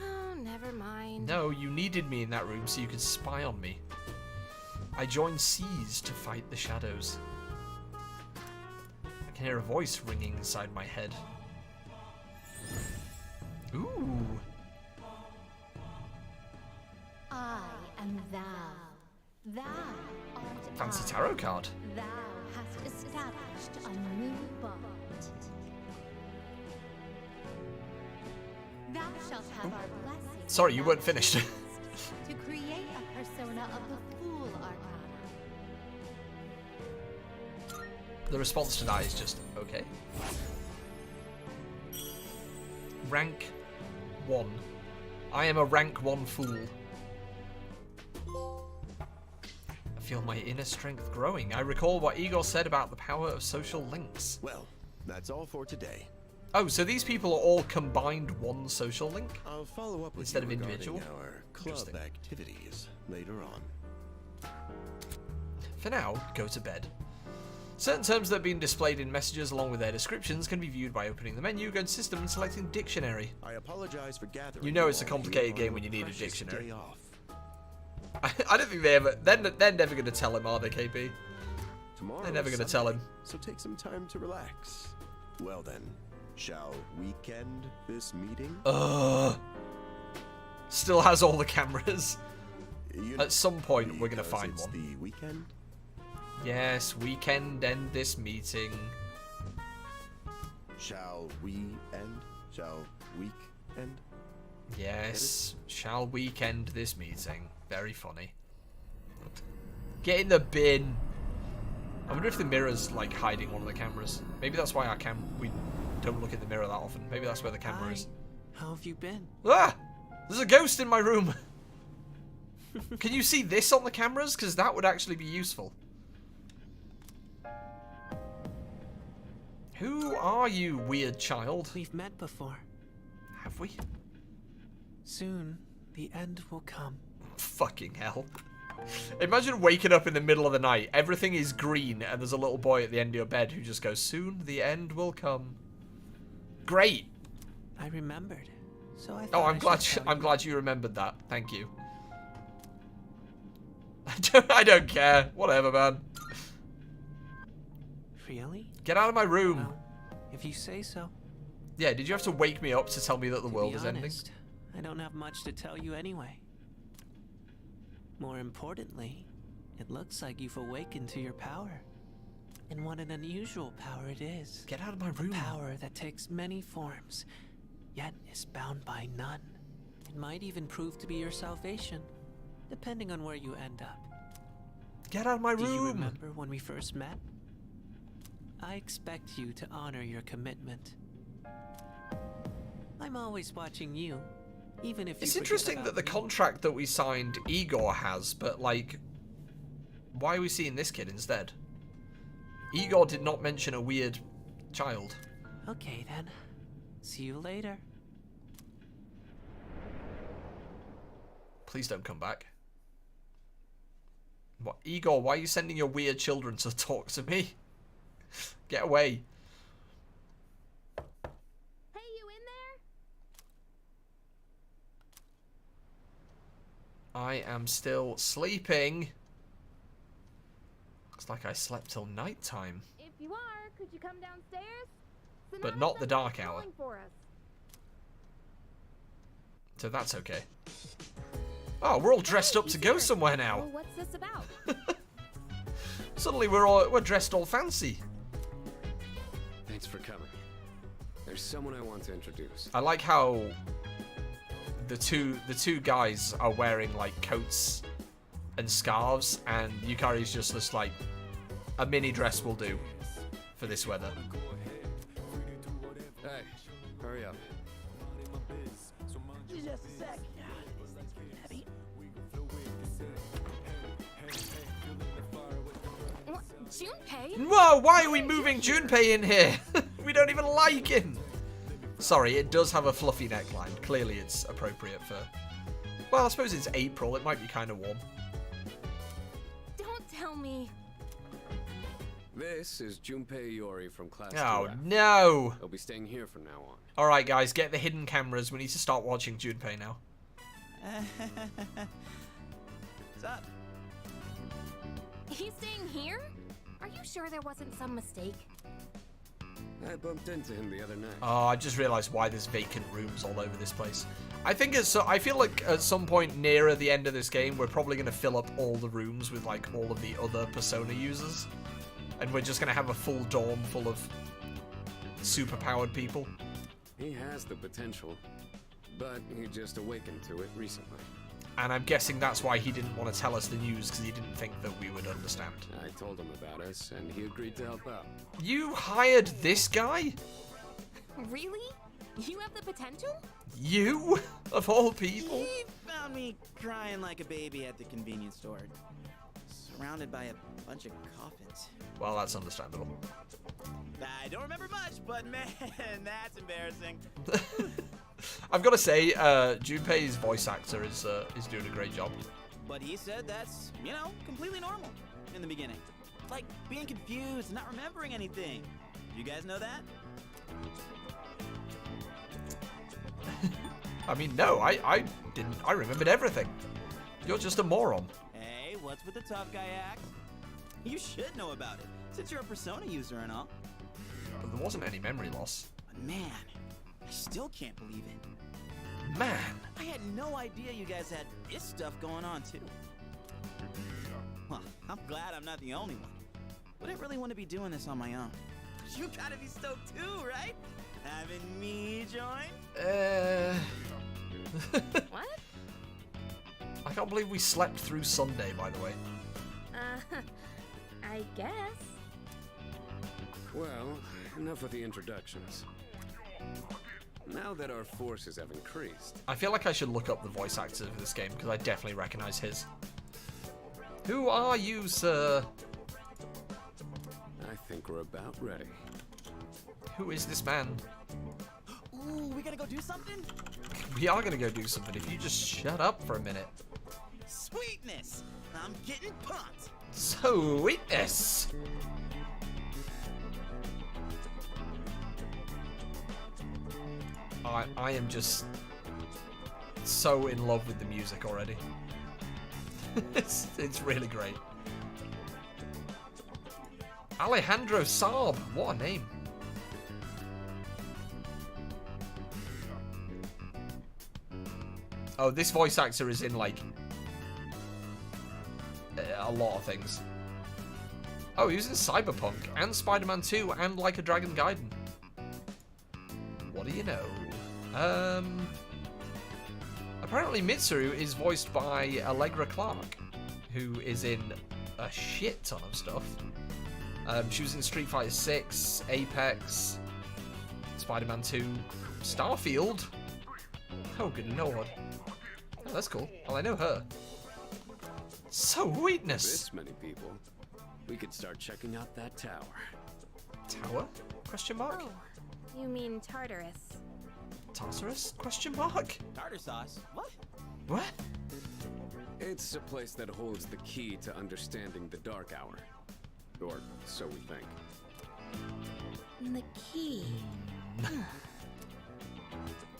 Oh, never mind. No, you needed me in that room so you could spy on me. I joined Seas to fight the shadows. I can hear a voice ringing inside my head. Ooh. I am thou. Thou art Fancy I. tarot card. Thou hast established a new bond. Thou shalt have our blessing. Sorry, you weren't finished. To create a persona of the Fool Arcana. The response to that is just, okay. Rank 1. I am a rank 1 fool. I feel my inner strength growing. I recall what Igor said about the power of social links. Well, that's all for today. Oh, so these people are all combined one social link? I'll follow up with instead you of individual? our club activities later on. For now, go to bed. Certain terms that have been displayed in messages along with their descriptions can be viewed by opening the menu, going to System and selecting Dictionary. I apologize for gathering. You know it's a complicated game when you need a dictionary. I don't think they ever... They're never going to tell him, are they, KP? Tomorrow They're never going to tell him. So take some time to relax. Well then, shall we end this meeting? Still has all the cameras. At some point, we're going to find one. The weekend? Yes, we can end this meeting. Shall we end? Shall we end? Yes, shall we end this meeting? Very funny. Get in the bin. I wonder if the mirror's like hiding one of the cameras. Maybe that's why we don't look in the mirror that often. Maybe that's where the camera is. How have you been? Ah! There's a ghost in my room. Can you see this on the cameras? Because that would actually be useful. Who are you, weird child? We've met before. Have we? Soon, the end will come. Fucking hell. Imagine waking up in the middle of the night, everything is green, and there's a little boy at the end of your bed who just goes, soon the end will come. Great. I remembered. So I thought I'm glad you remembered that. Thank you. I don't care. Whatever, man. Really? Get out of my room. Well, if you say so. Yeah, did you have to wake me up to tell me that the world is ending? I don't have much to tell you anyway. More importantly, it looks like you've awakened to your power. And what an unusual power it is. Get out of my room. A power that takes many forms, yet is bound by none. It might even prove to be your salvation, depending on where you end up. Get out of my room. Do you remember when we first met? I expect you to honor your commitment. I'm always watching you, even if it's you interesting that the contract that we signed Igor has, but like, why are we seeing this kid instead? Igor did not mention a weird child. Okay then. See you later. Please don't come back. What, Igor, why are you sending your weird children to talk to me? Get away. Hey, you in there? I am still sleeping. Looks like I slept till nighttime. If you are, could you come downstairs? But not the dark hour. So that's okay. Oh, we're all dressed up to go somewhere now. Well, what's this about? Suddenly we're dressed all fancy. Thanks for coming. There's someone I want to introduce. I like how the two guys are wearing like coats and scarves, and Yukari's just this like a mini dress will do for this weather. Hey, hurry up. Just a sec. Heavy. What? Junpei? Whoa, why are we moving Junpei in here? We don't even like him. Sorry, it does have a fluffy neckline. Clearly it's appropriate for... Well, I suppose it's April. It might be kind of warm. Don't tell me. This is Junpei Iori from Class 2F. Oh, no. He'll be staying here from now on. All right, guys, get the hidden cameras. We need to start watching Junpei now. What's up? He's staying here? Are you sure there wasn't some mistake? I bumped into him the other night. Oh, I just realized why there's vacant rooms all over this place. I feel like at some point nearer the end of this game, we're probably going to fill up all the rooms with like all of the other Persona users. And we're just going to have a full dorm full of super-powered people. He has the potential, but he just awakened to it recently. And I'm guessing that's why he didn't want to tell us the news, because he didn't think that we would understand. I told him about us, and he agreed to help out. You hired this guy? Really? You have the potential? You? Of all people? He found me crying like a baby at the convenience store, surrounded by a bunch of coffins. Well, that's understandable. I don't remember much, but man, that's embarrassing. I've got to say, Junpei's voice actor is doing a great job. But he said that's, you know, completely normal in the beginning. Like being confused and not remembering anything. You guys know that? I mean, no, I didn't. I remembered everything. You're just a moron. Hey, what's with the tough guy act? You should know about it, since you're a Persona user and all. But there wasn't any memory loss. But man, I still can't believe it. Man! I had no idea you guys had this stuff going on, too. Well, I'm glad I'm not the only one. Wouldn't really want to be doing this on my own. You gotta be stoked too, right? Having me join? What? I can't believe we slept through Sunday, by the way. I guess. Well, enough with the introductions. Now that our forces have increased... I feel like I should look up the voice actor for this game, because I definitely recognize his. Who are you, sir? I think we're about ready. Who is this man? Ooh, we gotta go do something? We are gonna go do something if you just shut up for a minute. Sweetness! I'm getting pumped! Sweetness! I am just so in love with the music already. it's really great. Alejandro Saab, what a name. Oh, this voice actor is in, like, a lot of things. Oh, he was in Cyberpunk, and Spider-Man 2, and Like a Dragon Gaiden. What do you know? Apparently Mitsuru is voiced by Allegra Clark, who is in a shit ton of stuff. She was in Street Fighter 6, Apex, Spider-Man 2, Starfield. Oh, good lord. Oh, that's cool. Well, I know her. Sweetness! This many people. We could start checking out that tower. Tower? Question mark? Oh, you mean Tartarus. Tartarus? Question mark? Tartar sauce? What? What? It's a place that holds the key to understanding the Dark Hour. Or so we think. The key.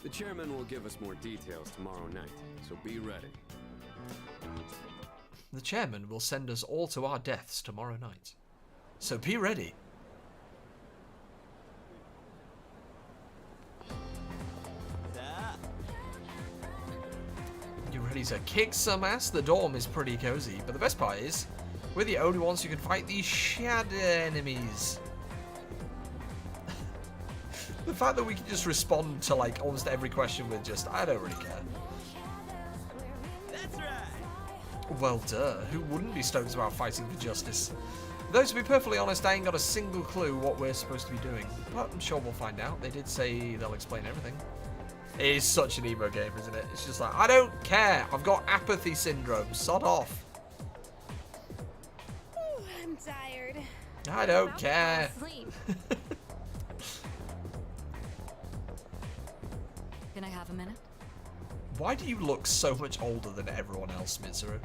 The chairman will give us more details tomorrow night, so be ready. The chairman will send us all to our deaths tomorrow night. So be ready. You ready to kick some ass? The dorm is pretty cozy, but the best part is, we're the only ones who can fight these shadow enemies. The fact that we can just respond to, like, almost every question with just, I don't really care. That's right. Well, duh. Who wouldn't be stoked about fighting for justice? Though, to be perfectly honest, I ain't got a single clue what we're supposed to be doing. But I'm sure we'll find out. They did say they'll explain everything. It is such an emo game, isn't it? It's just like, I don't care. I've got apathy syndrome. Sod off. Ooh, I'm tired. I don't care. Can I have a minute? Why do you look so much older than everyone else, Mitsuru?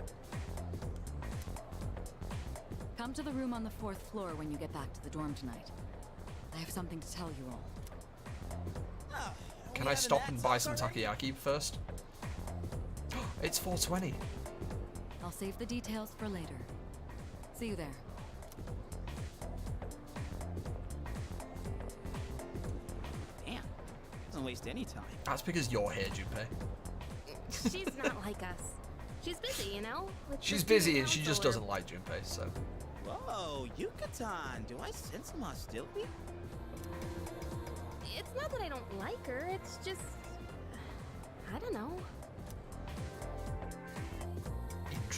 Come to the room on the 4th floor when you get back to the dorm tonight. I have something to tell you all. Can I stop and buy some takoyaki first? It's 4:20. I'll save the details for later. See you there. Damn. Doesn't waste any time. That's because you're here, Junpei. She's not like us. She's busy, you know? She's busy and she just doesn't like Junpei, so... Whoa, Yucatan. Do I sense some hostility? It's not that I don't like her, it's just... I don't know.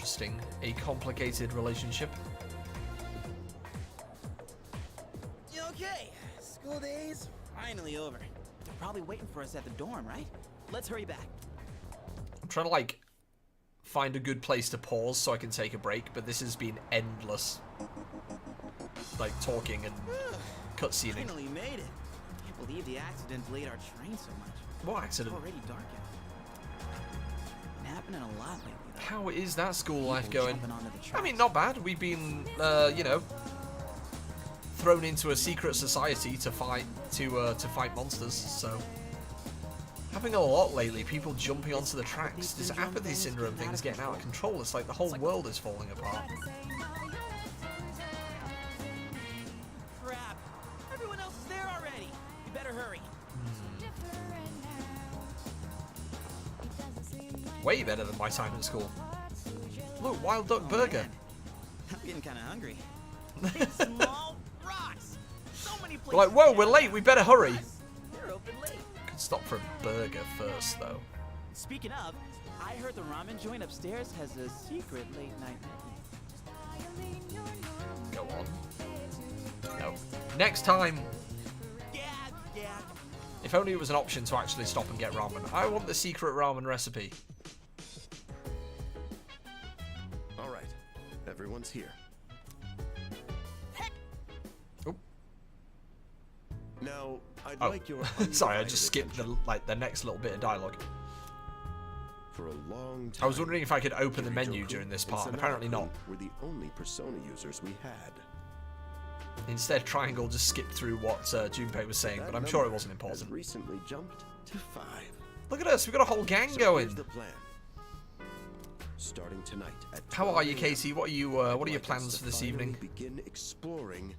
interesting. A complicated relationship. Okay, school days finally over. They're probably waiting for us at the dorm, right? Let's hurry back. I'm trying to, like, find a good place to pause so I can take a break, but this has been endless. Like, talking and cutscening. Finally made it. Can't believe the accident delayed our train so much. What accident? It's already dark out. Been happening a lot lately, though. How is that school life People going? jumping onto the I tracks. mean, not bad. We've been, you know, thrown into a secret society to fight monsters. So, having a lot lately. People jumping onto the tracks. This apathy syndrome thing's getting out of control. It's like the whole world is falling apart. Crap! Everyone else is there already. You better hurry. Way better than my time at school. Look, Wild Duck Burger. Man. I'm getting kind of hungry. Big, small rocks. So many places. We're like, whoa, we're late. We better hurry. They're open late. Could stop for a burger first, though. Speaking of, I heard the ramen joint upstairs has a secret late night menu. Go on. No. Next time. Yeah. If only it was an option to actually stop and get ramen. I want the secret ramen recipe. All right, everyone's here. Oh. Now, I'd Oh. like your Sorry, I just skipped the next little bit of dialogue. For a long time, I was wondering if I could open the menu during this part, and apparently not. We're the only Persona users we had. Instead, Triangle just skipped through what Junpei was saying, but I'm sure it wasn't important. Recently jumped to 5. Look at us, we've got a whole gang So going. here's the plan. Starting tonight at How are you, 12 a.m., Casey? What are your I'd like us plans to for this finally evening? Begin exploring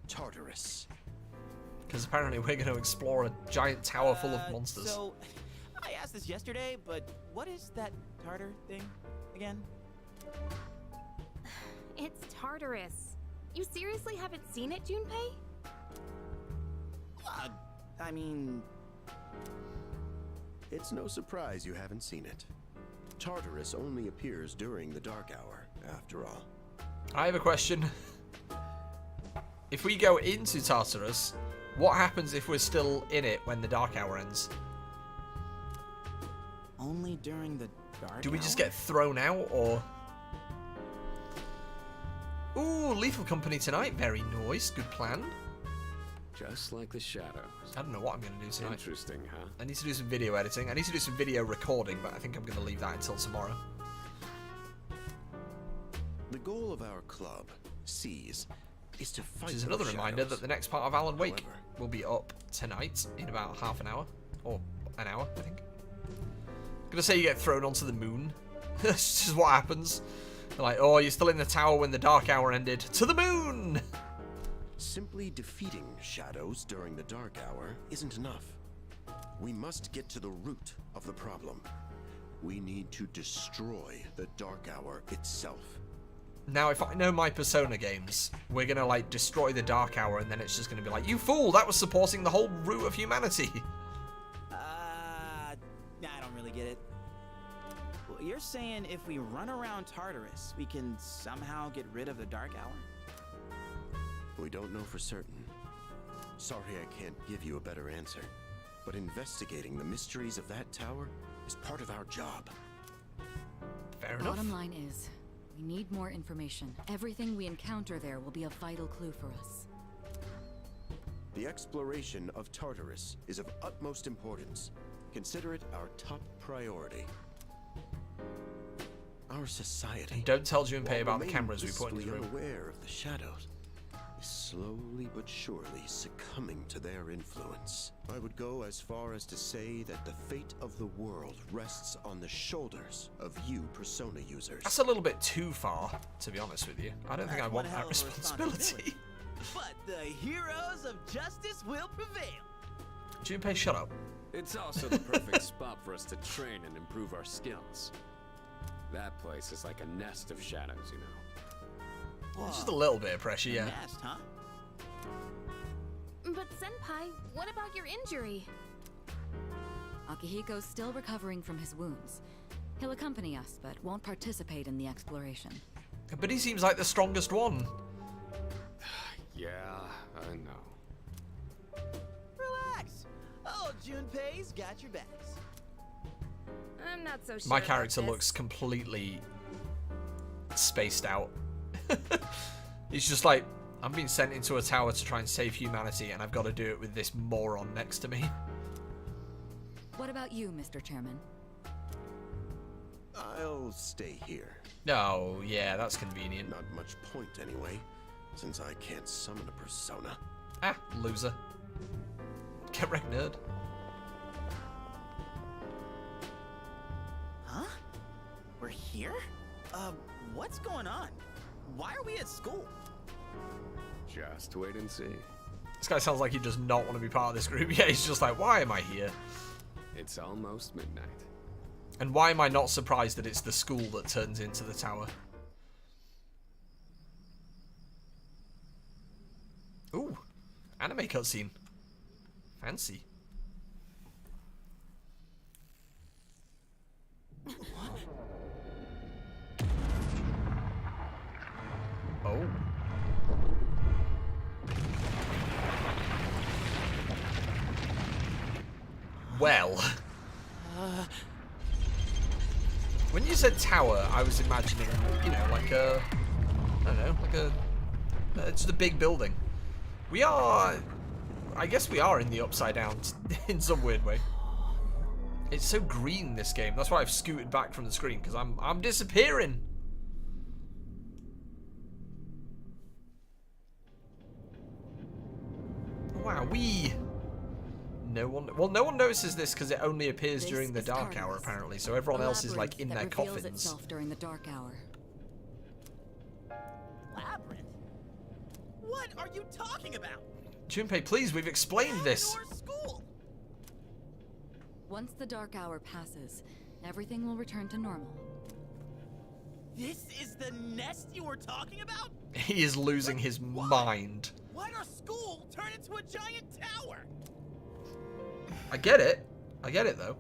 Tartarus. Because apparently we're going to explore a giant tower full of monsters. So, I asked this yesterday, but what is that Tartar thing again? It's Tartarus. You seriously haven't seen it, Junpei? I mean... It's no surprise you haven't seen it. Tartarus only appears during the dark hour, after all. I have a question. If we go into Tartarus, what happens if we're still in it when the dark hour ends? Only during the dark Do we hour? just get thrown out, or... Ooh, Lethal Company tonight. Very nice. Good plan. Just like the shadows. I don't know what I'm going to do tonight. Interesting, huh? I need to do some video editing. I need to do some video recording, but I think I'm going to leave that until tomorrow. The goal of our club, Seize, is to fight Which is those another reminder shadows. that the next part of Alan Wake However, will be up tonight in about half an hour. Or an hour, I think. I'm going to say you get thrown onto the moon. That's just what happens. They're like, oh, you're still in the tower when the dark hour ended. To the moon! simply defeating shadows during the dark hour isn't enough. We must get to the root of the problem. We need to destroy the dark hour itself. Now, if I know my Persona games, we're gonna, like, destroy the Dark Hour, and then it's just gonna be like, you fool, that was supporting the whole root of humanity. I don't really get it. Well, you're saying if we run around Tartarus, we can somehow get rid of the Dark Hour? We don't know for certain. Sorry I can't give you a better answer. But investigating the mysteries of that tower is part of our job. Fair enough. Bottom line is, we need more information. Everything we encounter there will be a vital clue for us. The exploration of Tartarus is of utmost importance. Consider it our top priority. Our society, And don't tell Junpei while about the remaining cameras we put in his blissfully room. unaware of the shadows, is slowly but surely succumbing to their influence. I would go as far as to say that the fate of the world rests on the shoulders of you Persona users. That's a little bit too far, to be honest with you. I don't think I That's want one that hell of a responsibility. But the heroes of justice will prevail. Junpei, shut up. It's also the perfect spot for us to train and improve our skills. That place is like a nest of shadows, you know. Just a little bit of pressure, yeah. Nest, huh? But Senpai, what about your injury? Akihiko's still recovering from his wounds. He'll accompany us, but won't participate in the exploration. But he seems like the strongest one. Yeah, I know. Relax. Oh, Junpei's got your backs. I'm not so sure. My about character this. looks completely spaced out. He's just like, I'm being sent into a tower to try and save humanity, and I've got to do it with this moron next to me. What about you, Mr. Chairman? I'll stay here. Oh, yeah, that's convenient. Not much point anyway, since I can't summon a persona. Ah, loser. Get wrecked, nerd. Huh? We're here? What's going on? Why are we at school? Just wait and see. This guy sounds like he does not want to be part of this group. Yeah, he's just like, why am I here? It's almost midnight. And why am I not surprised that it's the school that turns into the tower? Ooh, anime cutscene. Fancy. Oh. Well. When you said tower, I was imagining, you know, like a, I don't know, like a, just a big building. We are, I guess we are in the Upside Down in some weird way. It's so green, this game. That's why I've scooted back from the screen, because I'm disappearing. Wow, no one notices this because it only appears during the dark hour, apparently. So everyone else is like in their coffins. Itself during the dark hour. Labyrinth? What are you talking about? Junpei, please, we've explained this. School. Once the dark hour passes, everything will return to normal. This is the nest you were talking about? He is losing his mind. Why'd our school turn into a giant tower? I get it. I get it, though.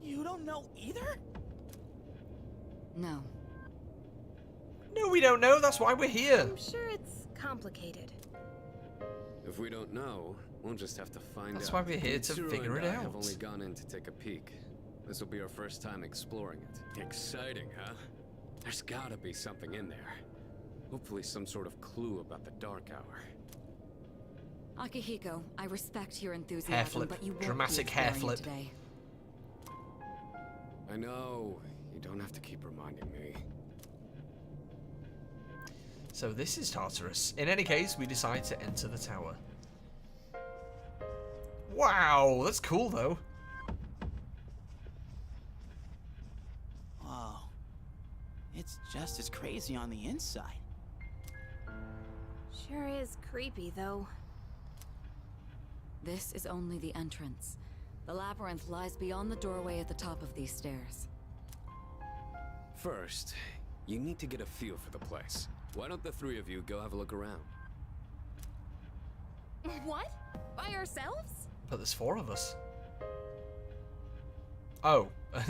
You don't know either? No. No, we don't know. That's why we're here. I'm sure it's complicated. If we don't know, we'll just have to find out. That's why we're here, to Mitsuru figure and it I out. have only gone in to take a peek. This will be our first time exploring it. Exciting, huh? There's gotta be something in there. Hopefully some sort of clue about the dark hour. Akihiko, I respect your enthusiasm, Hair flip. but you won't Dramatic be hair exploring flip. Today. I know. You don't have to keep reminding me. So this is Tartarus. In any case, we decide to enter the tower. Wow, that's cool, though. Whoa. It's just as crazy on the inside. Sure is creepy, though. This is only the entrance. The labyrinth lies beyond the doorway at the top of these stairs. First, you need to get a feel for the place. Why don't the three of you go have a look around? What? By ourselves? But there's 4 of us. Oh,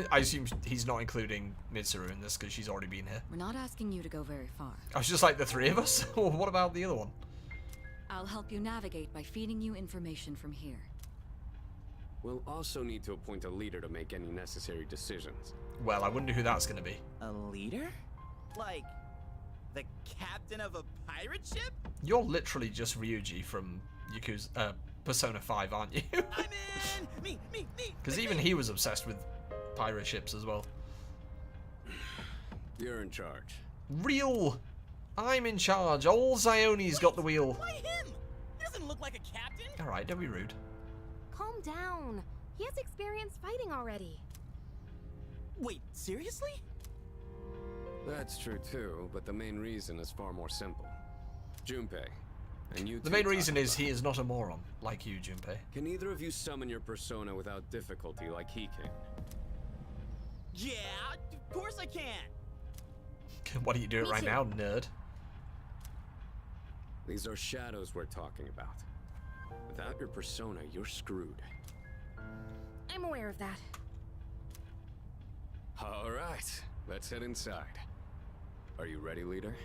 I assume he's not including Mitsuru in this because she's already been here. We're not asking you to go very far. I was just like, the 3 of us? Well, what about the other one? I'll help you navigate by feeding you information from here. We'll also need to appoint a leader to make any necessary decisions. Well, I wonder who that's going to be. A leader? Like, the captain of a pirate ship? You're literally just Ryuji from Persona 5, aren't you? I'm in! Me! Because even he was obsessed with pirate ships as well. You're in charge. Real! I'm in charge. Old Zione's got the wheel. Why him? He doesn't look like a captain. Alright, don't be rude. Calm down. He has experience fighting already. Wait, seriously? That's true too, but the main reason is far more simple. Junpei, and you The two main reason talk is about he it. is not a moron, like you, Junpei. Can either of you summon your persona without difficulty like he can? Yeah, of course I can. Why don't you do it Me right too. now, nerd? These are shadows we're talking about. Without your persona, you're screwed. I'm aware of that. right, let's head inside. Are you ready, leader?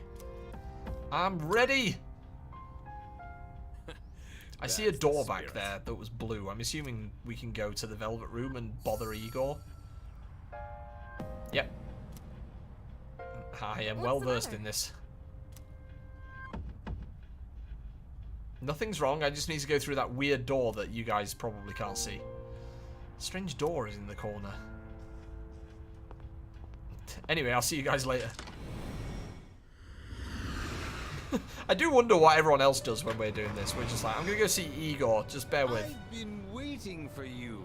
I'm ready! I see a door back there that was blue. I'm assuming we can go to the Velvet Room and bother Igor. Yep. I am well versed in this. Nothing's wrong, I just need to go through that weird door that you guys probably can't see. Strange door is in the corner. Anyway, I'll see you guys later. I do wonder what everyone else does when we're doing this. We're just like, I'm gonna go see Igor, just bear with. I've been waiting for you.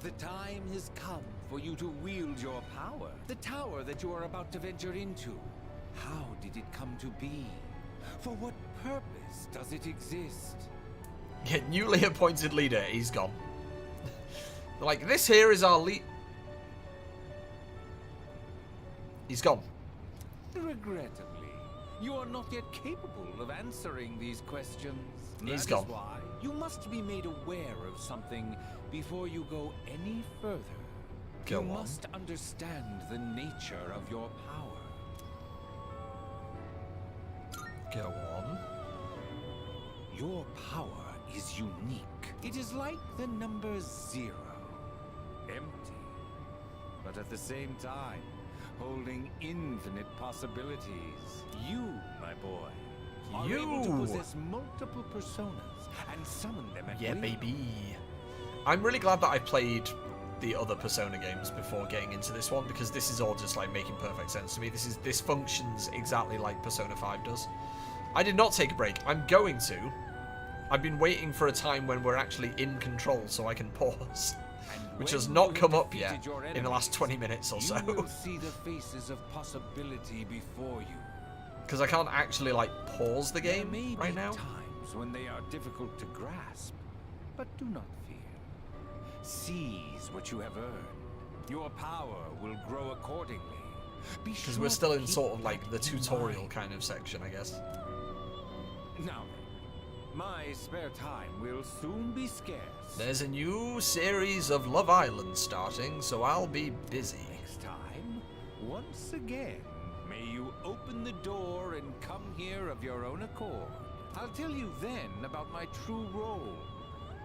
The time has come for you to wield your power. The tower that you are about to venture into. How did it come to be? For what purpose does it exist? Yeah, newly appointed leader, he's gone. Like, this here is our lead. He's gone. Regrettably, you are not yet capable of answering these questions. He's That gone. is why you must be made aware of something before you go any further. Go you on. must understand the nature of your power. Go on. Your power is unique. It is like the number 0. Empty. But at the same time, holding infinite possibilities. You, my boy, are able to possess multiple personas and summon them at Yeah, will. baby. I'm really glad that I played the other Persona games before getting into this one, because this is all just like making perfect sense to me. This functions exactly like Persona 5 does. I did not take a break. I'm going to. I've been waiting for a time when we're actually in control so I can pause, which has not come up yet in the last 20 minutes or so. You will see the faces of possibility before you. Because I can't actually like pause the game There may right be now. times when they are difficult to grasp, but do not fear. Seize what you have earned. Your power will grow accordingly. Because we're still in sort of like the tutorial kind of section, I guess. Now then, my spare time will soon be scarce. There's a new series of Love Island starting, so I'll be busy. Next time, once again, may you open the door and come here of your own accord. I'll tell you then about my true role,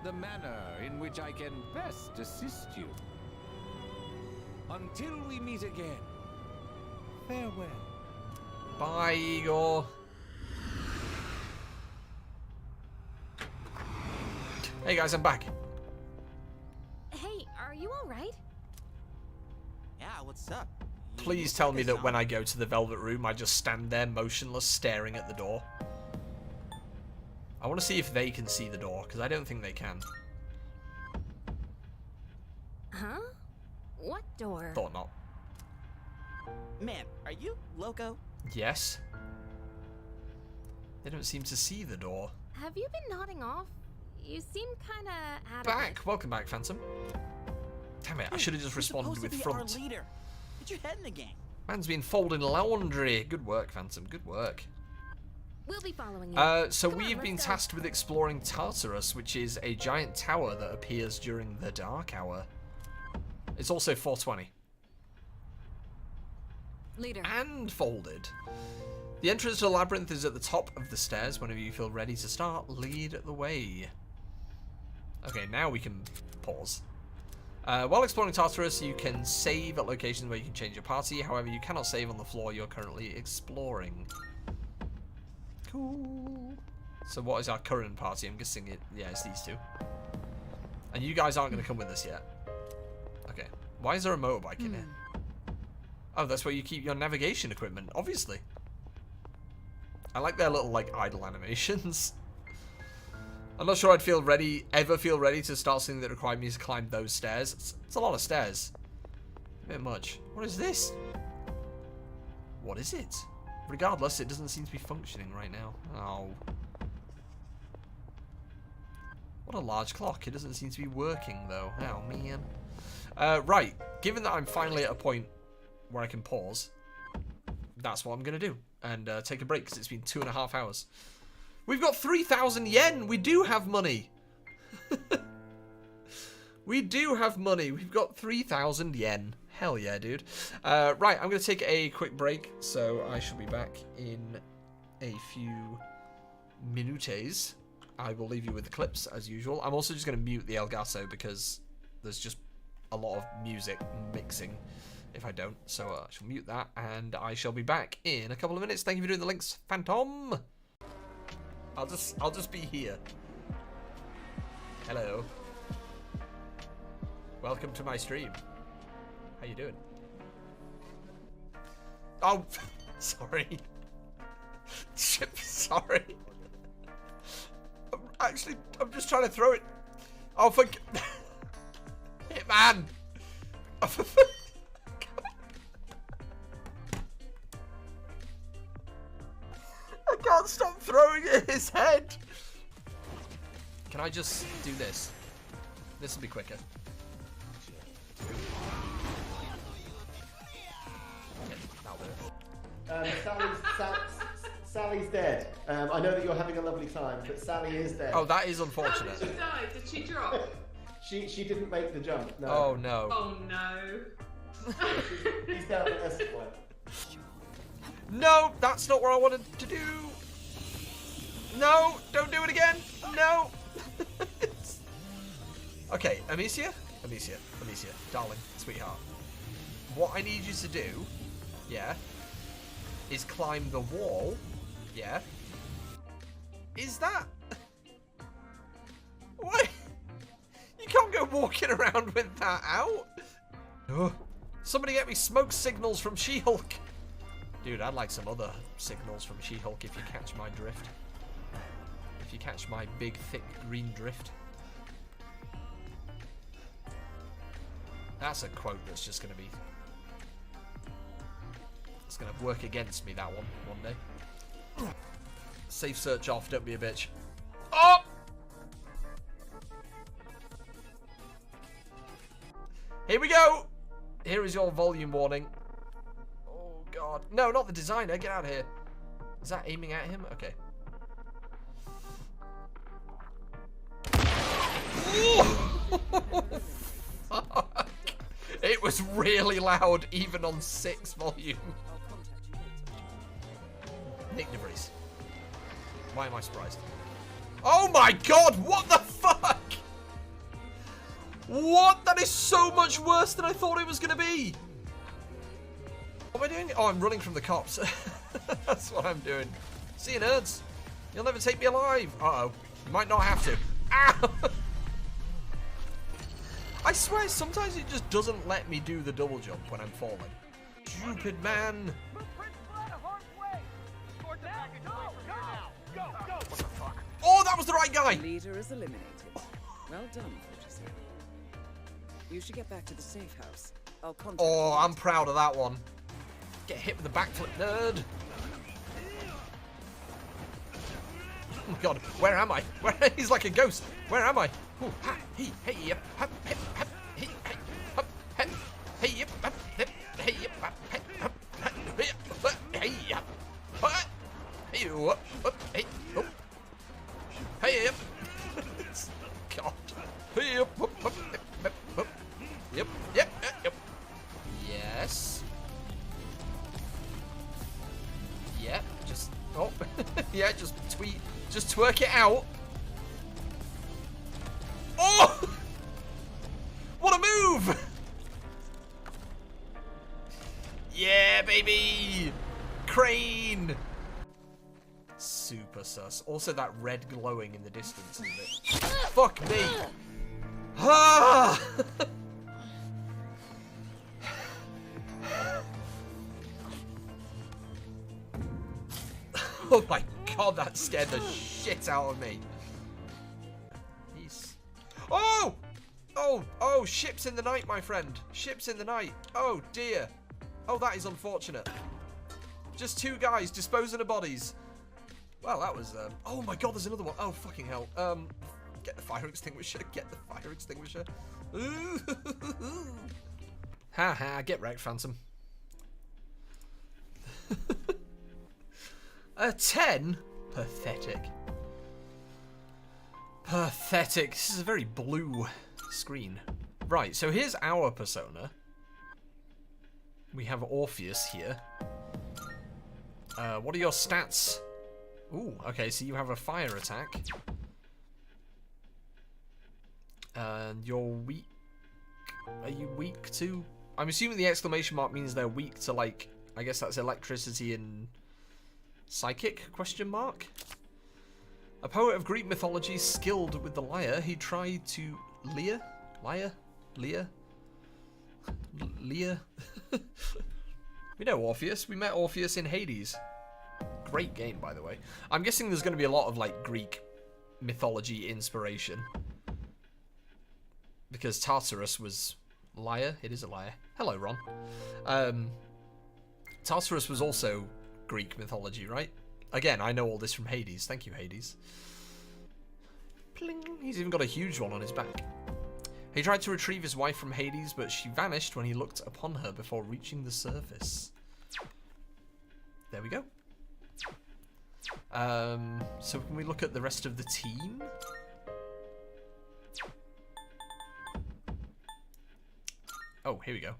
the manner in which I can best assist you. Until we meet again, farewell. Bye, Igor. Hey guys, I'm back. Hey, are you alright? Yeah, what's up? Please tell me that when I go to the Velvet Room, I just stand there motionless, staring at the door. I want to see if they can see the door, because I don't think they can. Huh? What door? Thought not. Man, are you loco? Yes. They don't seem to see the door. Have you been nodding off? You seem kinda out of Back! Welcome back, Phantom. Damn it, I should have just responded with front. Our leader. Get your head in the game. Man's been folding laundry. Good work, Phantom. Good work. We'll be following you. So we've been tasked with exploring Tartarus, which is a giant tower that appears during the dark hour. It's also 420. Leader. And folded. The entrance to the labyrinth is at the top of the stairs. Whenever you feel ready to start, lead the way. Okay, now we can pause. While exploring Tartarus, you can save at locations where you can change your party. However, you cannot save on the floor you're currently exploring. Cool. So what is our current party? I'm guessing it's these two. And you guys aren't going to come with us yet. Okay. Why is there a motorbike in here? Oh, that's where you keep your navigation equipment, obviously. I like their little, like, idle animations. I'm not sure I'd ever feel ready to start something that required me to climb those stairs. It's a lot of stairs. A bit much. What is this? What is it? Regardless, it doesn't seem to be functioning right now. Oh. What a large clock. It doesn't seem to be working, though. Oh, man. Right. Given that I'm finally at a point where I can pause, that's what I'm going to do. And take a break, because it's been 2.5 hours. We've got 3,000 yen! We do have money! We do have money. We've got 3,000 yen. Hell yeah, dude. Right, I'm going to take a quick break, so I shall be back in a few minutes. I will leave you with the clips, as usual. I'm also just going to mute the El Gaso, because there's just a lot of music mixing if I don't. So I shall mute that, and I shall be back in a couple of minutes. Thank you for doing the links, Phantom. I'll just be here. Hello. Welcome to my stream. How you doing? Oh, sorry. Chip, sorry. I'm just trying to throw it. Oh, fuck. Hitman. I can't stop throwing it at his head. Can I just do this? This will be quicker. Sally's dead. I know that you're having a lovely time, but Sally is dead. Oh, that is unfortunate. How did she die? Did she drop? She didn't make the jump. No. Oh no. Oh no. He's down at Esquire. No, that's not what I wanted to do. No, don't do it again. No. Okay, Amicia, darling, sweetheart. What I need you to do, yeah, is climb the wall. Yeah. Is that? What? You can't go walking around with that out. Oh. Somebody get me smoke signals from She-Hulk. Dude, I'd like some other signals from She-Hulk if you catch my drift. If you catch my big, thick green drift. That's a quote that's just going to be... It's going to work against me, that one day. Safe search off, don't be a bitch. Oh! Here we go! Here is your volume warning. Oh, God. No, not the designer. Get out of here. Is that aiming at him? Okay. Fuck. It was really loud, even on 6 volume. Nick DeVries. Why am I surprised? Oh my God, what the fuck? What? That is so much worse than I thought it was going to be. What am I doing? Oh, I'm running from the cops. That's what I'm doing. See you, nerds. You'll never take me alive. Uh-oh. You might not have to. Ow! I swear, sometimes it just doesn't let me do the double jump when I'm falling. Stupid man. Oh, that was the right guy. Leader is eliminated. Well done, Fortress. You should get back to the safe house. I'll contact Oh, I'm proud of that one. Get hit with a backflip, nerd. Oh my God, where am I? He's like a ghost. Where am I? Ooh, ha, he, hey, yep, hop, hep, hop, he, hey, hop, hep, hey, yep, hop, hep, hey, yep, hop, hep, hop, hep, hey, yep, hop, hey, whoop, whoop, hey, whoop, hey, yep. God, hey, yep, whoop, whoop, hep, hep, whoop, yep, yep, yep. Yes. Yep. Just oh, yeah. Just twerk it out. Oh! What a move! Yeah, baby! Crane! Super sus. Also that red glowing in the distance, isn't it? Fuck me! Ah! Oh my God, that scared the shit out of me. Oh! Oh! Oh! Ships in the night, my friend. Ships in the night. Oh, dear. Oh, that is unfortunate. Just 2 guys disposing of bodies. Well, that was... Oh, my God, there's another one. Oh, fucking hell. Get the fire extinguisher. Get the fire extinguisher. Ha ha. Get wrecked, Phantom. A 10? Pathetic. Pathetic. This is a very blue screen. Right, so here's our persona. We have Orpheus here. What are your stats? Ooh, okay, so you have a fire attack. And you're weak. Are you weak to... I'm assuming the exclamation mark means they're weak to, like... I guess that's electricity and... psychic? Question mark? A poet of Greek mythology skilled with the lyre, he tried to... Lear? Lear? We know Orpheus. We met Orpheus in Hades. Great game, by the way. I'm guessing there's going to be a lot of, like, Greek mythology inspiration. Because Tartarus was... Lyre? It is a lyre. Hello, Ron. Tartarus was also Greek mythology, right? Again, I know all this from Hades. Thank you, Hades. Pling. He's even got a huge one on his back. He tried to retrieve his wife from Hades, but she vanished when he looked upon her before reaching the surface. There we go. So can we look at the rest of the team? Oh, here we go.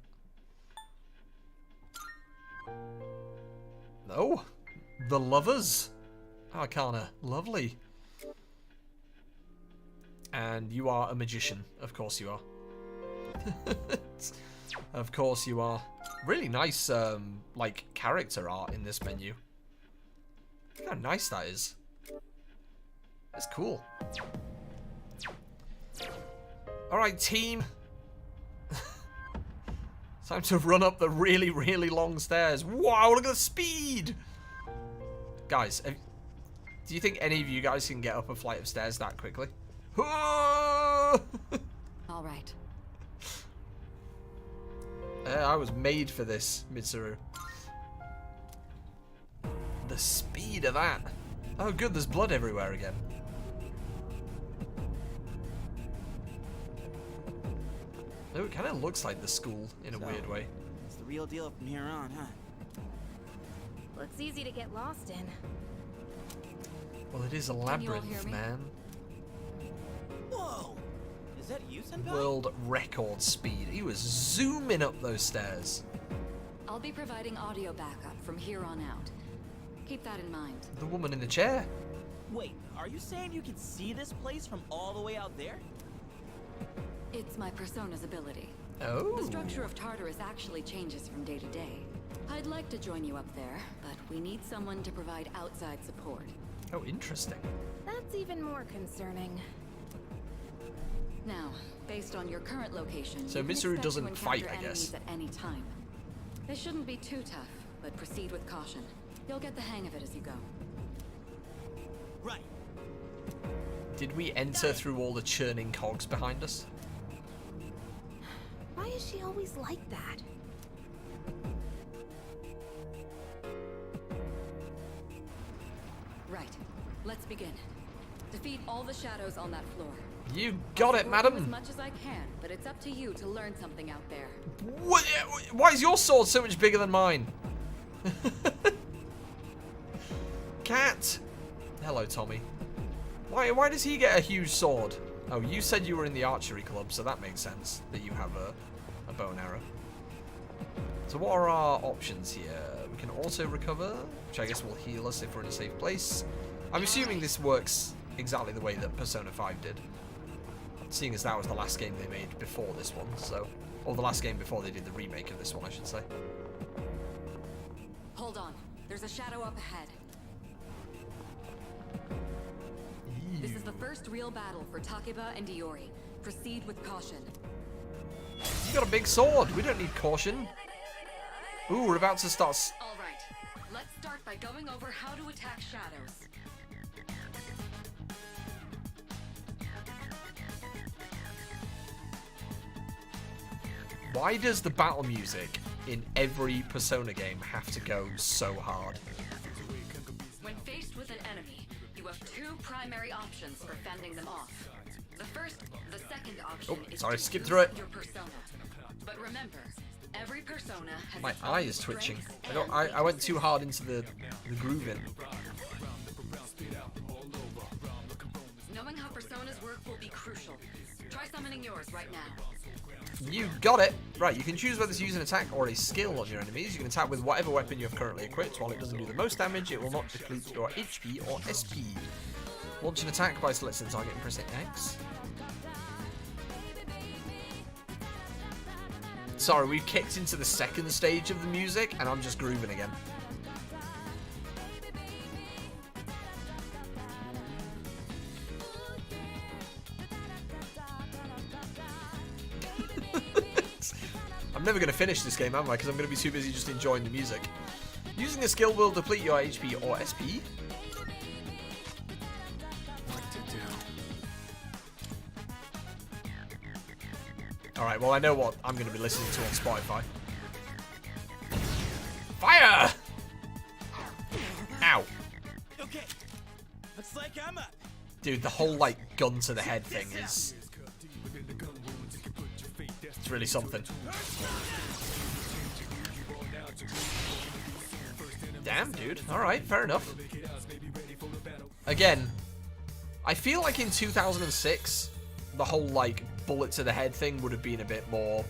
Oh, the lovers. Arcana, lovely. And you are a magician. Of course you are. Of course you are. Really nice, like, character art in this menu. Look how nice that is. That's cool. Alright, team. Time to run up the really, really long stairs. Wow, look at the speed! Guys, do you think any of you guys can get up a flight of stairs that quickly? All right. I was made for this, Mitsuru. The speed of that. Oh, good, there's blood everywhere again. Oh, it kind of looks like the school in a weird way. It's the real deal from here on, huh? Looks easy to get lost in. Well, it is a labyrinth, man. Whoa! Is that you, Senpai? World record speed. He was zooming up those stairs. I'll be providing audio backup from here on out. Keep that in mind. The woman in the chair. Wait, are you saying you can see this place from all the way out there? It's my persona's ability. Oh. The structure of Tartarus actually changes from day to day. I'd like to join you up there, but we need someone to provide outside support. Oh, interesting. That's even more concerning. Now, based on your current location, so you can Mitsuru expect doesn't to fight, encounter I guess. enemies at any time. They shouldn't be too tough, but proceed with caution. You'll get the hang of it as you go. Right. Did we enter through all the churning cogs behind us? Why is she always like that? Right. Let's begin. Defeat all the shadows on that floor. You got it, madam. As much as I can, but it's up to you to learn something out there. What? Why is your sword so much bigger than mine? Cat. Hello, Tommy. Why does he get a huge sword? Oh, you said you were in the archery club, so that makes sense that you have a bow and arrow. So what are our options here? We can auto recover, which I guess will heal us if we're in a safe place. I'm assuming this works exactly the way that Persona 5 did, seeing as that was the last game they made before this one, so, or the last game before they did the remake of this one, I should say. Hold on. There's a shadow up ahead. Ew. This is the first real battle for Takeba and Iori. Proceed with caution. You got a big sword. We don't need caution. Ooh, we're about to start. All right. Let's start by going over how to attack shadows. Why does the battle music in every Persona game have to go so hard? When faced with an enemy, you have two primary options for fending them off. The second option is sorry, to skip use through it. your persona. But remember, every persona has My its eye own is twitching. strengths I went too hard into the grooving. Knowing how personas work will be crucial. Try summoning yours right now. You got it. Right, you can choose whether to use an attack or a skill on your enemies. You can attack with whatever weapon you have currently equipped. While it doesn't do the most damage, it will not deplete your HP or SP. Launch an attack by selecting the target and pressing X. Sorry, we've kicked into the second stage of the music, and I'm just grooving again. I'm never going to finish this game, am I? Because I'm going to be too busy just enjoying the music. Using a skill will deplete your HP or SP. What to do? Alright, well I know what I'm going to be listening to on Spotify. Fire! Ow. Okay. Looks like I'm up. Dude, the whole, like, gun to the head thing is... It's really something. Damn, dude. Alright, fair enough. Again, I feel like in 2006, the whole, like, bullet to the head thing would have been a bit more...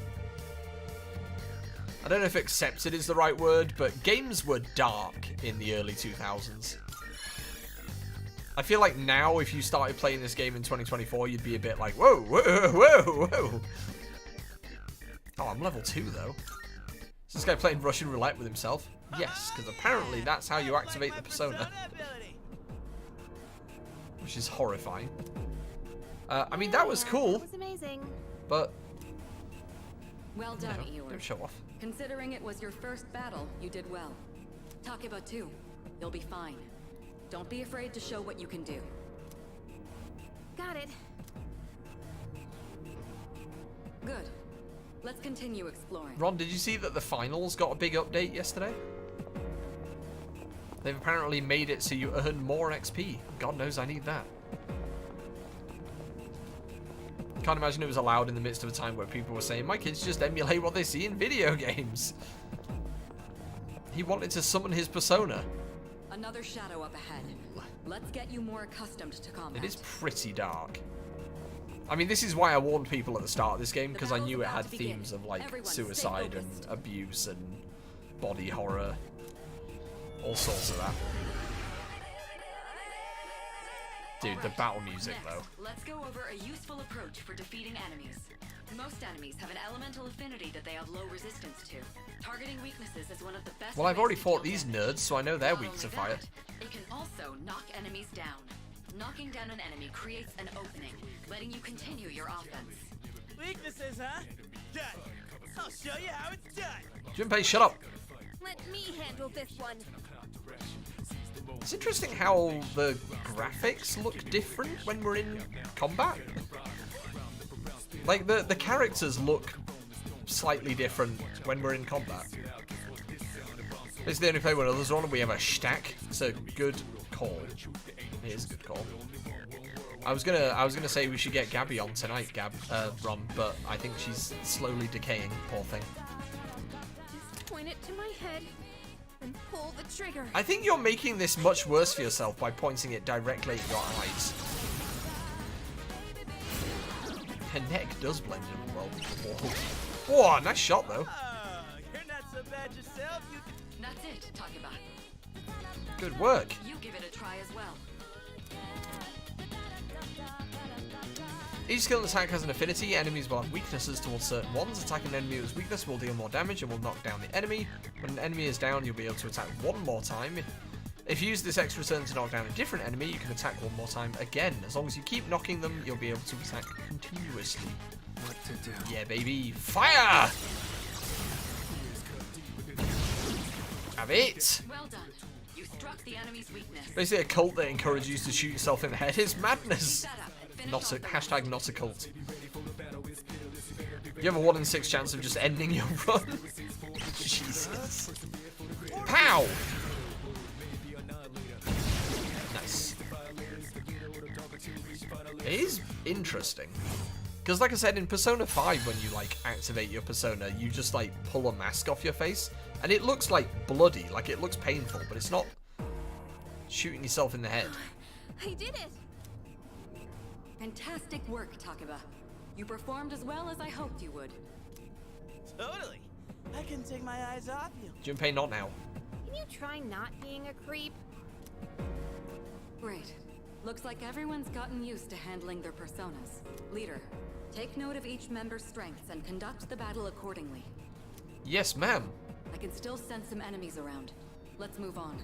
I don't know if accepted is the right word, but games were dark in the early 2000s. I feel like now, if you started playing this game in 2024, you'd be a bit like, whoa, whoa, whoa, whoa. Oh, I'm level 2, though. Is this guy playing Russian roulette with himself? Yes, because apparently that's how you activate the persona. Which is horrifying. I mean, that was cool. That was amazing. But... Well done, Eeyore. Don't show off. Considering it was your first battle, you did well. Takeba too. You'll be fine. Don't be afraid to show what you can do. Got it. Good. Let's continue exploring. Ron, did you see that the finals got a big update yesterday? They've apparently made it so you earn more XP. God knows I need that. Can't imagine it was allowed in the midst of a time where people were saying, my kids just emulate what they see in video games. He wanted to summon his persona. Another shadow up ahead. Let's get you more accustomed to combat. It is pretty dark. I mean, this is why I warned people at the start of this game, because I knew it had themes of, like, suicide and abuse and body horror. All sorts of that. Dude, the battle music, though. Let's go over a useful approach for defeating enemies. Most enemies have an elemental affinity that they have low resistance to. Targeting weaknesses is one of the best. Well, I've already fought these nerds, so I know they're weak to fire. It can also knock enemies down. Knocking down an enemy creates an opening, letting you continue your offense. Weaknesses, huh? Good. I'll show you how it's done. Junpei, shut up. Let me handle this one. It's interesting how the graphics look different when we're in combat. Like, the characters look slightly different when we're in combat. It's the only play when others are on and we have a stack. It's a good call. It is a good call. I was gonna say we should get Gabby on tonight, Ron, but I think she's slowly decaying, poor thing. Just point it to my head and pull the trigger. I think you're making this much worse for yourself by pointing it directly at your eyes. Her neck does blend in well with the wall. Whoa, nice shot though. Oh, you're not so bad yourself. You can... That's it, Takeba. Good work. You give it a try as well. Each skill and attack has an affinity. Enemies will have weaknesses towards certain ones. Attacking an enemy with weakness will deal more damage and will knock down the enemy. When an enemy is down, you'll be able to attack one more time. If you use this extra turn to knock down a different enemy, you can attack one more time again. As long as you keep knocking them, you'll be able to attack continuously. What to do? Yeah, baby. Fire! Have it! Well done. You struck the enemy's weakness. Basically, a cult that encourages you to shoot yourself in the head is madness. Not a hashtag not a cult. You have a 1 in 6 chance of just ending your run. Jesus. Pow! Nice. It is interesting. Because like I said, in Persona 5, when you like activate your persona, you just like pull a mask off your face. And it looks like bloody, like it looks painful, but it's not shooting yourself in the head. I did it! Fantastic work, Takeba. You performed as well as I hoped you would. Totally. I couldn't take my eyes off you. Junpei, not now. Can you try not being a creep? Great. Looks like everyone's gotten used to handling their personas. Leader, take note of each member's strengths and conduct the battle accordingly. Yes, ma'am. I can still sense some enemies around. Let's move on.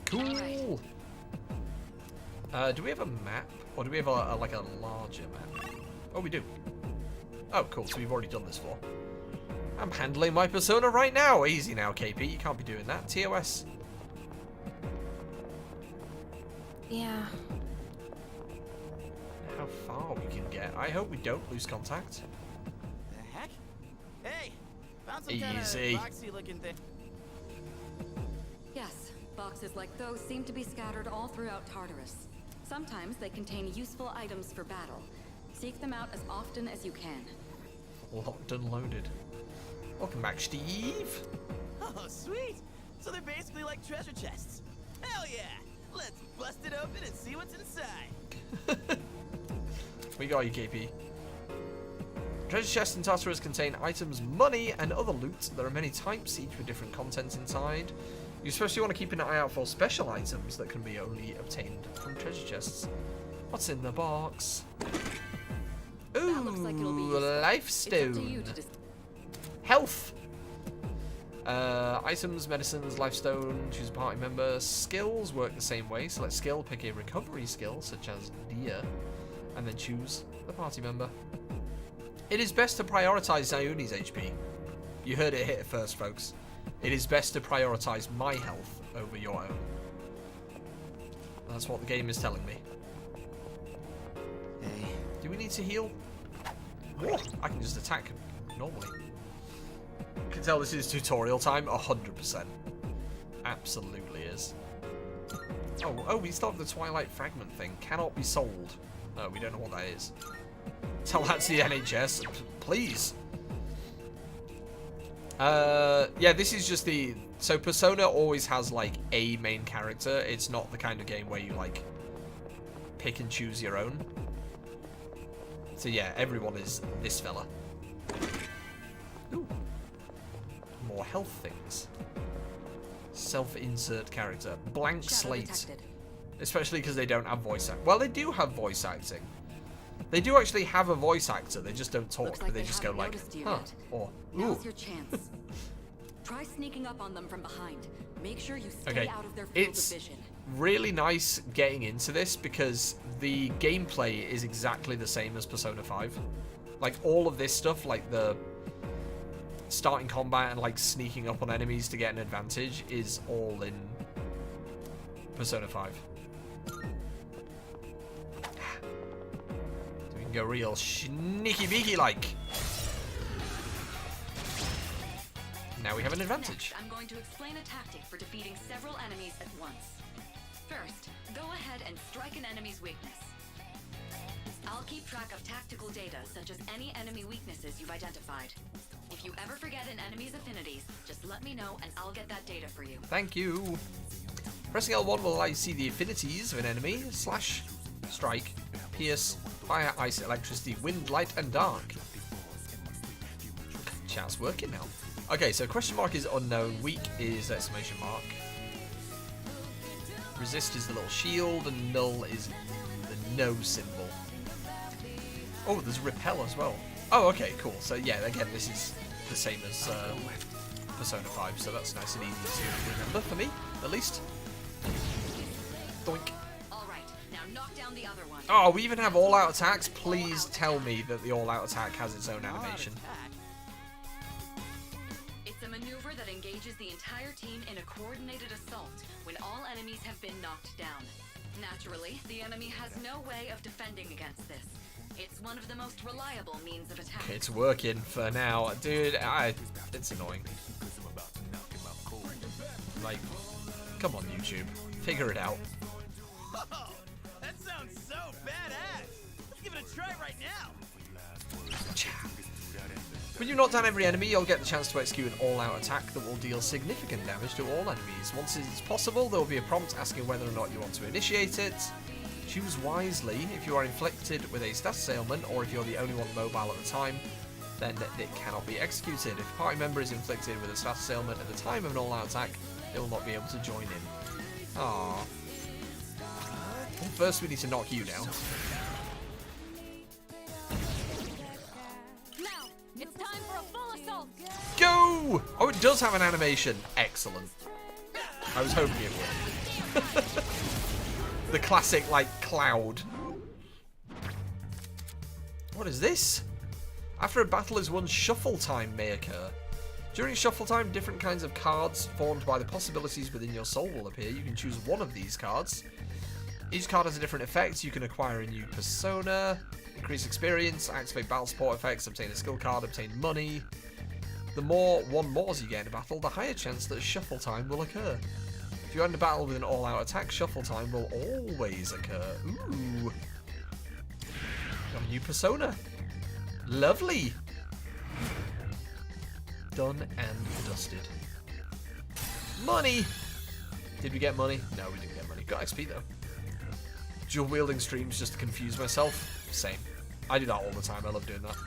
Cool. Do we have a map? Or do we have like a larger map? Oh, we do. Oh, cool. So we've already done this for. I'm handling my persona right now. Easy now, KP. You can't be doing that. TOS. Yeah. How far we can get. I hope we don't lose contact. The heck? Hey, found some Easy. kind of boxy looking thing. Yes, boxes like those seem to be scattered all throughout Tartarus. Sometimes they contain useful items for battle. Seek them out as often as you can. Locked and loaded. Welcome back, Steve. Oh, sweet. So they're basically like treasure chests. Hell yeah. Let's bust it open and see what's inside. We got you, KP. Treasure chests in Tartarus contain items, money, and other loot. There are many types, each with different content inside. You especially want to keep an eye out for special items that can be only obtained from treasure chests. What's in the box? Ooh, that looks like it'll be useful. Life It's up to stone. you to Health. Items, medicines, life stone, choose a party member. Skills work the same way. Select skill, pick a recovery skill, such as Deer, and then choose the party member. It is best to prioritize Zioni's HP. You heard it here first, folks. It is best to prioritize my health over your own. That's what the game is telling me. Hey. Do we need to heal? Whoa, I can just attack normally. You can tell this is tutorial time, 100%. Absolutely is. Oh, we still have the Twilight Fragment thing. Cannot be sold. No, we don't know what that is. Tell that to the NHS, please. Yeah, this is just the... So Persona always has, like, a main character. It's not the kind of game where you, like, pick and choose your own. So yeah, everyone is this fella. Ooh. More health things. Self-insert character. Blank slate. detected. Especially because they don't have voice acting. Well, they do have voice acting. They do actually have a voice actor. They just don't talk. Looks like They just go like, noticed you huh, yet. or, ooh. Now's your chance. Try sneaking up on them from behind. Make sure you stay Okay, out of their field it's of vision. really nice getting into this because the gameplay is exactly the same as Persona 5. Like, all of this stuff, like the starting combat and, like, sneaking up on enemies to get an advantage is all in Persona 5. So we can go real sneaky-beaky like. Now we have an advantage. Next, I'm going to explain a tactic for defeating several enemies at once. First, go ahead and strike an enemy's weakness. I'll keep track of tactical data, such as any enemy weaknesses you've identified. If you ever forget an enemy's affinities, just let me know and I'll get that data for you. Thank you. Pressing L1 will allow you to see the affinities of an enemy. Slash, strike, pierce, fire, ice, electricity, wind, light, and dark. Chat's working now. Okay, so question mark is unknown, weak is exclamation mark. Resist is the little shield, and null is the no symbol. Oh, there's repel as well. Oh, okay, cool. So yeah, again, this is the same as Persona 5, so that's nice and easy to remember for me, at least. Doink. Alright, now knock down the other one. Oh, we even have all-out attacks? Please tell me that the all-out attack has its own animation. It's a maneuver that engages the entire team in a coordinated assault when all enemies have been knocked down. Naturally, the enemy has no way of defending against this. It's one of the most reliable means of attack. It's working for now. Dude, it's annoying. Like, come on, YouTube. Figure it out. Whoa, that sounds so badass. Let's give it a try right now. When you knock down every enemy, you'll get the chance to execute an all-out attack that will deal significant damage to all enemies. Once it's possible, there will be a prompt asking whether or not you want to initiate it. Choose wisely. If you are inflicted with a status ailment, or if you're the only one mobile at the time, then it cannot be executed. If a party member is inflicted with a status ailment at the time of an all-out attack, they will not be able to join in. Aww. Well, first we need to knock you down. Now, it's time for a full assault. Go! Oh, it does have an animation. Excellent. I was hoping it would. The classic, like, cloud. What is this? After a battle is won, shuffle time may occur. During shuffle time, different kinds of cards formed by the possibilities within your soul will appear. You can choose one of these cards. Each card has a different effect. You can acquire a new persona, increase experience, activate battle support effects, obtain a skill card, obtain money. The more one-mores you get in a battle, the higher chance that shuffle time will occur. If you end a battle with an all-out attack, shuffle time will always occur. Ooh. Got a new persona. Lovely. Done and dusted. Money! Did we get money? No, we didn't get money. Got XP though. Dual wielding streams just to confuse myself. Same. I do that all the time. I love doing that.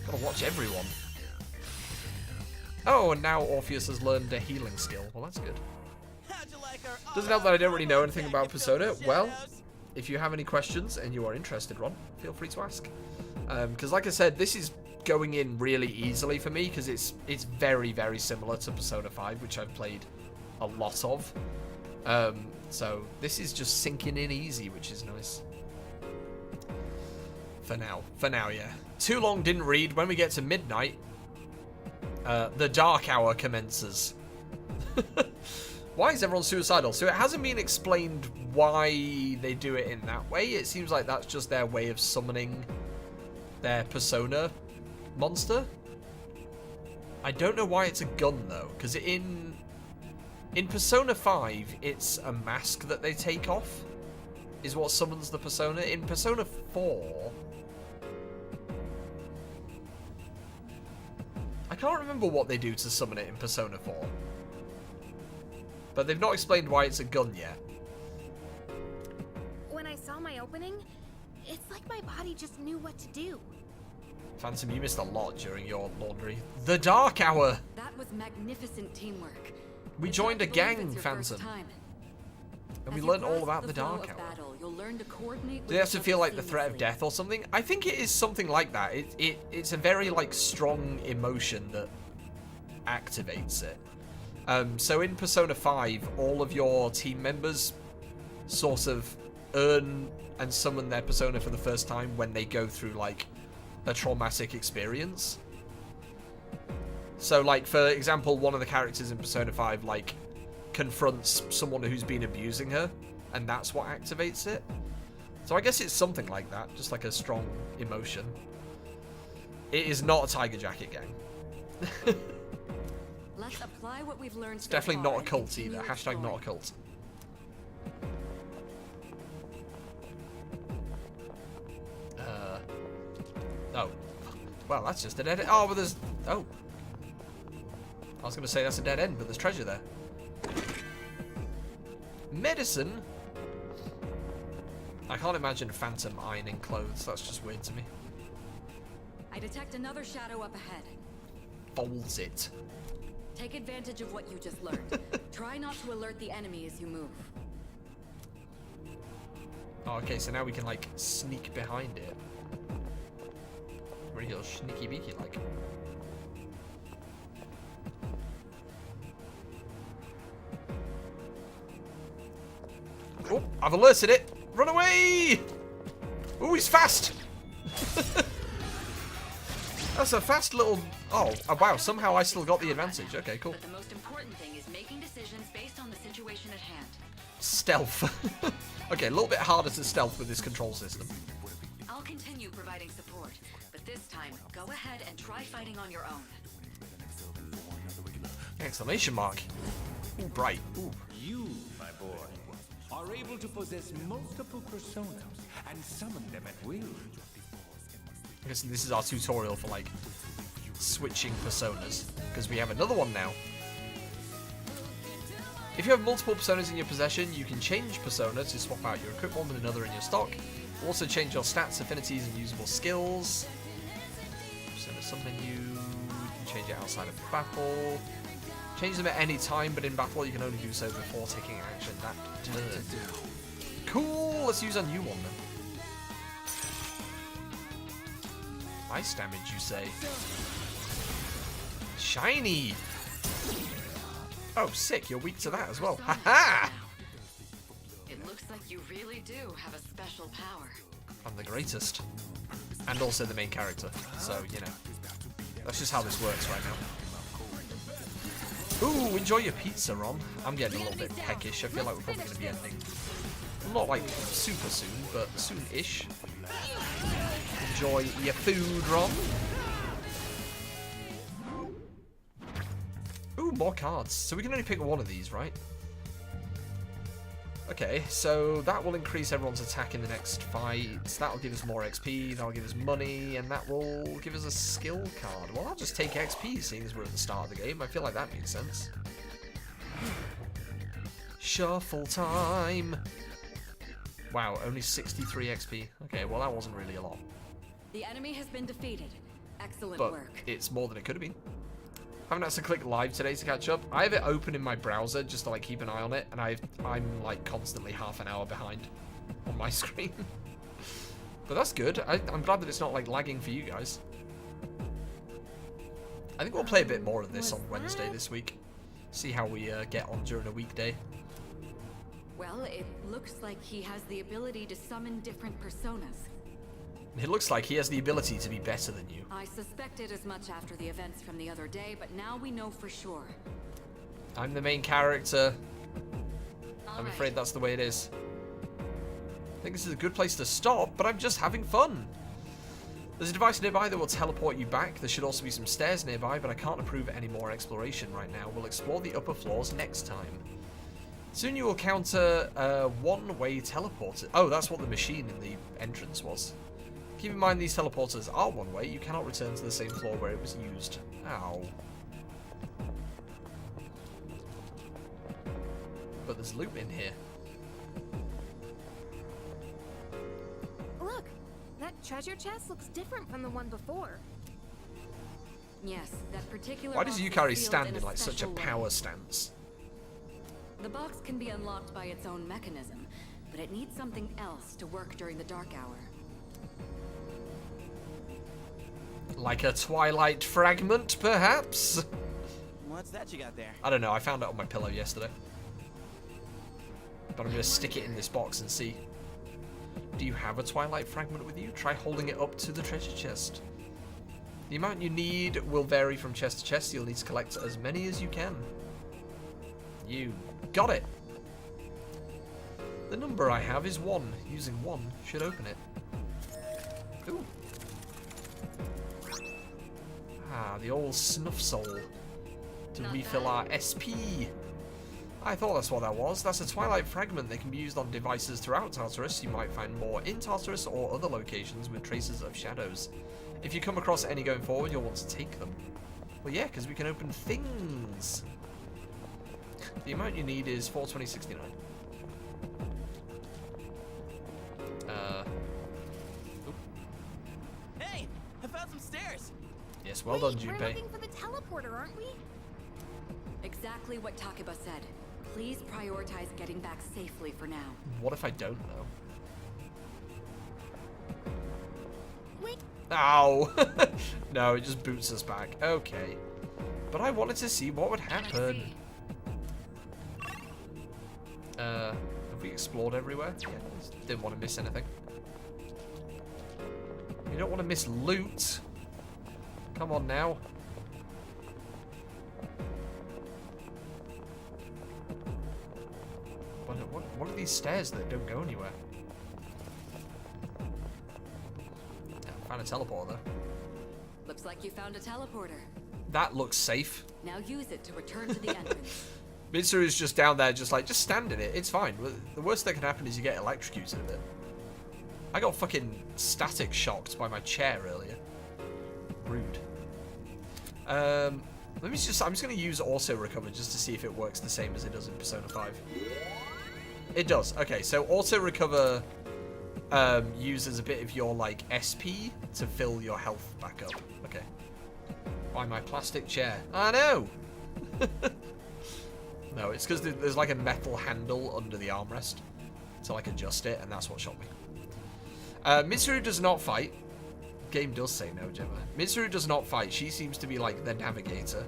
Gotta watch everyone. Oh, and now Orpheus has learned a healing skill. Well, that's good. Doesn't help that I don't really know anything about Persona. Well, if you have any questions and you are interested, Ron, feel free to ask. Because like I said, this is going in really easily for me because it's very, very similar to Persona 5, which I've played a lot of. So this is just sinking in easy, which is nice. For now, yeah. Too long, didn't read. When we get to midnight, the dark hour commences. Why is everyone suicidal? So it hasn't been explained why they do it in that way. It seems like that's just their way of summoning their persona monster. I don't know why it's a gun though, because in Persona 5 it's a mask that they take off is what summons the persona. In Persona 4 I can't remember what they do to summon it in Persona 4. But they've not explained why it's a gun yet. When I saw my opening, it's like my body just knew what to do. Phantom, you missed a lot during your laundry. The Dark Hour! That was magnificent teamwork. We joined a gang, Phantom. And we learned all about the Dark Hour. Do they have to feel like the threat of death or something? I think it is something like that. It's a very like strong emotion that activates it. So in Persona 5, all of your team members sort of earn and summon their persona for the first time when they go through like a traumatic experience. So like, for example, one of the characters in Persona 5 like confronts someone who's been abusing her, and that's what activates it. So I guess it's something like that, just like a strong emotion. It is not a Tiger Jacket gang. Let's apply what we've learned. It's definitely not a cult either. Hashtag not a cult. Oh. Well, that's just a dead end. Oh, but there's... Oh. I was going to say that's a dead end, but there's treasure there. Medicine? I can't imagine Phantom ironing clothes. That's just weird to me. I detect another shadow up ahead. Folds it. Take advantage of what you just learned. Try not to alert the enemy as you move. Oh, okay, so now we can, like, sneak behind it. Real sneaky beaky like. Oh, I've alerted it. Run away! Oh, he's fast! That's a fast little... Oh, wow, somehow I still got the advantage. Okay, cool. But the most important thing is making decisions based on the situation at hand. Stealth. Okay, a little bit harder to stealth with this control system. I'll continue providing support, but this time, go ahead and try fighting on your own. Exclamation mark. Ooh, bright. Ooh. You, my boy, are able to possess multiple personas and summon them at will. I guess this is our tutorial for, like, switching personas, because we have another one now. If you have multiple personas in your possession, you can change persona to swap out your equipped one with another in your stock. Also change your stats, affinities, and usable skills. Persona submenu, you can change it outside of battle. Change them at any time, but in battle you can only do so before taking action that turn. Cool, let's use a new one then. Ice damage, you say? Shiny! Oh, sick, you're weak to that as well. Haha! It looks like you really do have a special power. I'm the greatest. And also the main character. So, you know. That's just how this works right now. Ooh, enjoy your pizza, Ron. I'm getting a little bit peckish. I feel like we're probably going to be ending. Not like super soon, but soon-ish. Enjoy your food, Ron. Ooh, more cards. So we can only pick one of these, right? Okay, so that will increase everyone's attack in the next fights. That'll give us more XP, that'll give us money, and that will give us a skill card. Well, I'll just take XP, seeing as we're at the start of the game. I feel like that makes sense. Shuffle time! Wow, only 63 XP. Okay, well that wasn't really a lot. The enemy has been defeated. Excellent But work. it's more than it could have been. I haven't had to click live today to catch up. I have it open in my browser just to like keep an eye on it, and I'm like constantly half an hour behind on my screen. But that's good. I'm glad that it's not like lagging for you guys. I think we'll play a bit more of this on Wednesday this week. See how we get on during a weekday. Well, it looks like he has the ability to summon different personas. It looks like he has the ability to be better than you. I suspected as much after the events from the other day, but now we know for sure. I'm the main character. I'm afraid that's the way it is. I think this is a good place to stop, but I'm just having fun. There's a device nearby that will teleport you back. There should also be some stairs nearby, but I can't approve any more exploration right now. We'll explore the upper floors next time. Soon you will counter a one-way teleporter. Oh, that's what the machine in the entrance was. Keep in mind these teleporters are one-way. You cannot return to the same floor where it was used. Ow. But there's loot in here. Look, that treasure chest looks different from the one before. Yes, that particular. Why does box is Yukari sealed stand in in like such a special way. power stance? The box can be unlocked by its own mechanism, but it needs something else to work during the dark hour. Like a Twilight fragment, perhaps? What's that you got there? I don't know, I found it on my pillow yesterday. But I'm going to stick it in this box and see. Do you have a Twilight fragment with you? Try holding it up to the treasure chest. The amount you need will vary from chest to chest. You'll need to collect as many as you can. You got it! The number I have is 1. Using 1 should open it. Ooh. Ah, the old snuff soul. To refill our SP. I thought that's what that was. That's a Twilight fragment that can be used on devices throughout Tartarus. You might find more in Tartarus or other locations with traces of shadows. If you come across any going forward, you'll want to take them. Well, yeah, because we can open things. The amount you need is 420.69. Hey, I found some stairs. Yes, well done, We're Junpei. looking for the teleporter, aren't we? Exactly what Takeba said. Please prioritize getting back safely for now. What if I don't, though? Wait. Ow! No, it just boots us back. Okay. But I wanted to see what would happen. Have we explored everywhere? Yeah, didn't want to miss anything. You don't want to miss loot. Come on now. What are these stairs that don't go anywhere? I found a teleporter though. Looks like you found a teleporter. That looks safe. Now use it to return to the entrance. Mitsuru's just down there just stand in it. It's fine. The worst that can happen is you get electrocuted a bit. I got fucking static shocked by my chair earlier. Rude. I'm just going to use auto recover just to see if it works the same as it does in Persona 5. It does. Okay, so auto recover uses a bit of your like SP to fill your health back up. Okay. Why my plastic chair? I know. No, it's because there's like a metal handle under the armrest to like adjust it, and that's what shot me. Mitsuru does not fight. Game does say no, Gemma. Mitsuru does not fight. She seems to be like the navigator.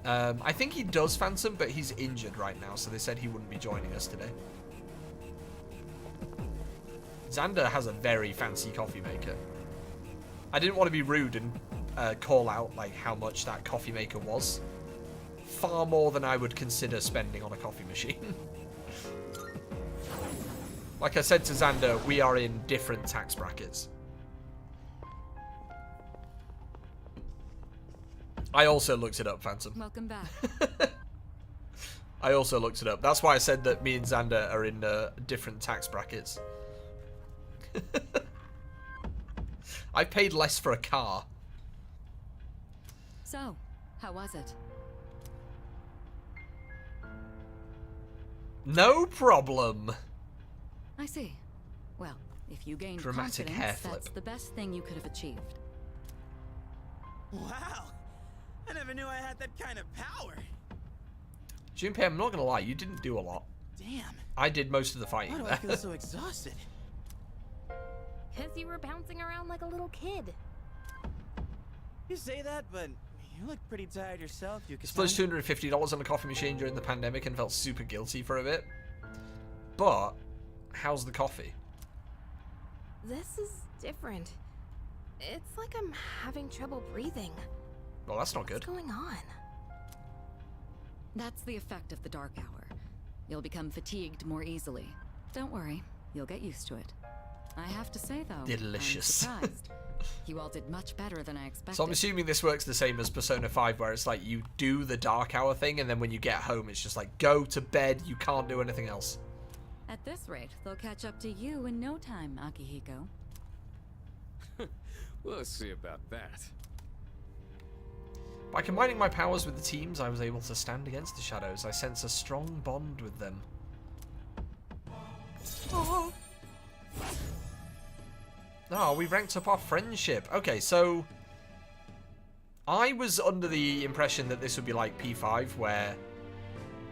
I think he does Phantom, but he's injured right now, so they said he wouldn't be joining us today. Xander has a very fancy coffee maker. I didn't want to be rude and call out like how much that coffee maker was. Far more than I would consider spending on a coffee machine. Like I said to Xander, we are in different tax brackets. I also looked it up, Phantom. Welcome back. I also looked it up. That's why I said that me and Xander are in different tax brackets. I paid less for a car. So, how was it? No problem. I see. Well, if you gained Dramatic confidence, hair flip. that's the best thing you could have achieved. Wow. I never knew I had that kind of power. Junpei, I'm not going to lie, you didn't do a lot. Damn. I did most of the fighting Why do I feel so exhausted? Because you were bouncing around like a little kid. You say that, but you look pretty tired yourself. You Splashed $250 on a coffee machine during the pandemic and felt super guilty for a bit. But, how's the coffee? This is different. It's like I'm having trouble breathing. Well, that's not good. What's going on? That's the effect of the dark hour. You'll become fatigued more easily. Don't worry, you'll get used to it. I have to say, though, Delicious. I'm surprised. You all did much better than I expected. So I'm assuming this works the same as Persona 5, where it's like you do the dark hour thing, and then when you get home, it's just like, go to bed, you can't do anything else. At this rate, they'll catch up to you in no time, Akihiko. We'll see about that. By combining my powers with the teams, I was able to stand against the shadows. I sense a strong bond with them. Oh, we ranked up our friendship. Okay, so I was under the impression that this would be like P5, where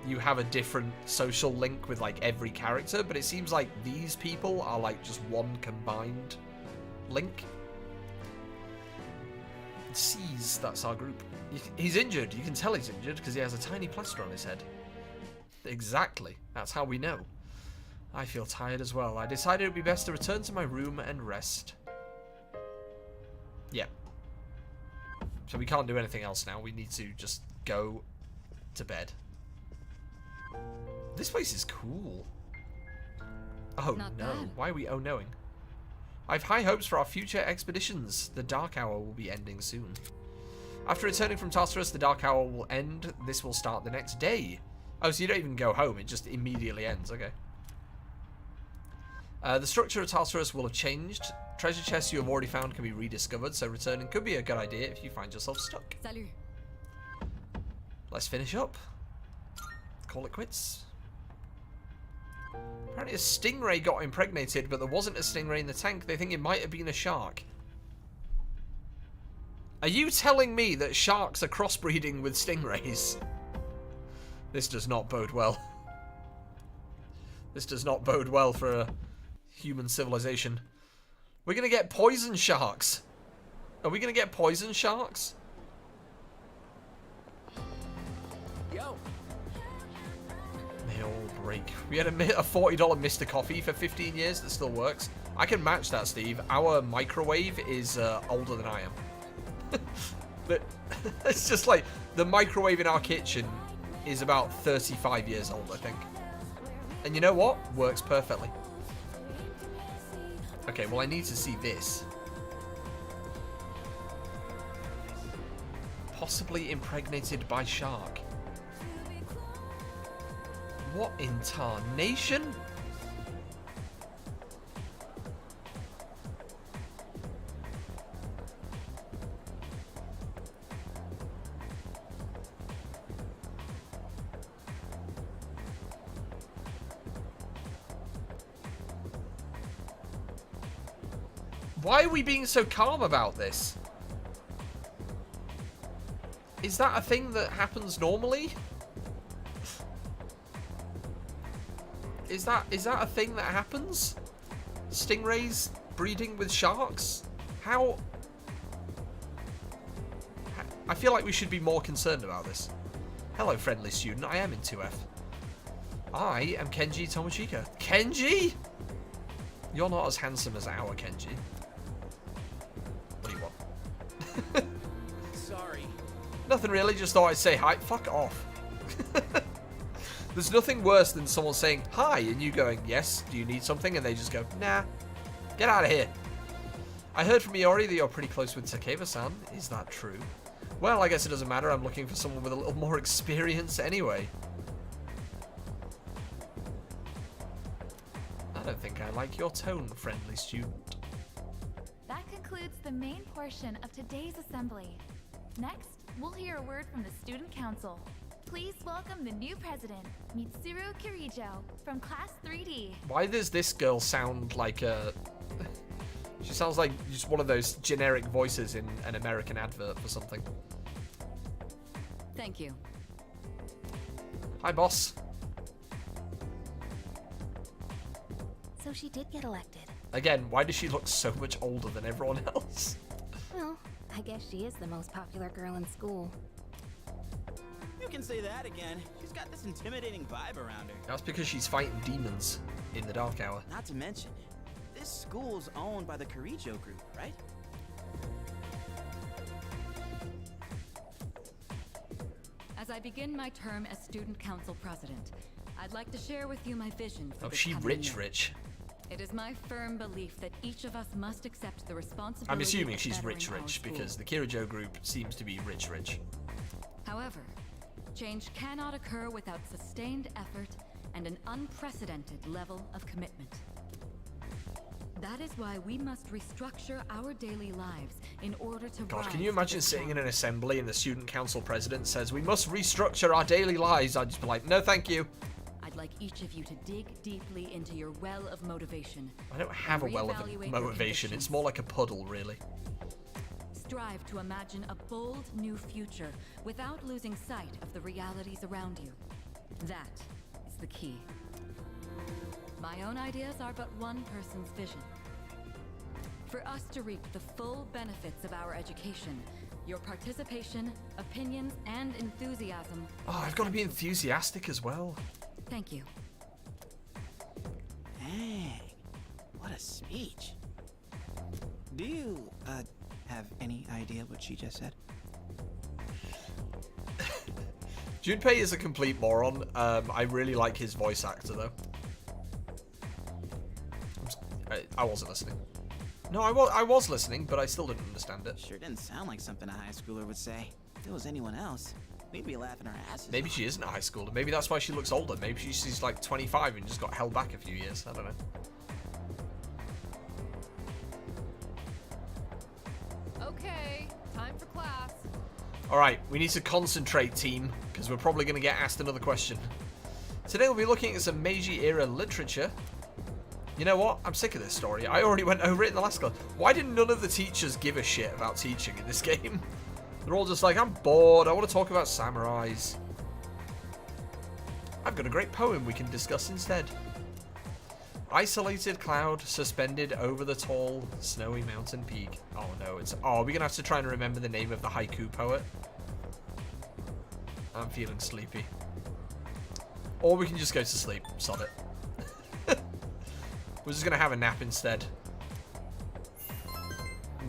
you have a different social link with like every character, but it seems like these people are like just one combined link. C's, that's our group. He's injured. You can tell he's injured because he has a tiny plaster on his head. Exactly. That's how we know. I feel tired as well. I decided it would be best to return to my room and rest. Yep. So we can't do anything else now. We need to just go to bed. This place is cool. Oh Not no. bad. Why are we oh-knowing? I have high hopes for our future expeditions. The Dark Hour will be ending soon. After returning from Tartarus, the Dark Hour will end. This will start the next day. Oh, so you don't even go home. It just immediately ends. Okay. The structure of Tartarus will have changed. Treasure chests you have already found can be rediscovered, so returning could be a good idea if you find yourself stuck. Salut. Let's finish up. Call it quits. Apparently a stingray got impregnated, but there wasn't a stingray in the tank. They think it might have been a shark. Are you telling me that sharks are crossbreeding with stingrays? This does not bode well. This does not bode well for a human civilization. We're going to get poison sharks. Are we going to get poison sharks? Yo. They all break. We had a $40 Mr. Coffee for 15 years that still works. I can match that, Steve. Our microwave is older than I am. But it's just like the microwave in our kitchen is about 35 years old, I think. And you know what? Works perfectly. Okay, well I need to see this. Possibly impregnated by shark. What in tarnation? Why are we being so calm about this? Is that a thing that happens normally? Is that a thing that happens? Stingrays breeding with sharks? How? I feel like we should be more concerned about this. Hello, friendly student. I am in 2F. I am Kenji Tomochika. Kenji? You're not as handsome as our Kenji. What do you want? Sorry. Nothing really, just thought I'd say hi. Fuck off. There's nothing worse than someone saying hi and you going, yes, do you need something? And they just go, nah, get out of here. I heard from Iori that you're pretty close with Takeba-san. Is that true? Well, I guess it doesn't matter. I'm looking for someone with a little more experience anyway. I don't think I like your tone, friendly student. That concludes the main portion of today's assembly. Next, we'll hear a word from the Student Council. Please welcome the new president, Mitsuru Kirijo, from Class 3D. Why does this girl sound like a... She sounds like just one of those generic voices in an American advert for something. Thank you. Hi, boss. So she did get elected. Again, why does she look so much older than everyone else? Well, I guess she is the most popular girl in school. You can say that again. She's got this intimidating vibe around her. That's because she's fighting demons in the dark hour. Not to mention, this school's owned by the Kirijo group, right? As I begin my term as Student Council President, I'd like to share with you my vision for Oh, this she coming rich, year. rich. It is my firm belief that each of us must accept the responsibility. I'm assuming of she's bettering rich, our rich, school. because the Kirijo group seems to be rich, rich. However, change cannot occur without sustained effort and an unprecedented level of commitment. That is why we must restructure our daily lives in order to God, rise can you to imagine this sitting in challenge. an assembly and the student council president says, we must restructure our daily lives? I'd just be like, no, thank you. I'd like each of you to dig deeply into your well of motivation. I don't have a and well of reevaluate your motivation. It's convictions. more like a puddle, really. Strive to imagine a bold new future without losing sight of the realities around you. That is the key. My own ideas are but one person's vision. For us to reap the full benefits of our education, your participation, opinions, and enthusiasm. Oh, I've got to be enthusiastic as well. Thank you. Dang, what a speech. Do you, have any idea what she just said? Junpei is a complete moron. I really like his voice actor, though. I wasn't listening. No, I was listening, but I still didn't understand it. Sure didn't sound like something a high schooler would say. If it was anyone else, we'd be laughing our asses Maybe off. she isn't a high schooler. Maybe that's why she looks older. Maybe she's like 25 and just got held back a few years. I don't know. Okay, time for class. Alright, we need to concentrate, team, because we're probably going to get asked another question. Today we'll be looking at some Meiji-era literature. You know what? I'm sick of this story. I already went over it in the last class. Why did none of the teachers give a shit about teaching in this game? They're all just like, I'm bored. I want to talk about samurais. I've got a great poem we can discuss instead. Isolated cloud suspended over the tall, snowy mountain peak. Oh no, it's... Oh, we're going to have to try and remember the name of the haiku poet. I'm feeling sleepy. Or we can just go to sleep. Sod it. We're just going to have a nap instead.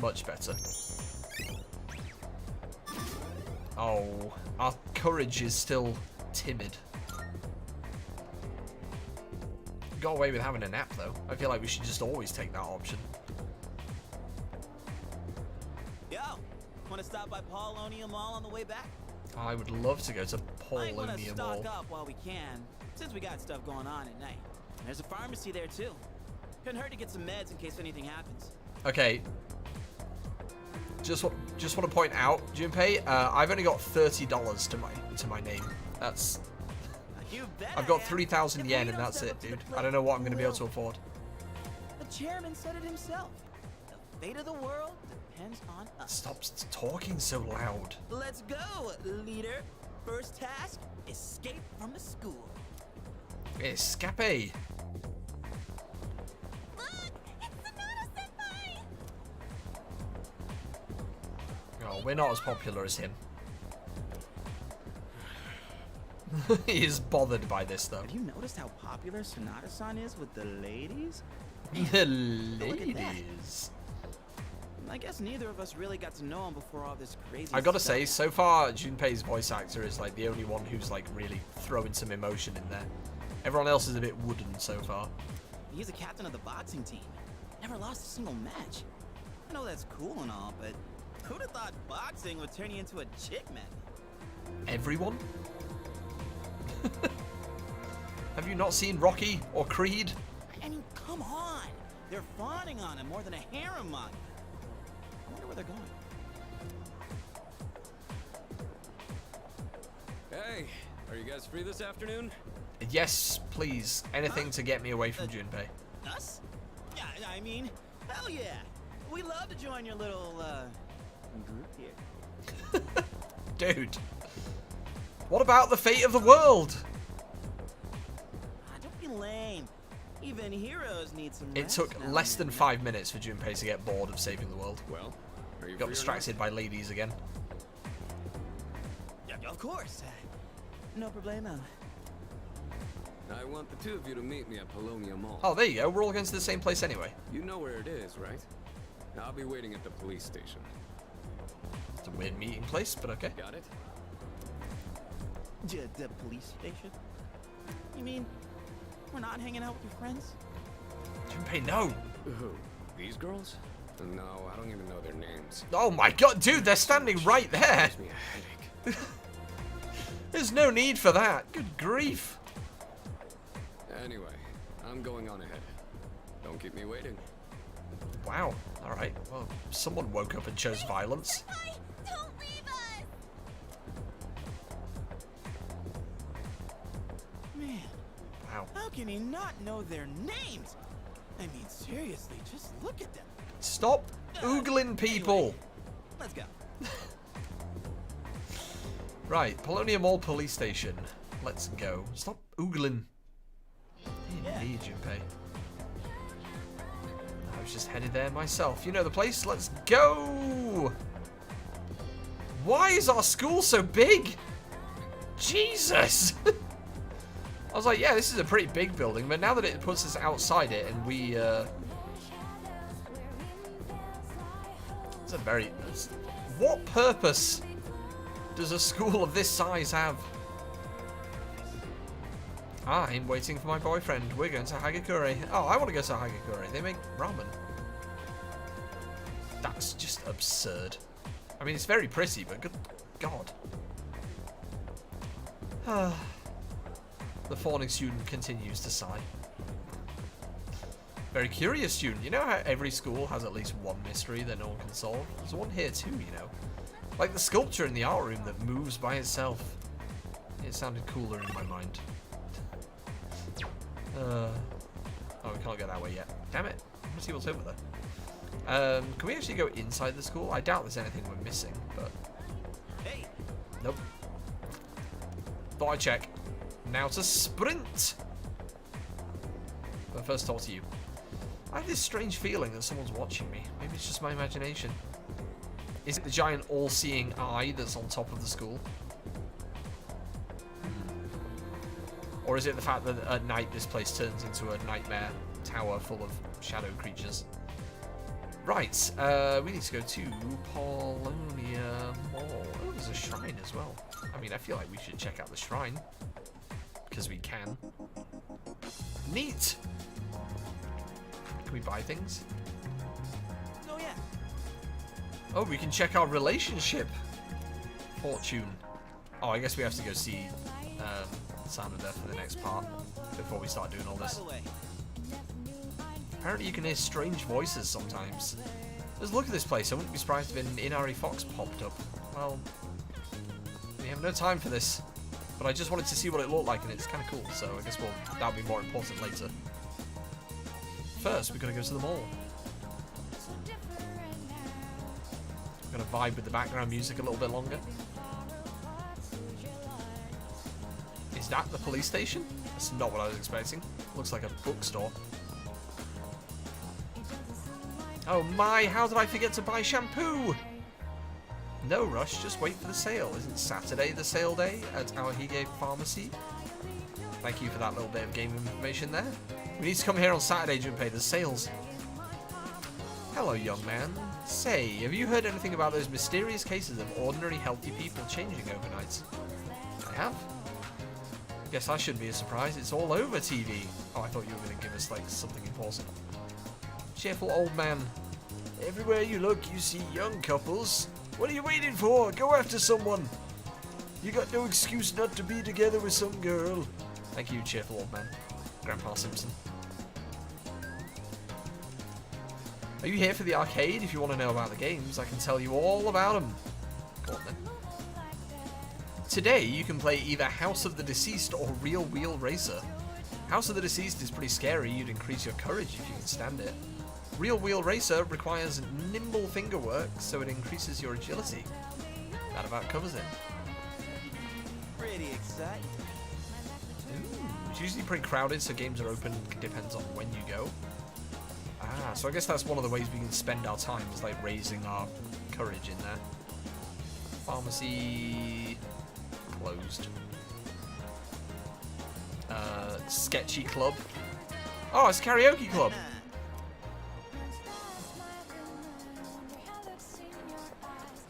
Much better. Oh, our courage is still timid. Got away with having a nap, though. I feel like we should just always take that option. Yo, want to stop by Paulonia Mall on the way back? I would love to go to Might want to Paulonia stock Mall. up while we can, since we got stuff going on at night. There's a pharmacy there too. Couldn't hurt to get some meds in case anything happens. Okay. Just want to point out, Junpei, I've only got $30 to my name. That's... I've got 3,000 yen and that's it, dude. I don't know what I'm going to be able to afford. The chairman said it himself. fate of the world depends on us. Stop talking so loud. Let's go, leader. First task, escape from the school. Escape. Oh, we're not as popular as him. He is bothered by this, though. Have you noticed how popular Sonata-san is with the ladies? The ladies. I guess neither of us really got to know him before all this crazy I gotta stuff. say, so far, Junpei's voice actor is like the only one who's like really throwing some emotion in there. Everyone else is a bit wooden so far. He's the captain of the boxing team. Never lost a single match. I know that's cool and all, but who'd have thought boxing would turn you into a chick man? Everyone? Have you not seen Rocky or Creed? I mean, come on. They're fawning on him more than a harem manga. I wonder where they're going. Hey, are you guys free this afternoon? Yes, please. Anything to get me away from Junpei. Us? Yeah, I mean, hell yeah. We love to join your little, group here. Dude. What about the fate of the world? Don't be lame. Even heroes need some It rest took now less and than then. 5 minutes for Junpei to get bored of saving the world. Well, are you Got free or distracted by ladies again. Yeah, of course. No problemo. I want the two of you to meet me at Polonia Mall. Oh, there you go. We're all going to the same place anyway. You know where it is, right? I'll be waiting at the police station. It's a weird meeting place, but okay. Got it? The police station? You mean we're not hanging out with your friends? Junpei, no. Who? These girls? No, I don't even know their names. Oh my god, dude, they're standing right there. Gives me a headache. There's no need for that. Good grief. Anyway, I'm going on ahead. Don't keep me waiting. Wow. All right. Well, someone woke up and chose violence. Don't leave us! Man, Wow. how can he not know their names? I mean, seriously, just look at them. Stop oogling people. Let's go. Right, Polonia Mall Police Station. Let's go. Stop oogling. Indeed, Junpei. I was just headed there myself. You know the place. Let's go. Why is our school so big? Jesus. I was like, yeah, this is a pretty big building, but now that it puts us outside it and we, it's a very, what purpose does a school of this size have? I'm waiting for my boyfriend. We're going to Hagakure. Oh, I want to go to Hagakure. They make ramen. That's just absurd. I mean, it's very pretty, but good God. The fawning student continues to sigh. Very curious student. You know how every school has at least one mystery that no one can solve? There's one here too, you know. Like the sculpture in the art room that moves by itself. It sounded cooler in my mind. Oh, we can't go that way yet. Damn it. Let's see what's over there. Can we actually go inside the school? I doubt there's anything we're missing, but... Hey. Nope. Thought I'd check. Now to sprint! But first talk to you. I have this strange feeling that someone's watching me. Maybe it's just my imagination. Is it the giant all-seeing eye that's on top of the school? Or is it the fact that at night this place turns into a nightmare tower full of shadow creatures? Right, we need to go to Polonia Mall. Oh, there's a shrine as well. I mean, I feel like we should check out the shrine. Because we can. Neat! Can we buy things? Oh, yeah. Oh, we can check our relationship. Fortune. Oh, I guess we have to go see Sanada for the next part before we start doing all this. Apparently you can hear strange voices sometimes. Just look at this place. I wouldn't be surprised if an Inari Fox popped up. Well, we have no time for this. But I just wanted to see what it looked like, and it's kind of cool. So I guess that'll be more important later. First, we've got to go to the mall. I'm gonna vibe with the background music a little bit longer. Is that the police station? That's not what I was expecting. Looks like a bookstore. Oh my, how did I forget to buy shampoo? No rush, just wait for the sale. Isn't Saturday the sale day at our Hige pharmacy? Thank you for that little bit of game information there. We need to come here on Saturday, Junpei. There's sales. Hello, young man. Say, have you heard anything about those mysterious cases of ordinary healthy people changing overnight? I have. Guess I shouldn't be a surprise. It's all over TV. Oh, I thought you were going to give us, like, something important. Cheerful old man. Everywhere you look, you see young couples. What are you waiting for? Go after someone. You got no excuse not to be together with some girl. Thank you, cheerful old man. Grandpa Simpson. Are you here for the arcade? If you want to know about the games, I can tell you all about them. Go on then. Today, you can play either House of the Deceased or Real Wheel Racer. House of the Deceased is pretty scary. You'd increase your courage if you can stand it. Real Wheel Racer requires nimble finger work, so it increases your agility. That about covers it. Pretty exciting. Ooh, it's usually pretty crowded, so games are open. Depends on when you go. Ah, so I guess that's one of the ways we can spend our time, is like raising our courage in there. Pharmacy closed. Sketchy club. Oh, it's a karaoke club.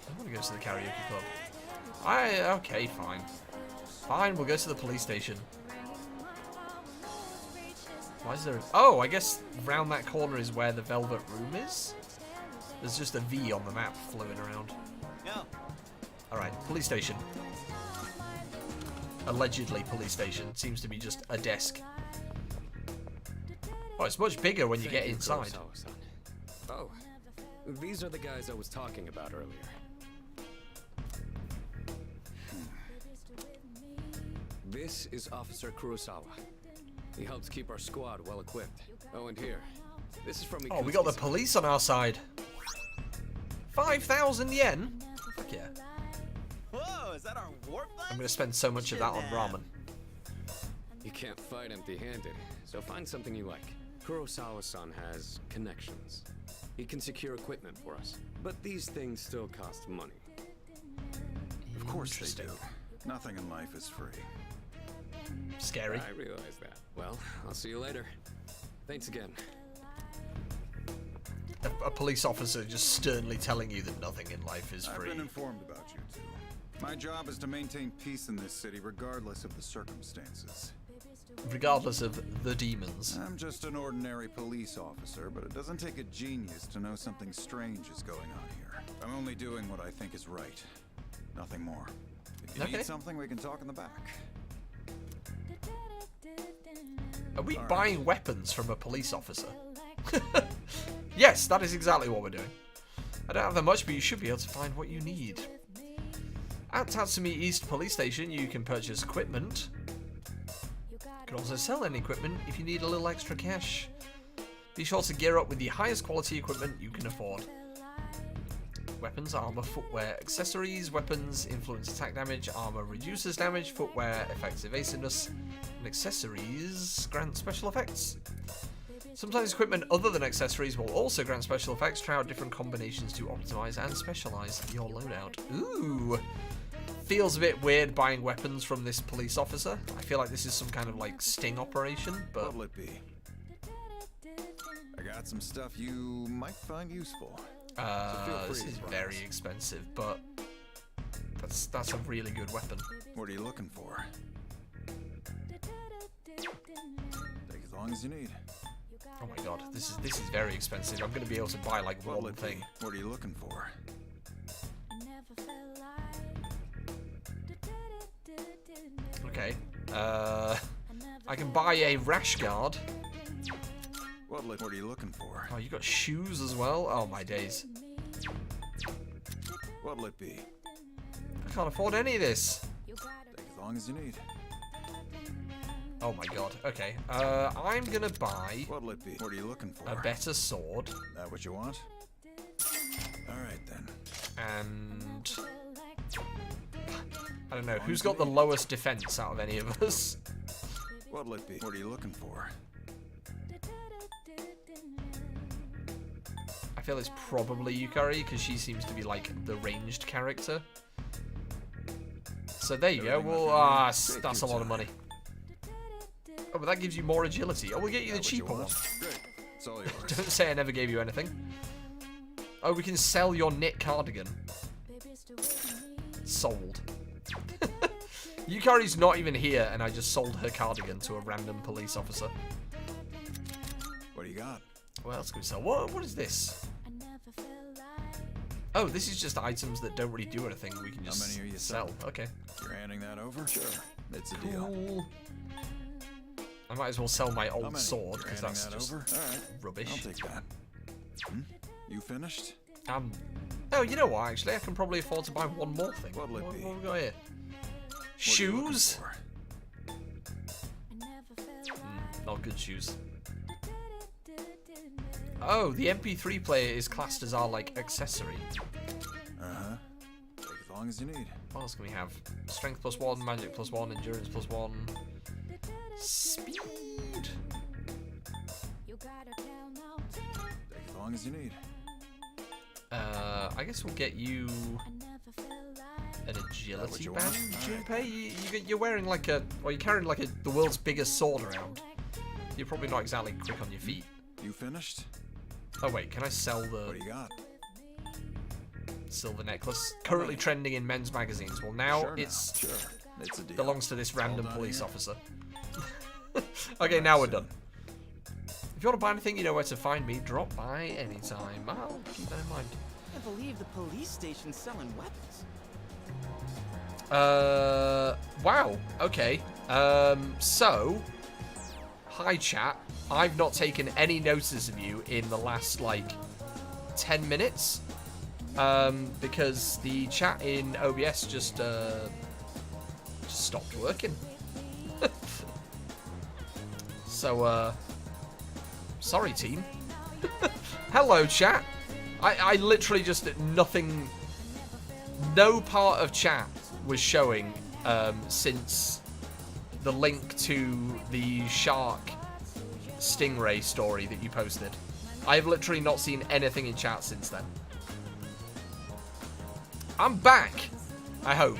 I want to go to the karaoke club. Okay, fine. Fine, we'll go to the police station. Why is there... Oh, I guess round that corner is where the Velvet Room is? There's just a V on the map floating around. No. Alright, police station. Allegedly police station. Seems to be just a desk. Oh, it's much bigger when you get inside. Oh, these are the guys I was talking about earlier. This is Officer Kurosawa. He helps keep our squad well equipped. Oh, and here, this is from. Oh, we got the police on our side. 5,000 yen. Fuck yeah. Whoa, is that our warp line? I'm gonna spend so much of that on ramen. You can't fight empty-handed, so find something you like. Kurosawa-san has connections. He can secure equipment for us, but these things still cost money. Of course they do. Nothing in life is free. Scary. I realize that. Well, I'll see you later. Thanks again. A police officer just sternly telling you that nothing in life is free. I've been informed about you two. My job is to maintain peace in this city regardless of the circumstances. Regardless of the demons. I'm just an ordinary police officer, but it doesn't take a genius to know something strange is going on here. I'm only doing what I think is right. Nothing more. If you need something, we can talk in the back. Are we buying weapons from a police officer? Yes, that is exactly what we're doing. I don't have that much, but you should be able to find what you need. At Tatsumi East Police Station, you can purchase equipment. You can also sell any equipment if you need a little extra cash. Be sure to gear up with the highest quality equipment you can afford. Weapons, armor, footwear, accessories. Weapons influence attack damage, armor reduces damage, footwear affects evasiveness, and accessories grant special effects. Sometimes equipment other than accessories will also grant special effects. Try out different combinations to optimize and specialize your loadout. Ooh! Feels a bit weird buying weapons from this police officer. I feel like this is some kind of like sting operation, but... What'll it be? I got some stuff you might find useful. This is very expensive, but that's a really good weapon. What are you looking for? Take as long as you need. Oh my god, this is very expensive. I'm gonna be able to buy like one thing. What are you looking for? Okay. I can buy a rash guard. What are you looking for? Oh, you got shoes as well? Oh my days. What'll it be? I can't afford any of this. Take as long as you need. Oh my god. Okay. I'm gonna buy. What'll it be? What are you looking for? A better sword. That what you want? All right then. and I don't know who's got the lowest defense out of any of us. What'll it be? What are you looking for? I feel it's probably Yukari because she seems to be like the ranged character. So there you go. Well, that's a lot of money. Oh, but that gives you more agility. Oh, we'll get you the cheaper one. Great. It's all yours. Don't say I never gave you anything. Oh, we can sell your knit cardigan. Sold. Yukari's not even here, and I just sold her cardigan to a random police officer. What do you got? What else can we sell? What is this? Oh, this is just items that don't really do anything. We can just How many are you sell. Okay. You're handing that over? Sure. It's a Cool. deal. I might as well sell my old sword because You're that's handing just that over? All right. rubbish. I'll take that. You finished? Oh, you know what? Actually, I can probably afford to buy one more thing. What'll it be? What have we got here? What are you looking Shoes? for? Not good shoes. Oh, the MP3 player is classed as our, like, accessory. Uh-huh. Take as long as you need. What else can we have? Strength +1, magic +1, endurance +1, speed. Take as long as you need. I guess we'll get you an agility band, Junpei. You're wearing like you're carrying like the world's biggest sword around. You're probably not exactly quick on your feet. You finished? Oh wait, can I sell the? What do you got? Silver necklace, currently trending in men's magazines. Well, now it's a deal. belongs to this random police officer. Okay, now we're done. If you want to buy anything, you know where to find me. Drop by anytime. I'll keep that in mind. I can't believe the police station's selling weapons. Wow. Okay. So, hi chat. I've not taken any notice of you in the last like 10 minutes. Because the chat in OBS just stopped working. So, sorry team. Hello chat. I literally just nothing, no part of chat was showing since the link to the shark stingray story that you posted. I've literally not seen anything in chat since then. I'm back, I hope.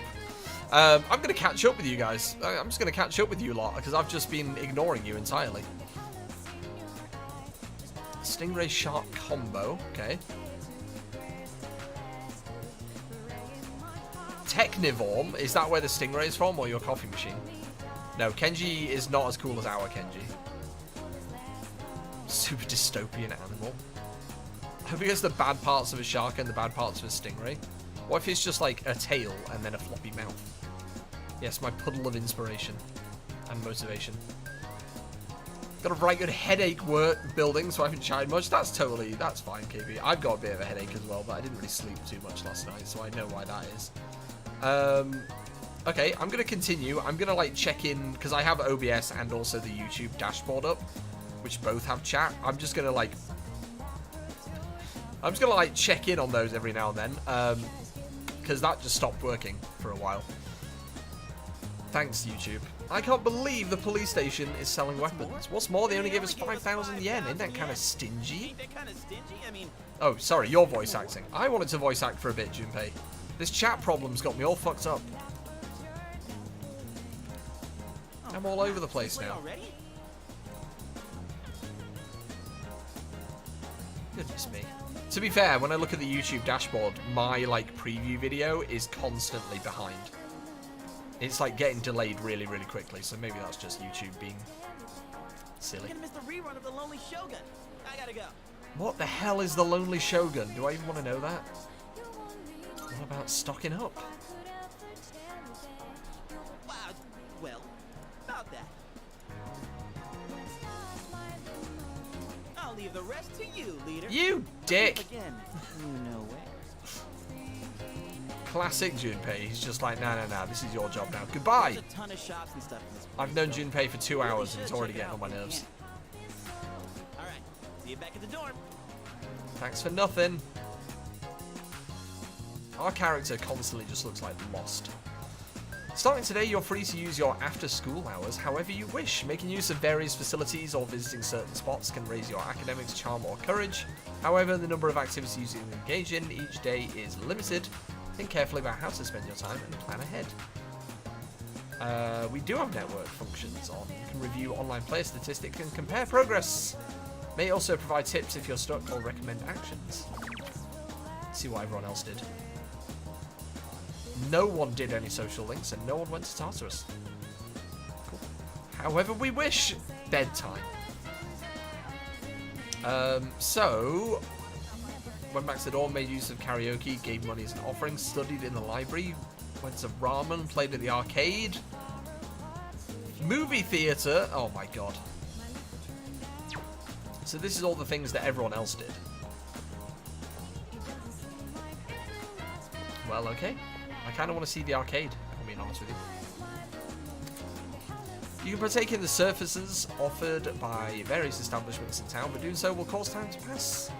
I'm going to catch up with you guys. I'm just going to catch up with you a lot because I've just been ignoring you entirely. Stingray shark combo, okay. Technivorm, is that where the stingray is from or your coffee machine? No, Kenji is not as cool as our Kenji. Super dystopian animal. I hope he has the bad parts of a shark and the bad parts of a stingray. What if it's just like a tail and then a floppy mouth? Yes, my puddle of inspiration and motivation. Got a right good headache building, so I haven't chatted much. That's fine, KB. I've got a bit of a headache as well, but I didn't really sleep too much last night, so I know why that is. Okay, I'm gonna continue. I'm gonna like check in because I have OBS and also the YouTube dashboard up, which both have chat. I'm just gonna like check in on those every now and then, because that just stopped working for a while. Thanks, YouTube. I can't believe the police station is selling weapons. What's more, they only gave us 5,000 yen. Isn't that kind of stingy? Oh, sorry, you're voice acting. I wanted to voice act for a bit, Junpei. This chat problem's got me all fucked up. I'm all over the place now. Goodness me. To be fair, when I look at the YouTube dashboard, my like preview video is constantly behind. It's like getting delayed really, really quickly, so maybe that's just YouTube being silly. I'm gonna miss the rerun of The Lonely Shogun. I gotta go. What the hell is The Lonely Shogun? Do I even want to know that? What about stocking up? Wow. Well, about that. I'll leave the rest to you, leader. You dick! Again. No way. Classic Junpei. He's just like, nah, this is your job now. Goodbye! There's a ton of shops and stuff in this place. I've known Junpei for 2 hours and it's already getting on my nerves. Alright, see you back at the dorm. Thanks for nothing. Our character constantly just looks like lost. Starting today, you're free to use your after-school hours however you wish. Making use of various facilities or visiting certain spots can raise your academics, charm, or courage. However, the number of activities you can engage in each day is limited. Think carefully about how to spend your time and plan ahead. We do have network functions on. You can review online player statistics and compare progress. May also provide tips if you're stuck or recommend actions. Let's see what everyone else did. No one did any social links and no one went to Tartarus. Cool. However we wish. Bedtime. So, went back to the dorm, made use of karaoke, gave money as an offering, studied in the library, went to ramen, played at the arcade, movie theatre. Oh my god. So this is all the things that everyone else did. Well, okay. I kind of want to see the arcade, I'm being honest with you. You can partake in the services offered by various establishments in town, but doing so will cause time to pass.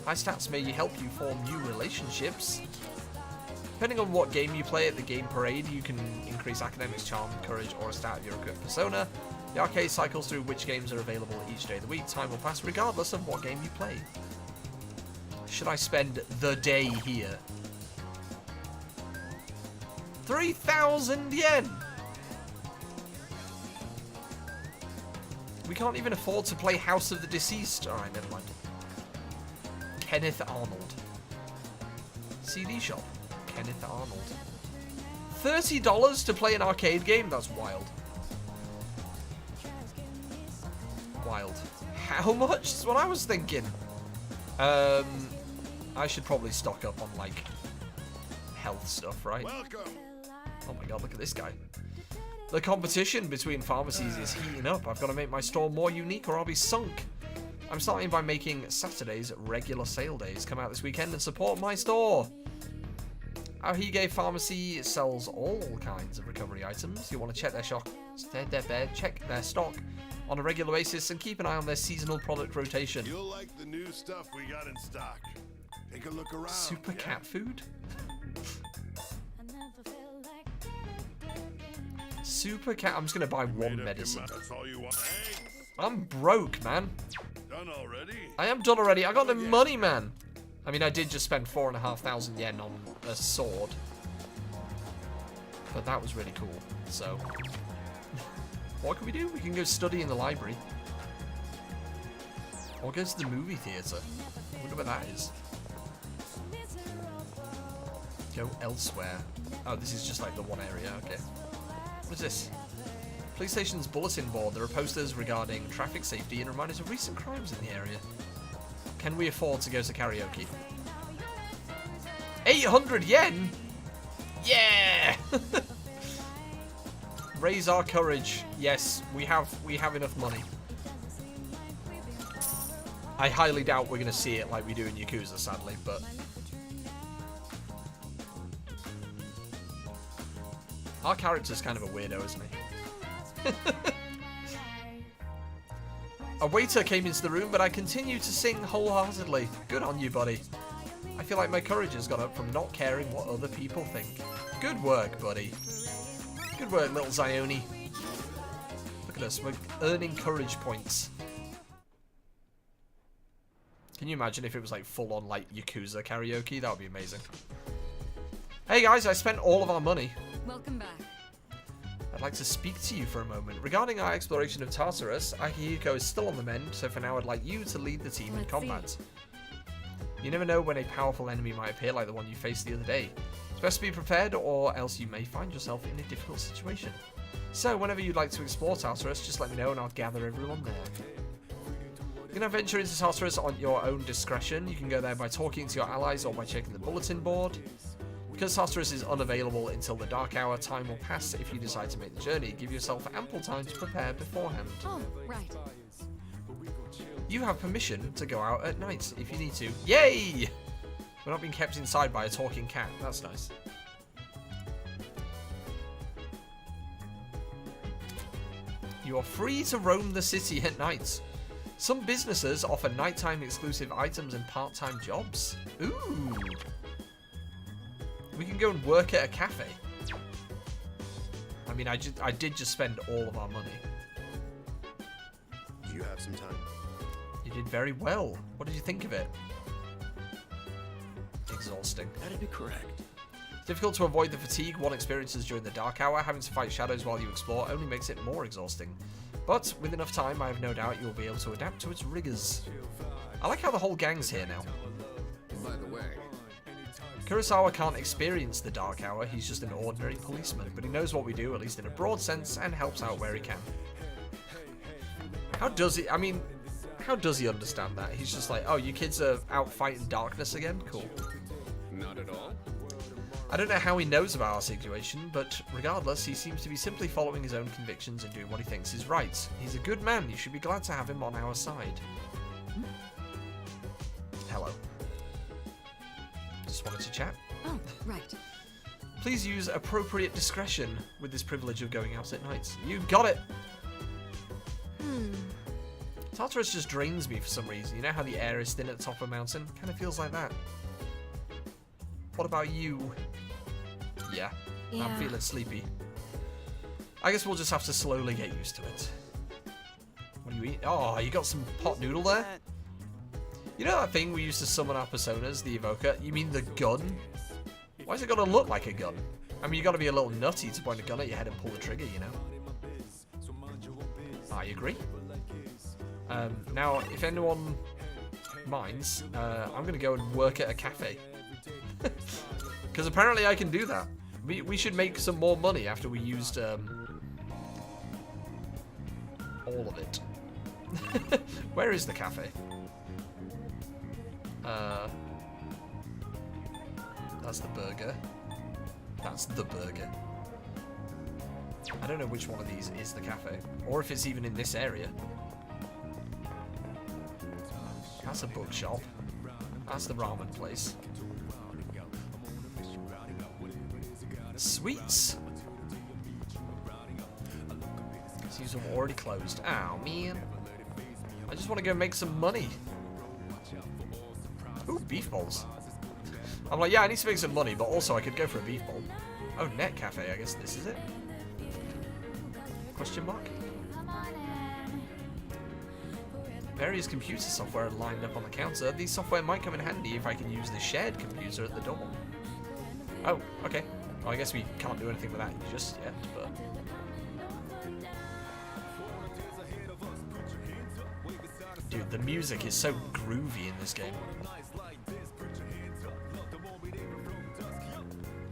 High stats may help you form new relationships. Depending on what game you play at the game parade, you can increase academics, charm, courage, or a stat of your equipped persona. The arcade cycles through which games are available each day of the week. Time will pass regardless of what game you play. Should I spend the day here? 3,000 yen! We can't even afford to play House of the Deceased. Alright, never mind. Kenneth Arnold. CD shop. Kenneth Arnold. $30 to play an arcade game? That's wild. Wild. How much? That's what I was thinking. I should probably stock up on, like, health stuff, right? Welcome. Oh my god, look at this guy. The competition between pharmacies is heating up. I've got to make my store more unique or I'll be sunk. I'm starting by making Saturdays regular sale days. Come out this weekend and support my store. Ahige Pharmacy sells all kinds of recovery items. You want to check their stock on a regular basis and keep an eye on their seasonal product rotation. You'll like the new stuff we got in stock. Take a look around. Super cat food? Super cat. I'm just gonna buy one medicine. That's all you want. Hey. I'm broke, man. Done already? I am done already. I got the money, man. I mean, I did just spend 4,500 yen on a sword, but that was really cool. So, what can we do? We can go study in the library, or go to the movie theatre. I wonder where that is. Go elsewhere. Oh, this is just like the one area. Okay. What is this? Police station's bulletin board. There are posters regarding traffic safety and reminders of recent crimes in the area. Can we afford to go to karaoke? 800 yen? Yeah! Raise our courage. Yes, we have enough money. I highly doubt we're going to see it like we do in Yakuza, sadly, but... Our character's kind of a weirdo, isn't he? A waiter came into the room, but I continue to sing wholeheartedly. Good on you, buddy. I feel like my courage has gone up from not caring what other people think. Good work, buddy. Good work, little Zioni. Look at us, we're earning courage points. Can you imagine if it was like full-on like Yakuza karaoke? That would be amazing. Hey guys, I spent all of our money. Welcome back. I'd like to speak to you for a moment. Regarding our exploration of Tartarus, Akihiko is still on the mend, so for now I'd like you to lead the team in combat. You never know when a powerful enemy might appear like the one you faced the other day. It's best to be prepared or else you may find yourself in a difficult situation. So whenever you'd like to explore Tartarus, just let me know and I'll gather everyone there. You can venture into Tartarus on your own discretion. You can go there by talking to your allies or by checking the bulletin board. Because Tartarus is unavailable until the dark hour, time will pass if you decide to make the journey. Give yourself ample time to prepare beforehand. Oh, right. You have permission to go out at night if you need to. Yay! We're not being kept inside by a talking cat. That's nice. You are free to roam the city at night. Some businesses offer nighttime exclusive items and part-time jobs. Ooh. We can go and work at a cafe. I mean, I did just spend all of our money. Do you have some time? You did very well. What did you think of it? Exhausting. That'd be correct. It's difficult to avoid the fatigue one experiences during the dark hour. Having to fight shadows while you explore only makes it more exhausting. But with enough time, I have no doubt you'll be able to adapt to its rigors. I like how the whole gang's here now. By the way, Kurosawa can't experience the dark hour, he's just an ordinary policeman, but he knows what we do, at least in a broad sense, and helps out where he can. How does he, I mean, how does he understand that? He's just like, oh, you kids are out fighting darkness again? Cool. not at all. I don't know how he knows about our situation, but regardless, he seems to be simply following his own convictions and doing what he thinks is right. He's a good man, you should be glad to have him on our side. Hello. Just wanted to chat. Oh, right. Please use appropriate discretion with this privilege of going out at night. You got it! Tartarus just drains me for some reason. You know how the air is thin at the top of a mountain? Kind of feels like that. What about you? Yeah. I'm feeling sleepy. I guess we'll just have to slowly get used to it. What do you eat? Oh, you got some pot noodle there? You know that thing we used to summon our personas, the evoker? You mean the gun? Why is it got to look like a gun? I mean, you got to be a little nutty to point a gun at your head and pull the trigger, you know? I agree. Now, if anyone minds, I'm going to go and work at a cafe. Because apparently I can do that. We should make some more money after we used all of it. Where is the cafe? That's the burger. That's the burger. I don't know which one of these is the cafe, or if it's even in this area. That's a bookshop. That's the ramen place. Sweets. These are already closed. Ow, man. I just want to go make some money. Ooh, beef bowls. I'm like, yeah, I need to make some money, but also I could go for a beef bowl. Oh, Net Cafe, I guess this is it? Question mark? Various computer software lined up on the counter. These software might come in handy if I can use the shared computer at the door. Oh, okay. Well, I guess we can't do anything with that just yet, but... Dude, the music is so groovy in this game.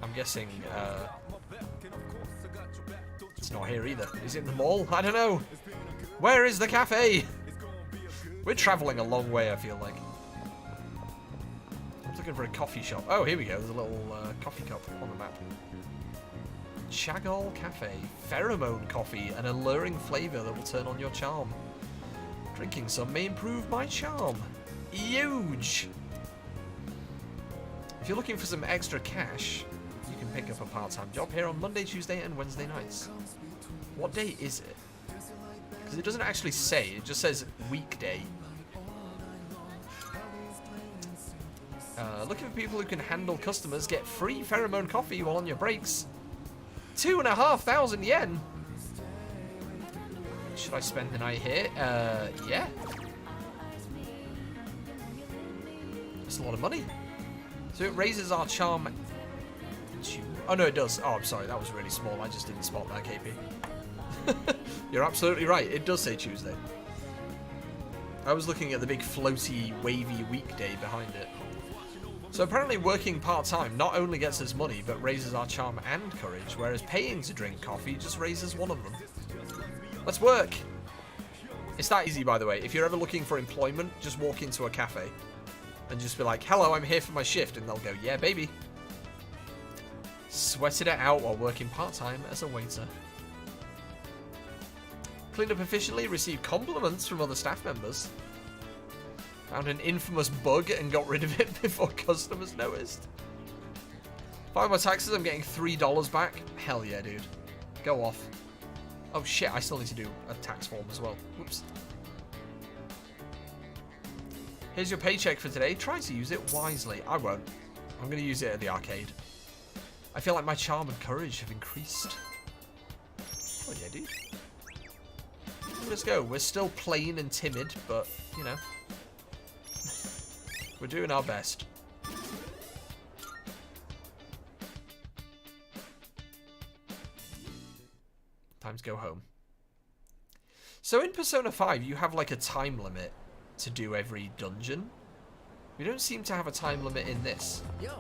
I'm guessing, it's not here either. Is it in the mall? I don't know. Where is the cafe? We're traveling a long way, I feel like. I'm looking for a coffee shop. Oh, here we go. There's a little coffee cup on the map. Chagall Cafe. Pheromone coffee. An alluring flavour that will turn on your charm. Drinking some may improve my charm. Huge! If you're looking for some extra cash, you can pick up a part-time job here on Monday, Tuesday, and Wednesday nights. What day is it? Because it doesn't actually say, it just says weekday. Looking for people who can handle customers, get free pheromone coffee while on your breaks. 2,500 yen! Should I spend the night here? Yeah. That's a lot of money. So it raises our charm. Oh no, it does. Oh, I'm sorry, that was really small. I just didn't spot that, KP. You're absolutely right. It does say Tuesday. I was looking at the big floaty, wavy weekday behind it. So apparently working part-time not only gets us money, but raises our charm and courage, whereas paying to drink coffee just raises one of them. Let's work! It's that easy, by the way. If you're ever looking for employment, just walk into a cafe and just be like, hello, I'm here for my shift, and they'll go, yeah, baby. Sweated it out while working part-time as a waiter. Cleaned up efficiently, received compliments from other staff members. Found an infamous bug and got rid of it before customers noticed. Filed my taxes, I'm getting $3 back. Hell yeah, dude. Go off. Oh shit, I still need to do a tax form as well. Whoops. Here's your paycheck for today. Try to use it wisely. I won't. I'm going to use it at the arcade. I feel like my charm and courage have increased. Oh yeah, dude. Let's go. We're still plain and timid, but, you know. We're doing our best. Time to go home. So in Persona 5, you have like a time limit to do every dungeon. We don't seem to have a time limit in this. Yo.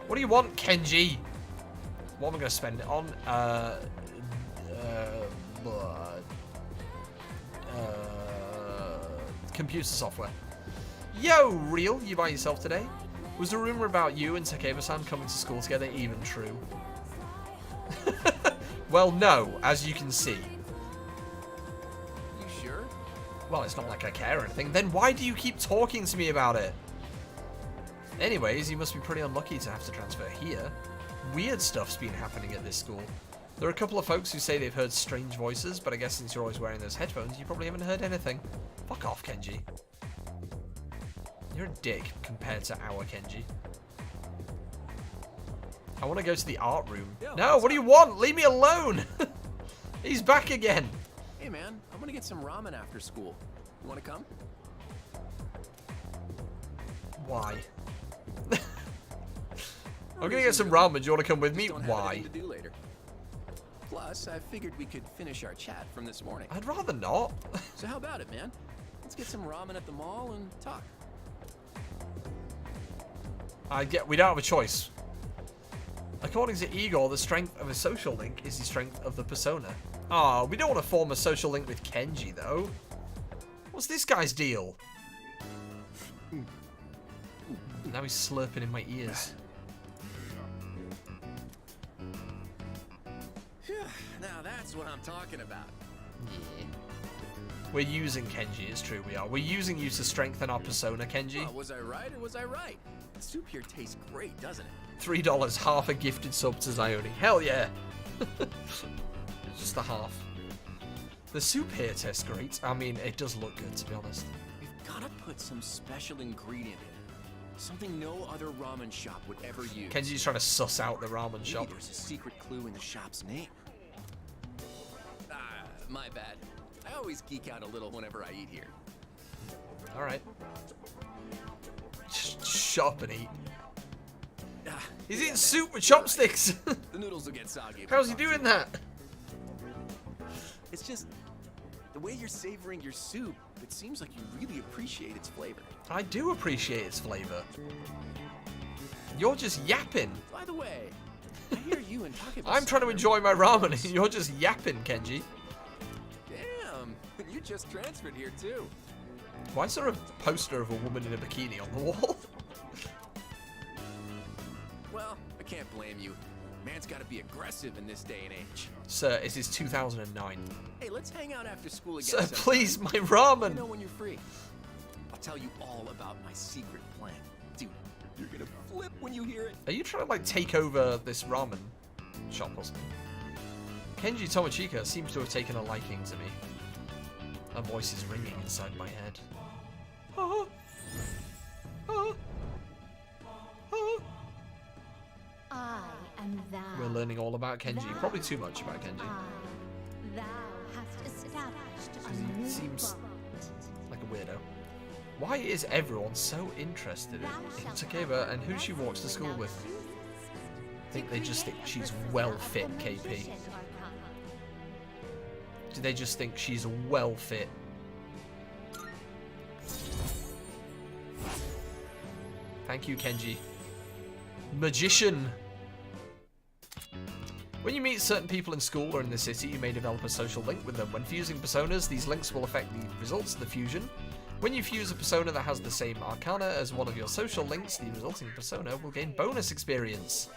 What do you want, Kenji? What am I going to spend it on? Computer software. Yo, Real, you by yourself today? Was the rumor about you and Takeba-san coming to school together even true? Well, no, as you can see. You sure? Well, it's not like I care or anything. Then why do you keep talking to me about it? Anyways, you must be pretty unlucky to have to transfer here. Weird stuff's been happening at this school. There are a couple of folks who say they've heard strange voices, but I guess since you're always wearing those headphones, you probably haven't heard anything. Fuck off, Kenji. You're a dick compared to our Kenji. I want to go to the art room. No, what do you want? Leave me alone! He's back again. Hey man, I'm gonna get some ramen after school. You wanna come? Why? I'm gonna get some ramen. Do you want to come with me? Why? To do later. Plus, I figured we could finish our chat from this morning. I'd rather not. So how about it, man? Let's get some ramen at the mall and talk. We don't have a choice. According to Igor, the strength of a social link is the strength of the persona. Ah, we don't want to form a social link with Kenji, though. What's this guy's deal? Now he's slurping in my ears. Now that's what I'm talking about. Yeah. We're using Kenji, it's true we are. We're using you to strengthen our persona, Kenji. Oh, was I right or was I right? The soup here tastes great, doesn't it? $3, half a gifted sub to Zioni. Hell yeah. Just the half. The soup here tastes great. I mean, it does look good, to be honest. We've got to put some special ingredient in it. Something no other ramen shop would ever use. Kenji's trying to suss out the ramen shop. Maybe there's a secret clue in the shop's name. My bad. I always geek out a little whenever I eat here. Alright. Shut up and eat. He's eating soup with chopsticks. The noodles will get soggy. How's he doing that? It's just the way you're savoring your soup. It seems like you really appreciate its flavor. I do appreciate its flavor. You're just yapping. By the way, I hear you and Takeba. I'm trying to enjoy my ramen and you're just yapping, Kenji. Damn, you just transferred here too. Why is there a poster of a woman in a bikini on the wall? Well, I can't blame you. Man's got to be aggressive in this day and age. Sir, it is 2009. Hey, let's hang out after school again. Sir, sometime. please, my ramen. Let me know when you're free. I'll tell you all about my secret plan. Dude, you're gonna flip when you hear it. Are you trying to like take over this ramen shop or something? Kenji Tomochika seems to have taken a liking to me. Her voice is ringing inside my head. I am thou. We're learning all about Kenji. Probably too much about Kenji. Thou hast established He seems like a weirdo. Why is everyone so interested in Takeba and who she walks to school with? I think they just think she's well fit, KP. Do they just think she's well fit? Thank you, Kenji. Magician! When you meet certain people in school or in the city, you may develop a social link with them. When fusing personas, these links will affect the results of the fusion. When you fuse a persona that has the same arcana as one of your social links, the resulting persona will gain bonus experience.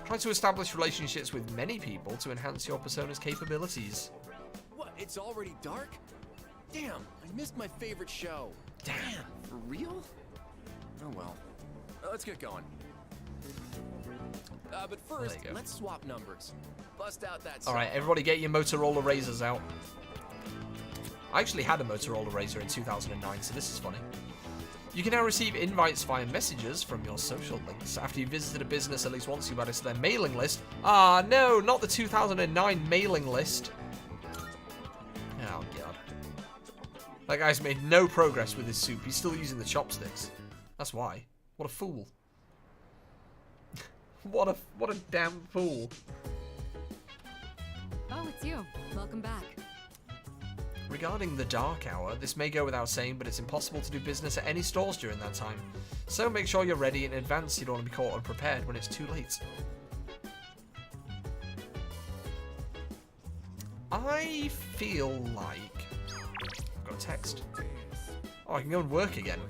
Try to establish relationships with many people to enhance your persona's capabilities. What? It's already dark? Damn, I missed my favorite show. Damn. For real? Oh well. Let's get going. But first, let's swap numbers. Bust out that. Alright, everybody get your Motorola Razrs out. I actually had a Motorola Razr in 2009, so this is funny. You can now receive invites via messages from your social links. After you've visited a business at least once, you've added to their mailing list. Ah, no, not the 2009 mailing list. Oh, God. That guy's made no progress with his soup. He's still using the chopsticks. That's why. What a fool. What a damn fool. Oh, it's you. Welcome back. Regarding the dark hour, this may go without saying, but it's impossible to do business at any stores during that time. So make sure you're ready in advance. You don't want to be caught unprepared when it's too late. I feel like... I've got a text. Oh, I can go and work again.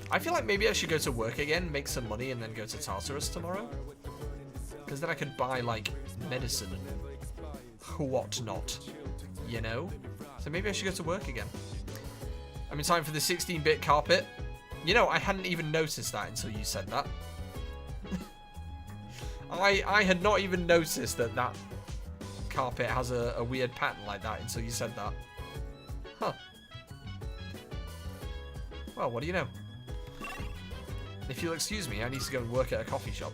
I feel like maybe I should go to work again, make some money, and then go to Tartarus tomorrow. Because then I could buy, like, medicine and whatnot, you know? So maybe I should go to work again. I'm in time for the 16-bit carpet. You know, I hadn't even noticed that until you said that. I had not even noticed that that carpet has a weird pattern like that until you said that. Huh. Well, what do you know? If you'll excuse me, I need to go and work at a coffee shop.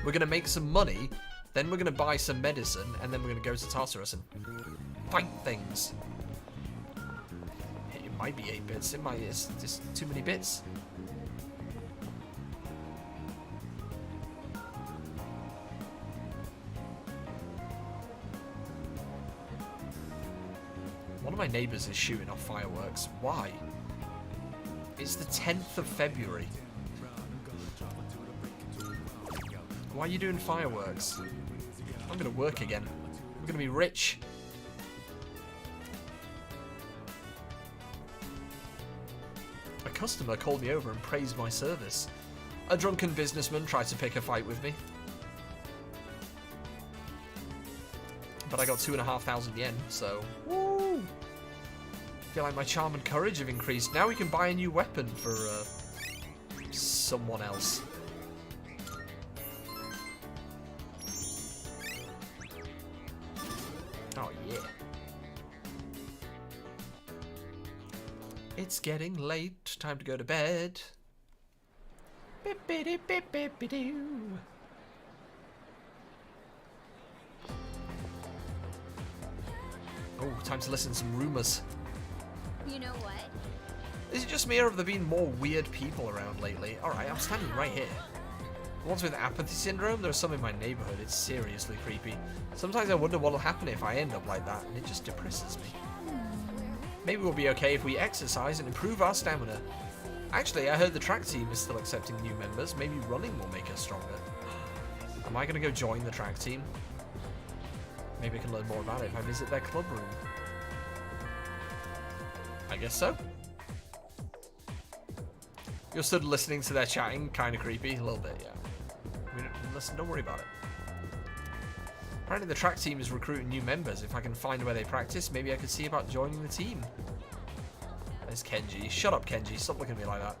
We're going to make some money, then we're going to buy some medicine, and then we're going to go to Tartarus and fight things. It might be 8 bits, it might, it's just too many bits. One of my neighbours is shooting off fireworks. Why? It's the 10th of February. Why are you doing fireworks? I'm gonna work again. I'm gonna be rich. A customer called me over and praised my service. A drunken businessman tried to pick a fight with me. But I got 2,500 yen, so... Woo! I feel like my charm and courage have increased. Now we can buy a new weapon for someone else. Oh yeah. It's getting late. Time to go to bed. Bippity bippity doo. Oh, time to listen to some rumors. You know what? Is it just me or have there been more weird people around lately? Alright, I'm standing right here. The ones with apathy syndrome, there are some in my neighborhood. It's seriously creepy. Sometimes I wonder what'll happen if I end up like that, and it just depresses me. Maybe we'll be okay if we exercise and improve our stamina. Actually, I heard the track team is still accepting new members. Maybe running will make us stronger. Am I going to go join the track team? Maybe I can learn more about it if I visit their club room. I guess so. You're stood listening to their chatting, kind of creepy, a little bit, yeah. I mean, listen, don't worry about it. Apparently the track team is recruiting new members. If I can find where they practice, maybe I could see about joining the team. There's Kenji. Shut up, Kenji. Stop looking at me like that.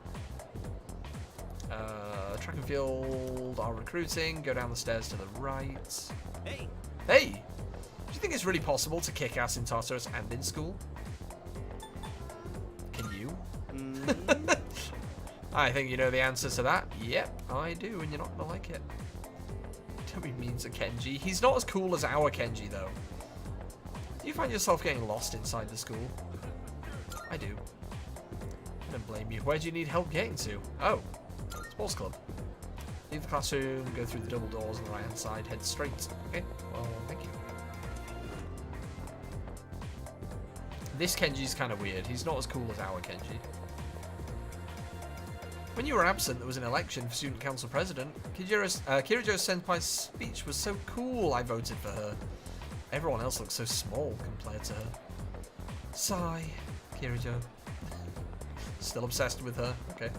Track and field are recruiting. Go down the stairs to the right. Hey! Hey! Do you think it's really possible to kick ass in Tartarus and in school? Can you? I think you know the answer to that. Yep, I do, and you're not gonna like it. Don't be mean to Kenji. He's not as cool as our Kenji, though. Do you find yourself getting lost inside the school? I do. I don't blame you. Where do you need help getting to? Oh, sports club. Leave the classroom, go through the double doors on the right-hand side, head straight. Okay, well, thank you. This Kenji's kind of weird. He's not as cool as our Kenji. When you were absent, there was an election for student council president. Kirijo Senpai's speech was so cool, I voted for her. Everyone else looks so small compared to her. Sigh, Kirijo. Still obsessed with her. Okay.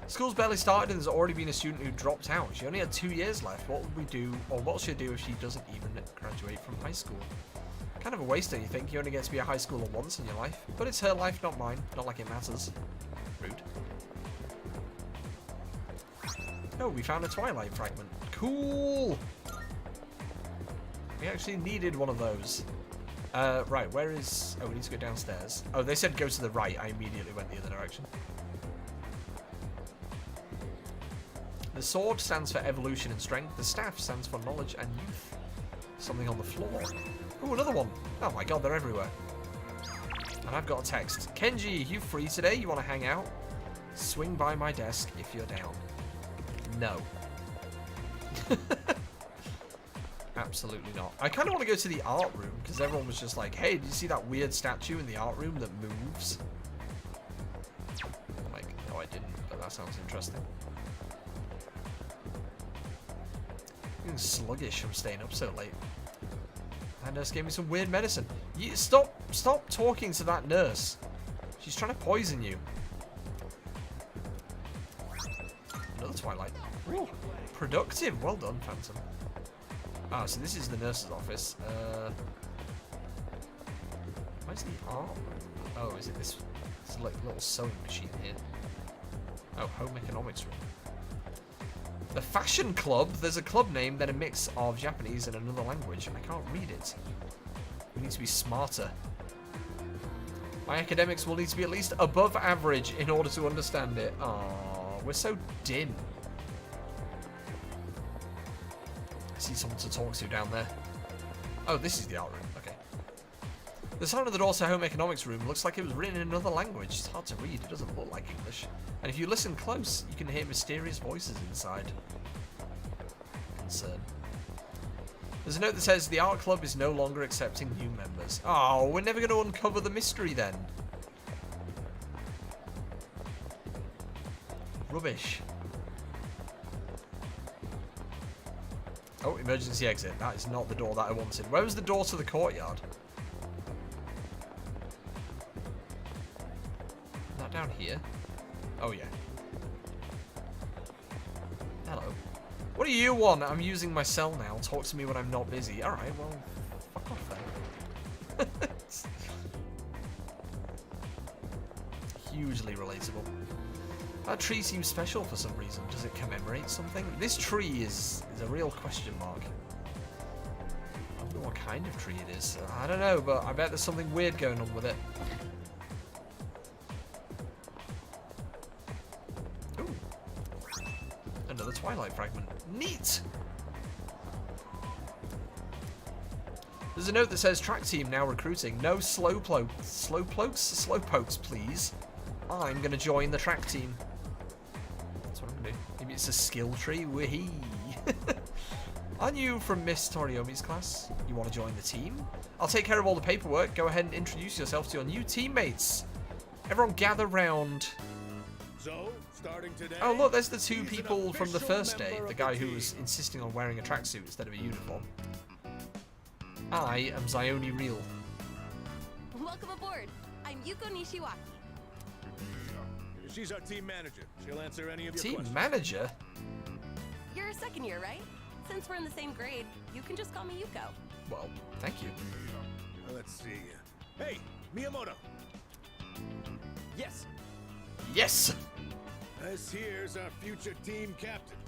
School's barely started and there's already been a student who dropped out. She only had 2 years left. What would we do, or what should do if she doesn't even graduate from high school? Kind of a waste, don't you think? You only get to be a high schooler once in your life. But it's her life, not mine. Not like it matters. Rude. Oh, we found a Twilight fragment. Cool! We actually needed one of those. Right, where is... Oh, we need to go downstairs. Oh, they said go to the right. I immediately went the other direction. The sword stands for evolution and strength. The staff stands for knowledge and youth. Something on the floor. Oh, another one. Oh my god, they're everywhere. And I've got a text. Kenji, you free today? You want to hang out? Swing by my desk if you're down. No. Absolutely not. I kind of want to go to the art room because everyone was just like, hey, did you see that weird statue in the art room that moves? I'm like, no, I didn't, but that sounds interesting. I'm getting sluggish from staying up so late. That nurse gave me some weird medicine. Stop talking to that nurse. She's trying to poison you. Another Twilight. Ooh, productive. Well done, Phantom. Ah, so this is the nurse's office. Where's the art room? Oh, is it this? It's like a little sewing machine here. Oh, home economics room. The Fashion Club. There's a club name, then a mix of Japanese and another language. I can't read it. We need to be smarter. My academics will need to be at least above average in order to understand it. Oh, we're so dim. I see someone to talk to down there. Oh, this is the art room. Okay. The sign on the door to home economics room looks like it was written in another language. It's hard to read. It doesn't look like English. And if you listen close, you can hear mysterious voices inside. Concern. There's a note that says the art club is no longer accepting new members. Oh, we're never going to uncover the mystery then. Rubbish. Oh, emergency exit. That is not the door that I wanted. Where was the door to the courtyard? Not down here. Oh, yeah. Hello. What do you want? I'm using my cell now. Talk to me when I'm not busy. Alright, well, fuck off then. Hugely relatable. That tree seems special for some reason. Does it commemorate something? This tree is a real question mark. I don't know what kind of tree it is. I don't know, but I bet there's something weird going on with it. Ooh. Another Twilight fragment. Neat! There's a note that says track team now recruiting. No slowpokes, please. I'm gonna join the track team. That's what I'm gonna do. Maybe it's a skill tree. Wee. Aren't you from Miss Toriomi's class? You want to join the team? I'll take care of all the paperwork. Go ahead and introduce yourself to your new teammates. Everyone gather round. So, starting today, oh look, there's the two people from the first day. The guy who was insisting on wearing a tracksuit instead of a uniform. I am ZionReel. Welcome aboard. I'm Yuko Nishiwaki. She's our team manager. She'll answer any of your Team questions. manager? You're a second year, right? Since we're in the same grade, you can just call me Yuko. Well, thank you. Let's see. Hey, Miyamoto. Yes. Yes. This here's our future team captain.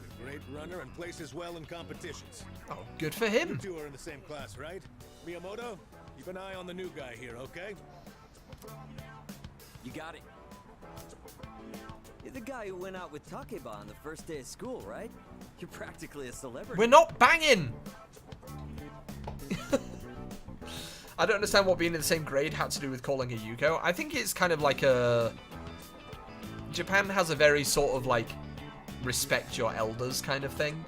A great runner and places well in competitions. Oh, good for him. You two are in the same class, right? Miyamoto, keep an eye on the new guy here, okay? You got it. You're the guy who went out with Takeba on the first day of school, right? You're practically a celebrity. We're not banging! I don't understand what being in the same grade had to do with calling her Yuko. I think it's kind of like a... Japan has a very sort of like respect your elders kind of thing.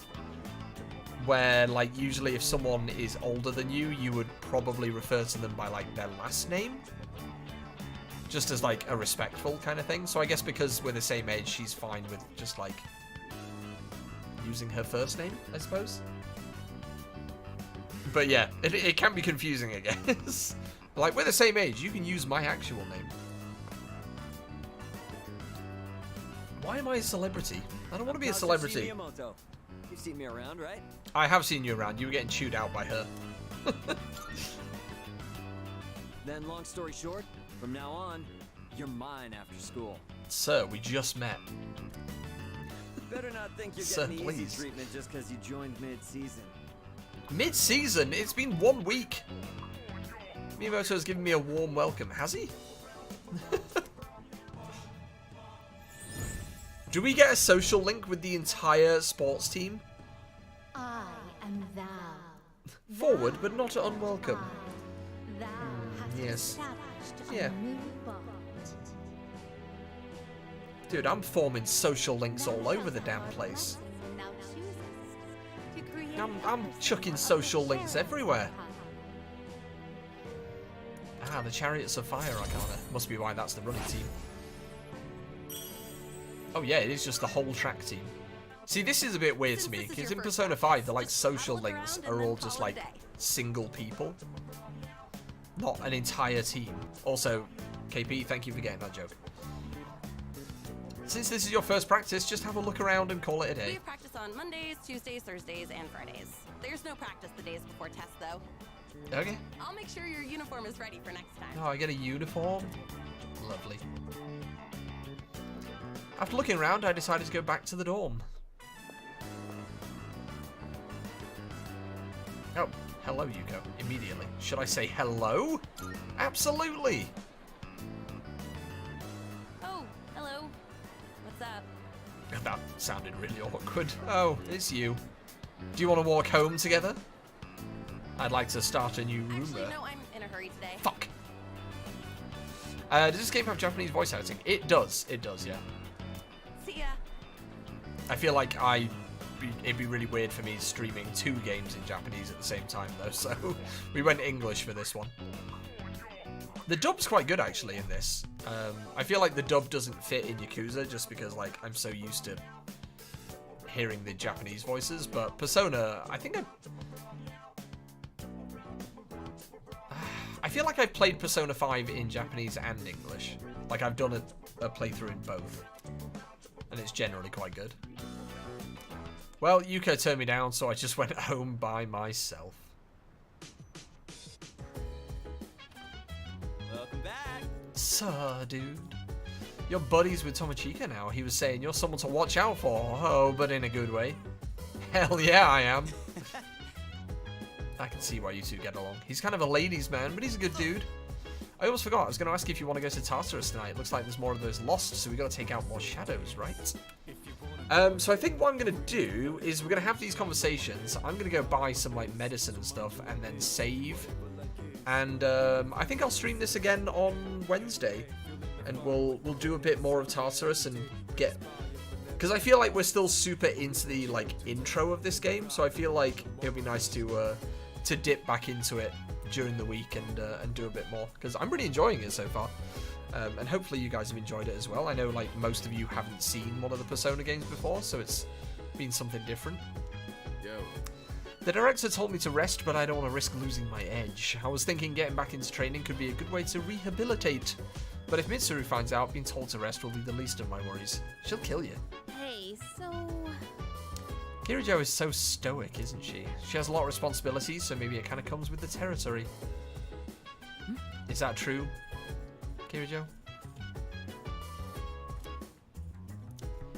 Where like usually if someone is older than you, you would probably refer to them by like their last name. Just as like a respectful kind of thing. So I guess because we're the same age, she's fine with just like using her first name, I suppose. But yeah, it can be confusing, I guess. Like, we're the same age. You can use my actual name. Why am I a celebrity? I don't want to be a celebrity. Miyamoto. You've seen me around, right? I have seen you around. You were getting chewed out by her. Then, long story short, from now on, you're mine after school. Sir, we just met. Better not think you're Sir, getting please. easy treatment just because you joined mid-season. Mid-season? It's been 1 week. Miyamoto has given me a warm welcome. Has he? Do we get a social link with the entire sports team? I am thou. Forward, but not unwelcome. Yes. Yeah. Dude, I'm social links all over the damn place. I'm chucking social links everywhere. Ah, the Chariots of Fire, Arcana. Must be why that's the running team. Oh yeah, it is just the whole track team. See, this is a bit weird to me, because in Persona 5, the like social links are all just like single people. Not an entire team. Also, KP, thank you for getting that joke. Since this is your first practice, just have a look around and call it a day. We practice on Mondays, Tuesdays, Thursdays, and Fridays. There's no practice the days before tests, though. Okay. I'll make sure your uniform is ready for next time. Oh, I get a uniform? Lovely. After looking around, I decided to go back to the dorm. Oh, hello, Yuko. Immediately. Should I say hello? Absolutely! Oh, hello. What's up? That sounded really awkward. Oh, it's you. Do you want to walk home together? I'd like to start a new rumor. Actually, no, I'm in a hurry today. Fuck. Does this game have Japanese voice acting? It does. It does, yeah. See ya. I feel like it'd be really weird for me streaming 2 games in Japanese at the same time, though, so we went English for this one. The dub's quite good, actually, in this. I feel like the dub doesn't fit in Yakuza, just because, like, I'm so used to hearing the Japanese voices, but Persona, I feel like I've played Persona 5 in Japanese and English. Like, I've done a playthrough in both. And it's generally quite good. Well, Yuko turned me down, so I just went home by myself. Welcome back. So, dude. You're buddies with Tomochika now. He was saying you're someone to watch out for. Oh, but in a good way. Hell yeah, I am. I can see why you two get along. He's kind of a ladies' man, but he's a good dude. I almost forgot. I was going to ask if you want to go to Tartarus tonight. It looks like there's more of those lost, so we got to take out more shadows, right? So I think what I'm going to do is we're going to have these conversations. I'm going to go buy some like medicine and stuff, and then save. And I think I'll stream this again on Wednesday, and we'll do a bit more of Tartarus and get. Because I feel like we're still super into the like intro of this game, so I feel like it'll be nice to dip back into it during the week and do a bit more, because I'm really enjoying it so far, and hopefully you guys have enjoyed it as well. I know like most of you haven't seen one of the Persona games before, so it's been something different. Yo. The director told me to rest, but I don't want to risk losing my edge. I was thinking getting back into training could be a good way to rehabilitate, but if Mitsuru finds out, being told to rest will be the least of my worries. She'll kill you. Hey, so... Kirijo is so stoic, isn't she? She has a lot of responsibilities, so maybe it kind of comes with the territory. Is that true, Kirijo?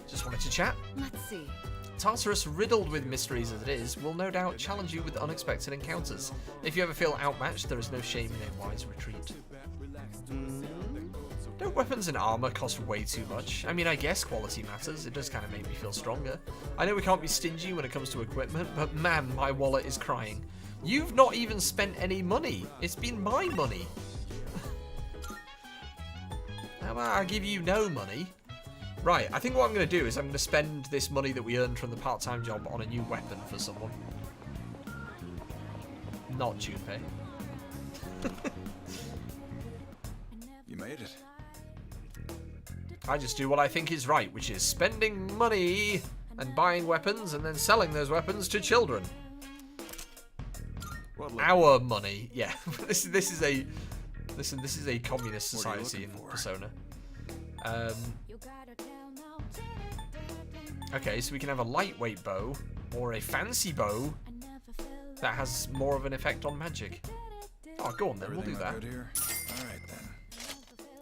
Just wanted to chat. Let's see. Tartarus, riddled with mysteries as it is, will no doubt challenge you with unexpected encounters. If you ever feel outmatched, there is no shame in a wise retreat. Don't weapons and armor cost way too much? I mean, I guess quality matters. It does kind of make me feel stronger. I know we can't be stingy when it comes to equipment, but man, my wallet is crying. You've not even spent any money. It's been my money. How about I give you no money? Right, I think what I'm going to do is I'm going to spend this money that we earned from the part-time job on a new weapon for someone. Not Junpei. You made it. I just do what I think is right, which is spending money and buying weapons and then selling those weapons to children. Our money, yeah. this is a communist society in Persona. Okay, so we can have a lightweight bow or a fancy bow that has more of an effect on magic. Oh, go on then, we'll do that. All right then.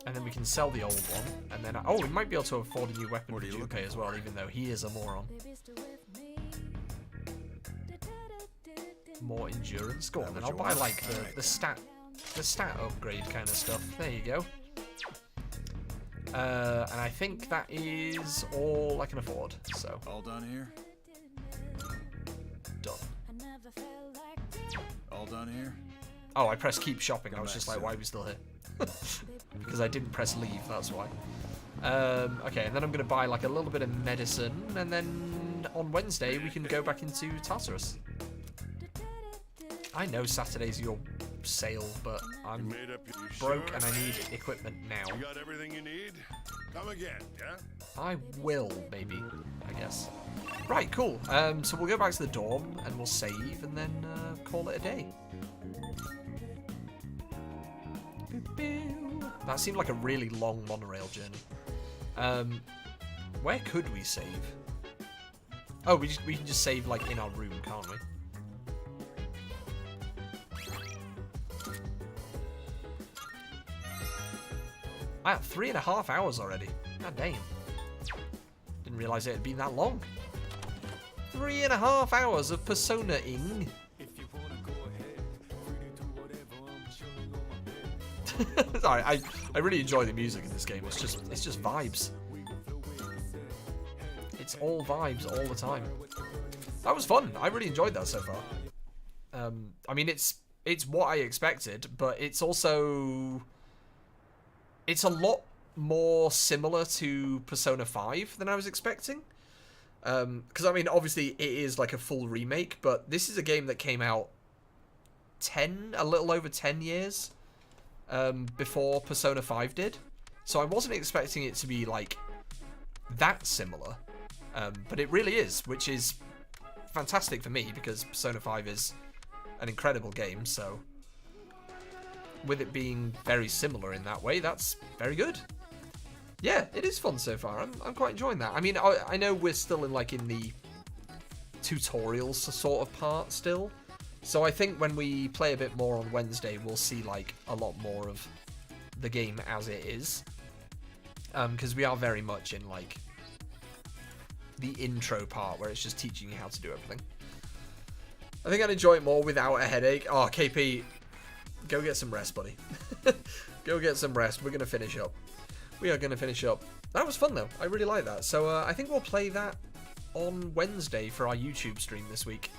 And then we can sell the old one, and then we might be able to afford a new weapon for Junpei as well, even though he is a moron. more endurance. Go on, then I'll buy like the stat upgrade kind of stuff. There you go. And I think that is all I can afford. So all done here. Done. All done here. Oh, I pressed keep shopping. I was just like, why are we still here? Because I didn't press leave. That's why. Okay, and then I'm gonna buy like a little bit of medicine, and then on Wednesday we can go back into Tartarus. I know Saturday's your sale, but I'm broke and I need equipment now. You got everything you need? Come again, yeah? I will, maybe, I guess. Right, cool. So we'll go back to the dorm and we'll save and then call it a day. That seemed like a really long monorail journey. Where could we save? Oh, we can just save like in our room, can't we? I have 3.5 hours already. God damn. Didn't realise it had been that long. 3.5 hours of Persona-ing. Sorry, I really enjoy the music in this game. It's just vibes. It's all vibes all the time. That was fun. I really enjoyed that so far. I mean, it's what I expected, but it's also... It's a lot more similar to Persona 5 than I was expecting. Because, I mean, obviously it is like a full remake, but this is a game that came out a little over 10 years before Persona 5 did. So I wasn't expecting it to be, like, that similar. But it really is, which is fantastic for me, because Persona 5 is an incredible game, so... With it being very similar in that way, that's very good. Yeah, it is fun so far. I'm quite enjoying that. I mean, I know we're still in the tutorials sort of part still. So I think when we play a bit more on Wednesday, we'll see like a lot more of the game as it is. Because we are very much in like the intro part where it's just teaching you how to do everything. I think I'd enjoy it more without a headache. Oh, KP... Go get some rest, buddy. Go get some rest. We're going to finish up. We are going to finish up. That was fun, though. I really like that. So I think we'll play that on Wednesday for our YouTube stream this week.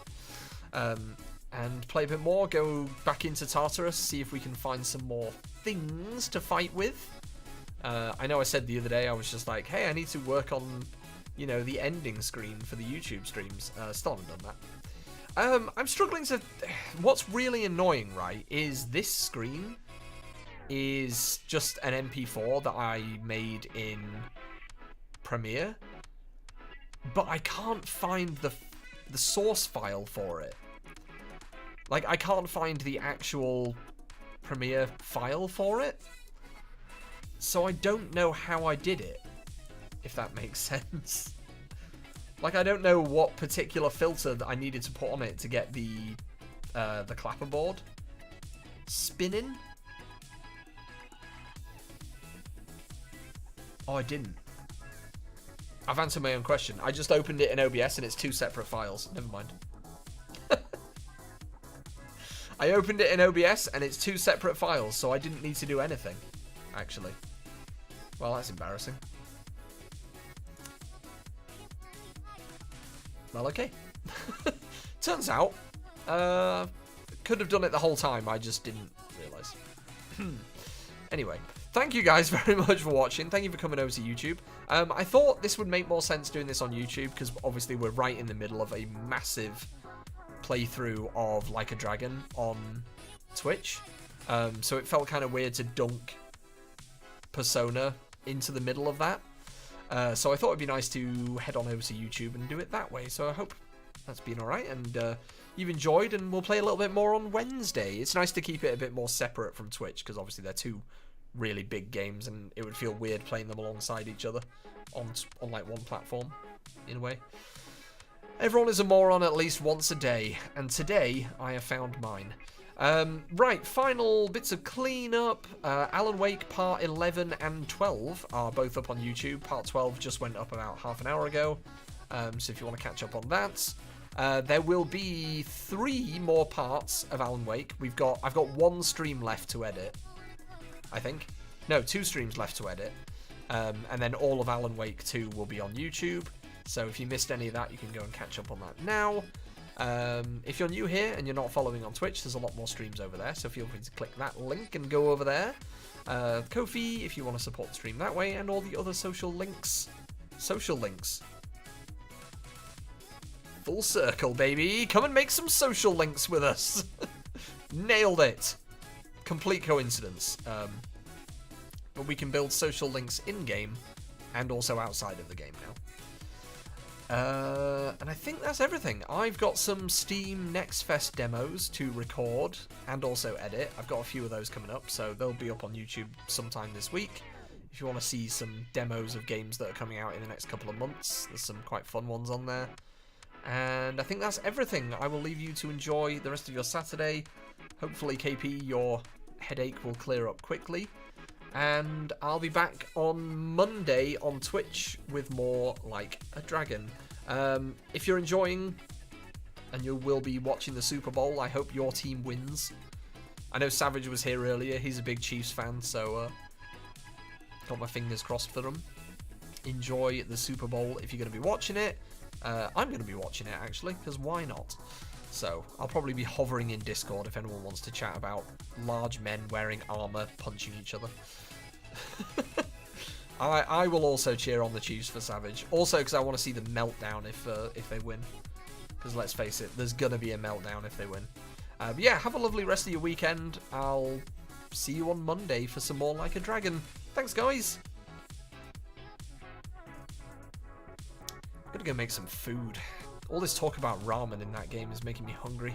And play a bit more. Go back into Tartarus. See if we can find some more things to fight with. I know I said the other day, I was just like, hey, I need to work on, you know, the ending screen for the YouTube streams. Still haven't done that. I'm struggling to... What's really annoying, right, is this screen is just an MP4 that I made in Premiere, but I can't find the source file for it. Like, I can't find the actual Premiere file for it, so I don't know how I did it, if that makes sense. Like, I don't know what particular filter that I needed to put on it to get the clapperboard spinning. Oh, I didn't. I've answered my own question. I just opened it in OBS and it's 2 separate files. Never mind. I opened it in OBS and it's 2 separate files, so I didn't need to do anything, actually. Well, that's embarrassing. Well, okay. Turns out, could have done it the whole time, I just didn't realise. Anyway, thank you guys very much for watching. Thank you for coming over to YouTube. I thought this would make more sense doing this on YouTube, because obviously we're right in the middle of a massive playthrough of Like a Dragon on Twitch. So it felt kind of weird to dunk Persona into the middle of that. So I thought it'd be nice to head on over to YouTube and do it that way. So I hope that's been alright and you've enjoyed, and we'll play a little bit more on Wednesday. It's nice to keep it a bit more separate from Twitch, because obviously they're 2 really big games and it would feel weird playing them alongside each other on like one platform, in a way. Everyone is a moron at least once a day, and today I have found mine. Right, final bits of cleanup. Alan Wake Part 11 and 12 are both up on YouTube. Part 12 just went up about half an hour ago, so if you want to catch up on that. There will be 3 more parts of Alan Wake. I've got 1 stream left to edit, I think. No, 2 streams left to edit. And then all of Alan Wake 2 will be on YouTube. So if you missed any of that, you can go and catch up on that now. If you're new here and you're not following on Twitch, there's a lot more streams over there. So feel free to click that link and go over there. Ko-fi if you want to support the stream that way, and all the other social links. Social links. Full circle, baby. Come and make some social links with us. Nailed it. Complete coincidence. But we can build social links in-game and also outside of the game now. And I think that's everything. I've got some Steam Next Fest demos to record and also edit. I've got a few of those coming up, so they'll be up on YouTube sometime this week. If you want to see some demos of games that are coming out in the next couple of months, there's some quite fun ones on there. And I think that's everything. I will leave you to enjoy the rest of your Saturday. Hopefully, KP, your headache will clear up quickly. And I'll be back on Monday on Twitch with more Like a Dragon. If you're enjoying and you will be watching the Super Bowl, I hope your team wins. I know Savage was here earlier. He's a big Chiefs fan, so got my fingers crossed for them. Enjoy the Super Bowl if you're going to be watching it. I'm going to be watching it, actually, because why not? So, I'll probably be hovering in Discord if anyone wants to chat about large men wearing armor punching each other. I will also cheer on the Chiefs for Savage. Also, because I want to see the meltdown if they win. Because let's face it, there's going to be a meltdown if they win. But yeah, have a lovely rest of your weekend. I'll see you on Monday for some more Like a Dragon. Thanks, guys. I'm gonna go make some food. All this talk about ramen in that game is making me hungry.